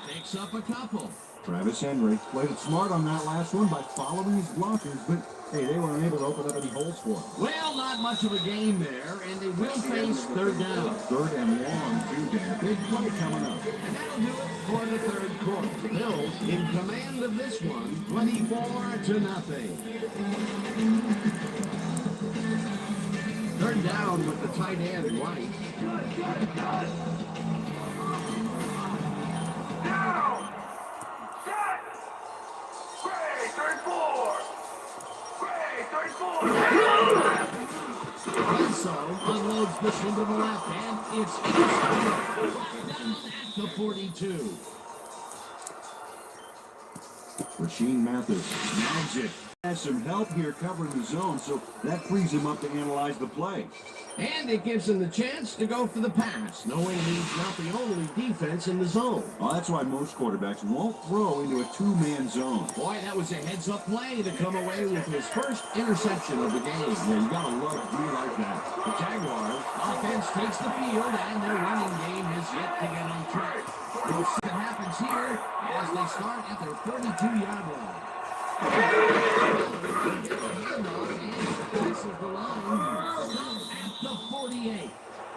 Picks up a couple. Travis Henry played it smart on that last one by following his blockers, but hey, they weren't able to open up any holes for him. Well, not much of a gain there, and they will face 3rd down. 3rd and long, too, Dan. Big play coming up. And that'll do it for the 3rd quarter. The Bills in command of this one, 24-0. 3rd down with the tight end White. Down! Set! Gray, 3rd floor! Gray, 3rd floor! Bledsoe unloads this into the left, and it's down at the 42. Rasheed Mathis snags it. Has some help here covering the zone, so that frees him up to analyze the play. And it gives him the chance to go for the pass, knowing he's not the only defense in the zone. Well, that's why most quarterbacks won't throw into a 2-man zone. Boy, that was a heads-up play to come away with his first interception of the game. Yeah, you gotta love a play like that. The Jaguars offense takes the field, and their running game has yet to get on track. We'll see what happens here as they start at their 42-yard line. The 48.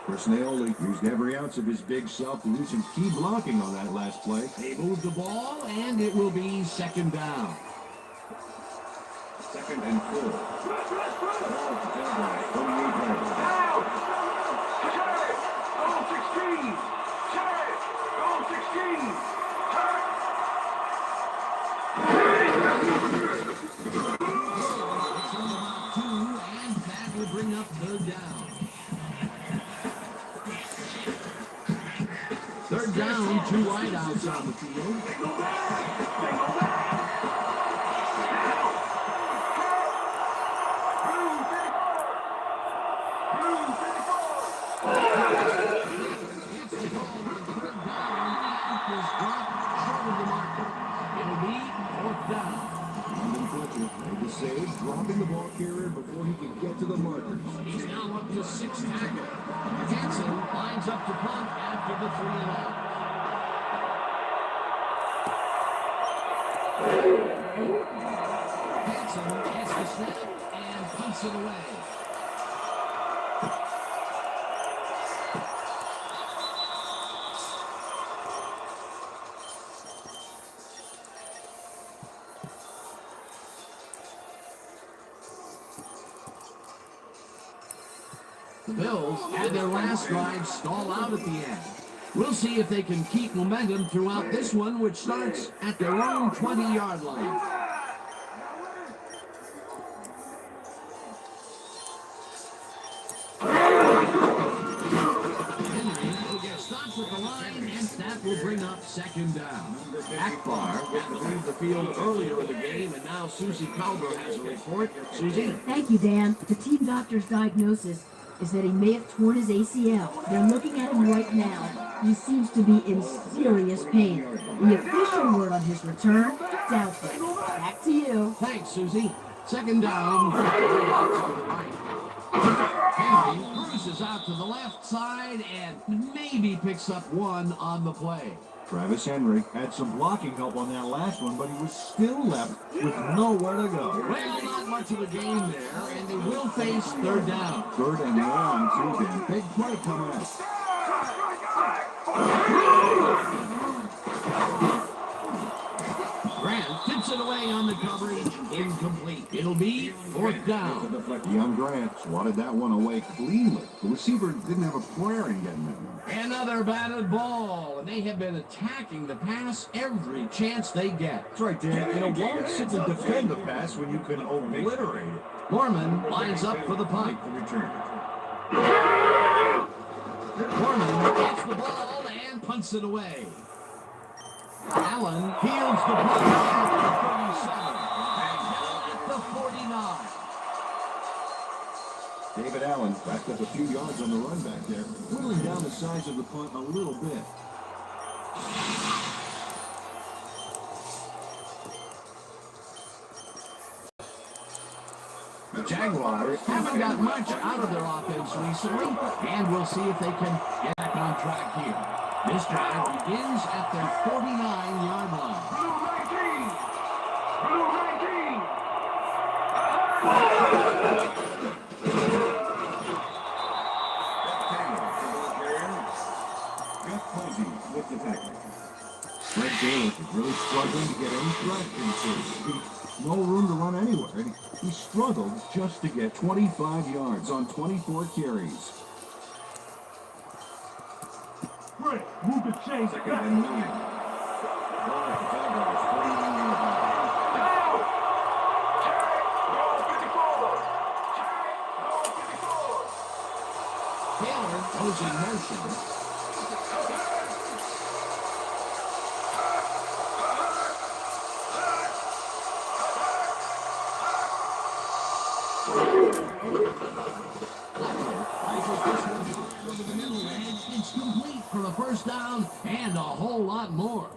Personnel used every ounce of his big self to do some key blocking on that last play. They move the ball, and it will be 2nd down. 2nd and 4. Ball to Jaguars, 28-yard line. Down! Sheriff! Go 16! Sheriff! Go 16! Sheriff! It's on about 2, and that will bring up 3rd down. 3rd down, 2 wideouts on the field. Save, dropping the ball carrier before he can get to the markers. He's now up to 6 tackles. Hanson lines up to punt after the 3-and-out. Hanson gets the snap and punts it away. The Bills had their last drive stall out at the end. We'll see if they can keep momentum throughout this one, which starts at their own 20-yard line. Stops at the line, and that will bring up second down. Akbar had to leave the field earlier in the game, and now Susie Calder has a report. Susie? Thank you, Dan. The team doctor's diagnosis is that he may have torn his ACL. They're looking at him right now. He seems to be in serious pain. The official word on his return, doubtful. Back to you. Thanks, Susie. Second down. Henry cruises out to the left side and maybe picks up one on the play. Travis Henry had some blocking help on that last one, but he was still left with nowhere to go. Well, not much of a game there, and they will face third down. 3rd and long, too, Dan. Big play coming up. Grant tips it away on the coverage. Incomplete. It'll be 4th down. Young Grant swatted that one away cleanly. The receiver didn't have a prayer in getting it. Another batted ball, and they have been attacking the pass every chance they get. That's right, Dan. You know, why simply defend the pass when you can obliterate it? Gorman lines up for the punt. The return. Gorman gets the ball and punts it away. Allen fields the punt at the 37. At the 49. David Allen backed up a few yards on the run back there, whittling down the size of the punt a little bit. The Jaguars haven't got much out of their offense recently, and we'll see if they can get back on track here. This drive begins at their 49-yard line. With the tackle. Fred Gaelic is really struggling to get any traction, so to speak. No room to run anywhere, and he struggled just to get 25 yards on 24 carries. Fred, move the chains. 2nd and 9. Taylor goes in motion. Over the middle edge, it's complete for a first down and a whole lot more.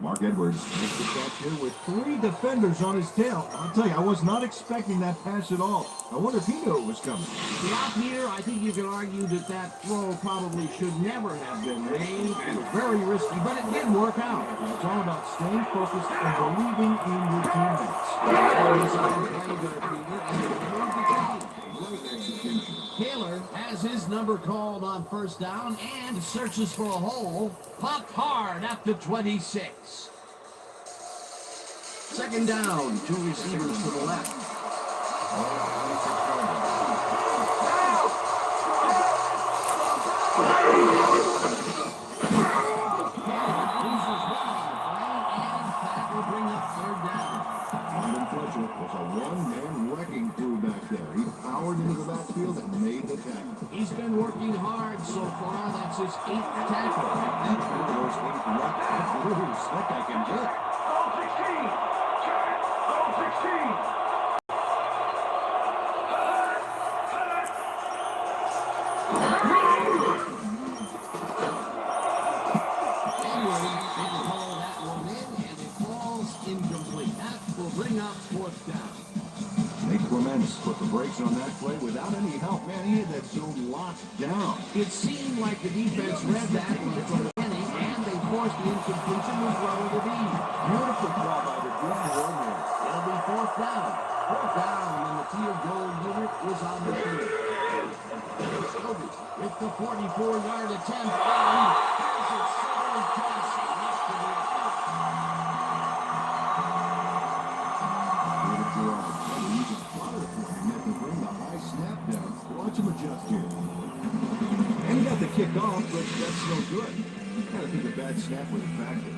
Mark Edwards makes the catch here with 3 defenders on his tail. I'll tell you, I was not expecting that pass at all. I wonder if he knew it was coming. Out here, I think you could argue that that throw probably should never have been made. It was very risky, but it did work out. It's all about staying focused and believing in your teammates. Taylor has his number called on first down and searches for a hole. Popped hard at the 26. 2nd down, 2 receivers to the left. Will bring up 3rd down. London Fletcher was a one-man wrecking crew back there. He powered into the backfield and made the tackle. He's been working hard so far. That's his 8th tackle. That's one of those 8 rock blues that I can get. 16. Put the brakes on that play without any help. Man, he had that zone locked down. It seemed like the defense read that from the beginning, and they forced the incompletion with rubber to be. Beautiful job by the good coordinator. It'll be 4th down. 4th down, and the field goal unit is on the field. Scobie with the 44-yard attempt, and here's a solid pass left to the adjust here. And he got the kick off, but that's no good. I think a bad snap was a factor.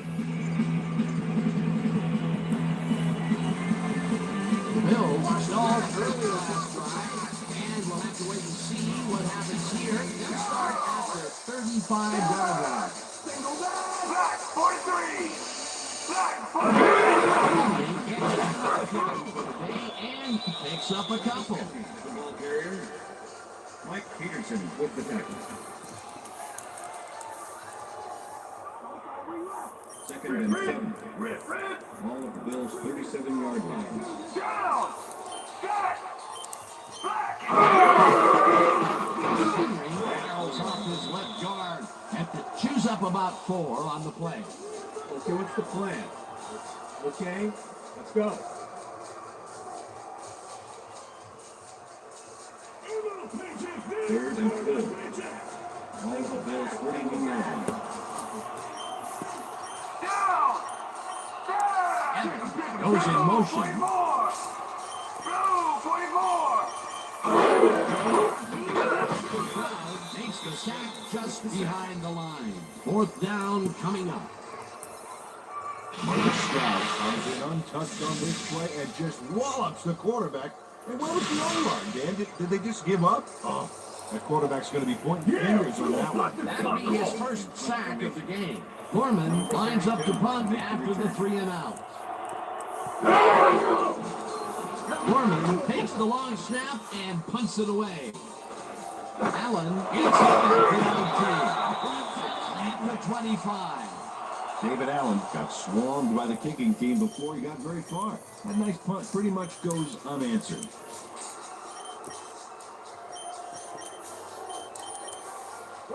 The Bills stalled early last drive, and we'll have to wait and see what happens here. They'll start at the 35-yard line. Single down. Black 43. Black 43. And picks up a couple. The ball carrier, Mike Peterson with the tackle. Second and 7. Ball at the Bills' 37-yard line. Down. Back. Black. Henry barrels off his left guard. Have to choose up about 4 on the play. Okay, what's the plan? Okay, let's go. Third and 4. Ball at the Bills' 41-yard line. Down. And goes in motion. 44. Blue 44. Takes the sack just behind the line. 4th down coming up. Marcus Stroud comes in untouched on this play and just wallops the quarterback. And where was the O-line, Dan? Did they just give up? Oh, that quarterback's going to be pointing fingers on that one. That'll be his first sack of the game. Foreman lines up to punt after the 3 and out. Foreman takes the long snap and punts it away. Allen gets it back to the 25. David Allen got swarmed by the kicking team before he got very far. That nice punt pretty much goes unanswered.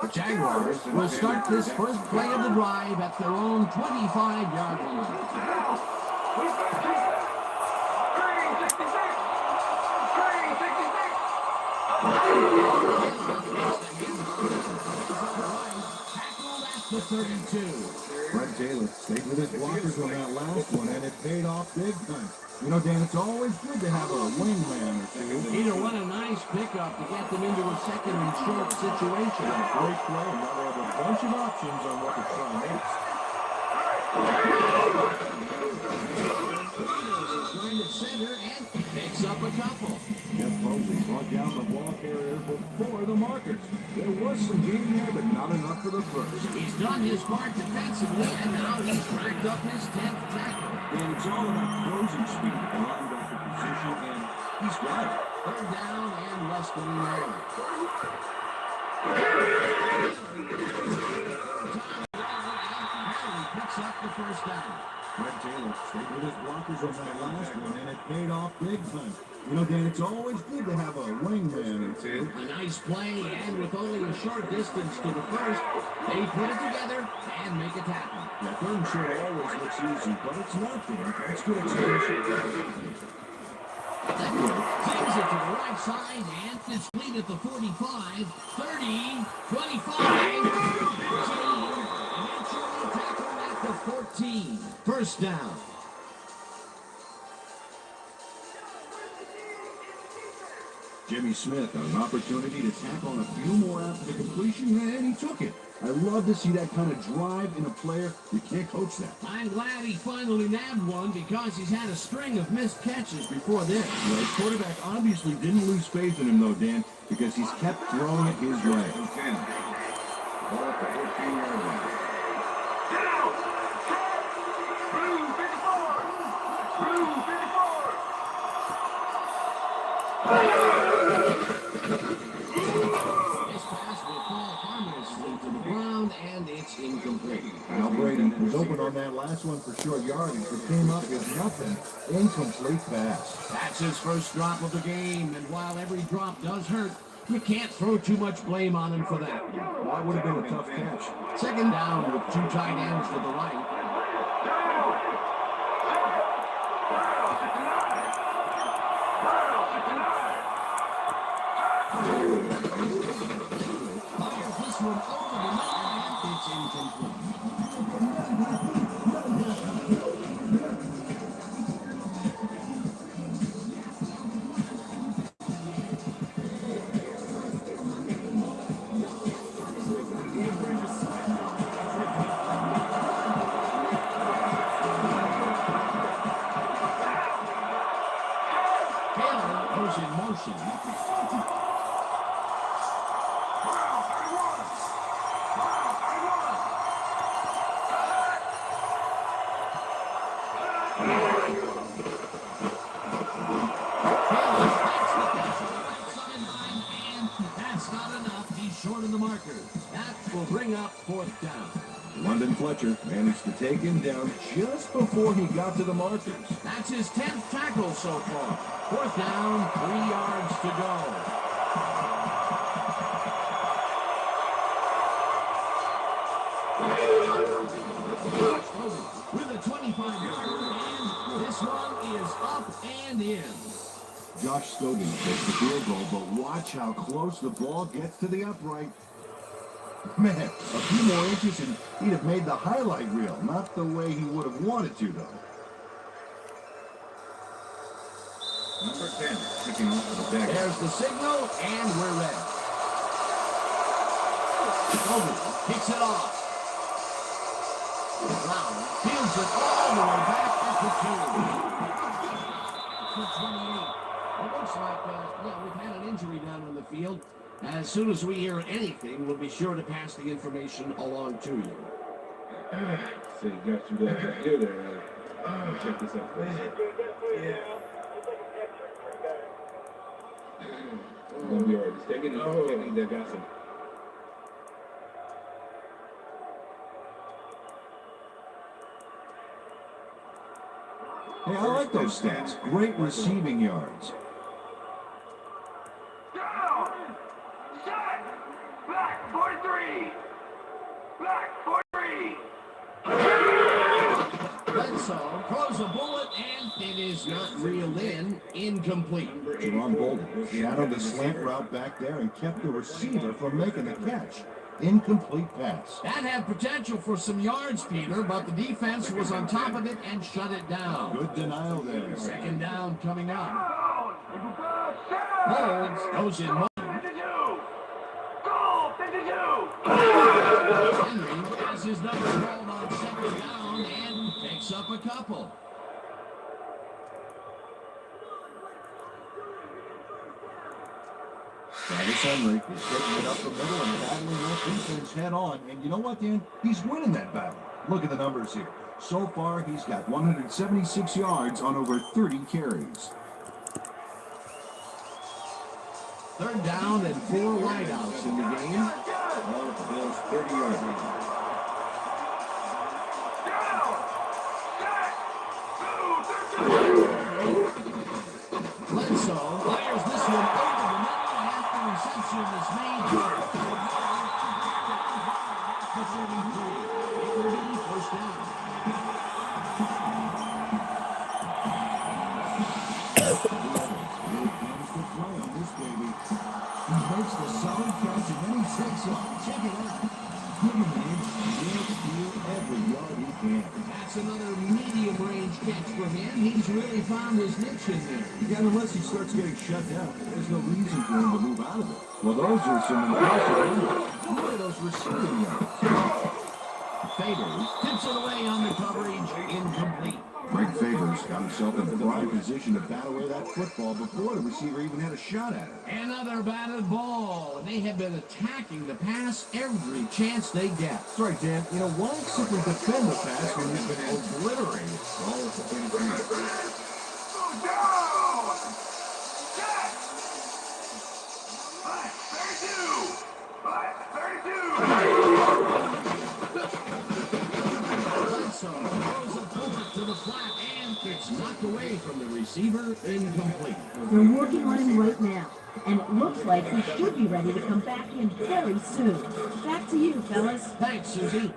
The Jaguars will start this first play of the drive at their own 25-yard line. Tackled at the 32. Fred Taylor stayed with his blockers on that last one, and it paid off big time. You know, Dan, it's always good to have a wingman or two. Peter, what a nice pickup to get them into a second and short situation. Great play, and now they have a bunch of options on what to try next. Joined at center and picks up a couple. Jeff Posey brought down the ball carrier before the markers. There was some gain there, but not enough for the first. He's done his part defensively, and now he's racked up his 10th tackle. And it's all about closing speed, the linebacker position, and he's got it. 3rd down and less than an hour. Picks up the first down. Fred Taylor stayed with his blockers on that last one, and it paid off big time. You know, Dan, it's always good to have a wingman or two. A nice play, and with only a short distance to the first, they put it together and make a tackle. Now, third and short always looks easy, but it's not, Dan. That's good extension. Takes it to the right side, and it's clean at the 45, 30, 25, 15, eventually tackled at the 14. First down. Jimmy Smith had an opportunity to tack on a few more after the completion, and he took it. I love to see that kind of drive in a player. You can't coach that. I'm glad he finally nabbed one because he's had a string of missed catches before this. Well, his quarterback obviously didn't lose faith in him, though, Dan, because he's kept throwing it his way. Ball at the 14-yard line. Down. Blue 54. Blue 54. This pass will fall harmlessly to the ground, and it's incomplete. Now Brady was open on that last one for short yardage, but came up with nothing. Incomplete pass. That's his first drop of the game, and while every drop does hurt, you can't throw too much blame on him for that. That would have been a tough catch. 2nd down with 2 tight ends to the right. Fires this one over the middle, and it's incomplete. That's not enough. He's short of the marker. That will bring up fourth down. London Fletcher managed to take him down just before he got to the markers. That's his 10th tackle so far. Fourth down, 3 yards to go. With a 25-yarder, and this one is up and in. Josh Stogan takes the field goal, but watch how close the ball gets to the upright. Man, a few more inches and he'd have made the highlight reel. Not the way he would have wanted to, though. Number 10, kicking off for the Bengals. There's the signal, and we're ready. Stogan kicks it off. Brown fields it all the way back at the 2. To 28. It looks like, we've had an injury down on the field. As soon as we hear anything, we'll be sure to pass the information along to you. So you got you that right here there. Check this out. Yeah. It's gonna be alright. Just take it easy. They got some. Hey, I like those stats. Great receiving yards. Back for 3. Back for 3. Bledsoe throws a bullet, and it is not reeled in. Incomplete. Jerome Bolden shadowed the slant route back there and kept the receiver from making the catch. Incomplete pass. That had potential for some yards, Peter, but the defense was on top of it and shut it down. Good denial there. Second down coming up. Down. Holds goes in motion. 52. Goal 52. Henry has his number called on second down and picks up a couple. Travis Henry is taking it up the middle and battling that defense head on. And you know what, Dan? He's winning that battle. Look at the numbers here. So far, he's got 176 yards on over 30 carries. Third down and 4 wideouts in the game. All of the Bills 30-yard line. Bledsoe fires this one over the middle after reception is made. It will be first down. He makes the solid catch and then he takes off. Check it out. Give him an inch and he'll steal every yard he can. That's another medium range catch for him. He's really found his niche in there. Yeah, unless he starts getting shut down, there's no reason for him to move out of it. Well, those are some impressive numbers. Look at those receiving yards. Favors tips it away on the coverage. Incomplete. Greg Favors got himself in the prime position to bat away that football before the receiver even had a shot at it. Another batted ball. And they have been attacking the pass every chance they get. That's right, Dan. You know, why simply defend the pass when you've been obliterated all at the same time? Down. Set. 32. 32. Bledsoe throws a bullet to the flat, and it's knocked away from the receiver. Incomplete. They're working on him right now, and it looks like he should be ready to come back in very soon. Back to you, fellas. Thanks, Susie.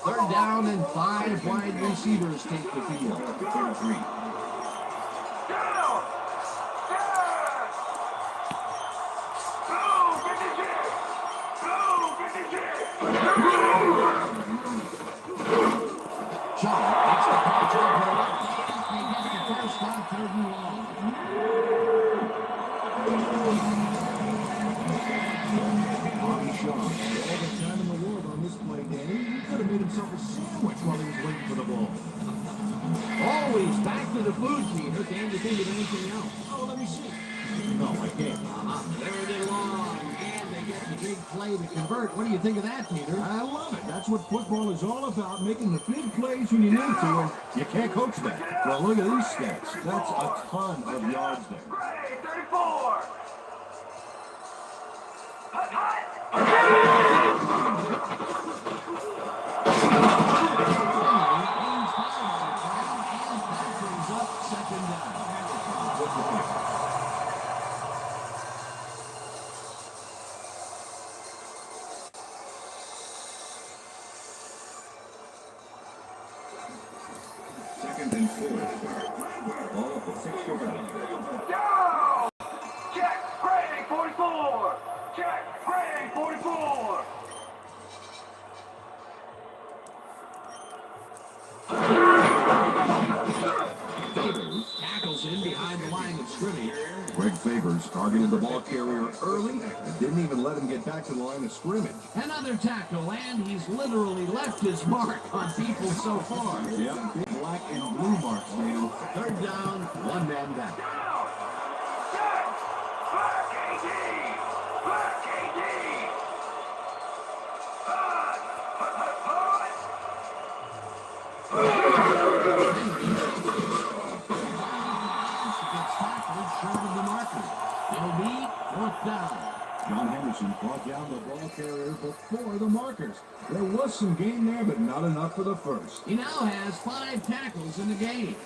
Third down and 5 wide receivers take the field. 33. Down. Set. Blue 56. Blue 56. Shaw makes the catch over the left hand. They get the first on 3rd and long. Bobby Shaw, all the time in the world on this play, Danny. He could have made himself a sandwich while he was waiting for the ball. Always back to the food, Peter. Can't you think of anything else? Oh, let me see. No, I can't. Third and long. And they get the big play to convert. What do you think of that, Peter? I love it. That's what football is all about, making the big plays when you need to, and you can't coach that. Well, look at these stats. That's a ton of yards there. Ready, 34. Hut, hut. Second down. Second and 4. Ball at the 6-yard line. Down. Check. Grading 44. Check. Grading 44. Favors tackles in behind the line of scrimmage. Greg Favors targeted the ball carrier early and didn't even let him get back to the line of scrimmage. Another tackle, and he's literally left his mark on people so far. Yep, big black and blue marks, man. Third down, one man back. Down. Check. Black AD. Black AD. Hut. Hut, hut, hut. Gets tackled short of the marker. It'll be fourth down. John Henderson brought down the ball carrier before the markers. There was some gain there, but not enough for the first. He now has 5 tackles in the game.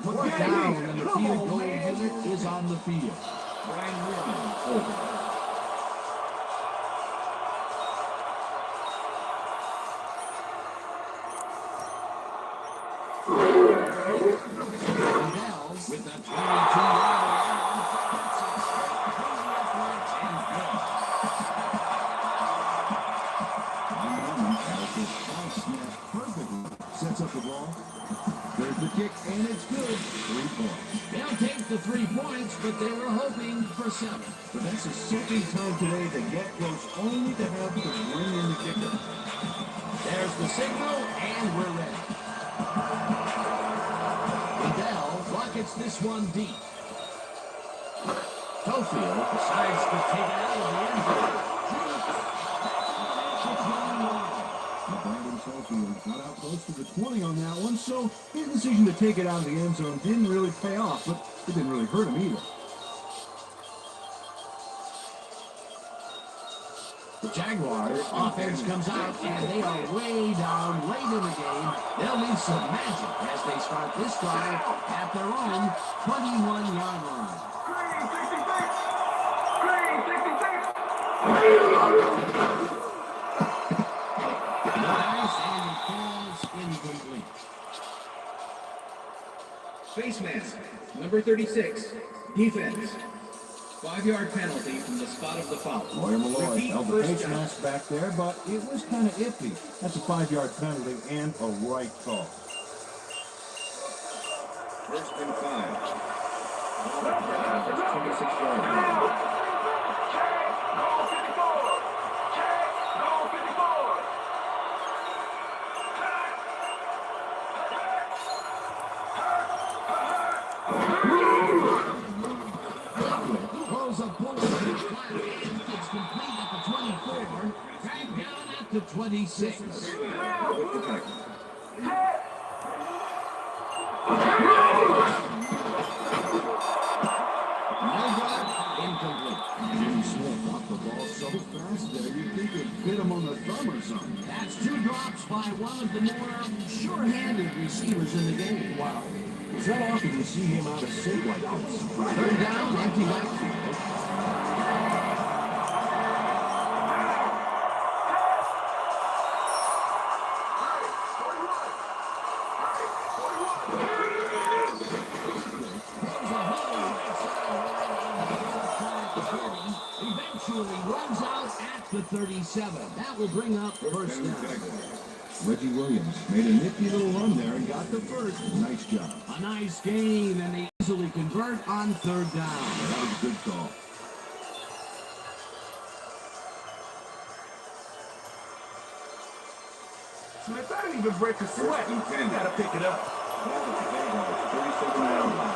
Fourth down, and the field goal unit is on the field. Brian Williams over. Bells with the 22-yard Sets up the ball. There's the kick, and it's good. 3 points. They'll take the 3 points, but they were hoping for 7. But that's the second time today they get close only to have to bring in the kicker. There's the signal, and we're ready. Bell buckets this one deep. Cofield decides to take it out of the end zone. Brandon Cofield got out close to the 20 on that one, so his decision to take it out of the end zone didn't really pay off, but it didn't really hurt him either. The Jaguars offense comes out, and they are way down late in the game. They'll need some magic as they start this drive at their own 21-yard line. Nice, and it falls incomplete. Face mask, number 36. Defense. 5-yard penalty from the spot of the foul. Lawyer Malloy Repeat held the first face down. mask back there, but it was kind of iffy. That's a 5-yard penalty and a right call. First and 5. Ball at the 26-yard line. Throws a bullet in the flat, and it's complete at the 24. Dragged down at the 26. Incomplete. Jimmy Smith dropped the ball so fast that you'd think it hit him on the thumb or something. That's 2 drops by one of the more sure-handed receivers in the game. Wow. Is that often you see him out of sync like this? Third down, empty backfield. Eventually runs out at the 37. That will bring up first down. Reggie Williams made a nifty little run there and got the first. Nice job. A nice gain, and the easily convert on third down. That was a good call. Smith, I didn't even break a sweat. You gotta pick it up. 37 yards.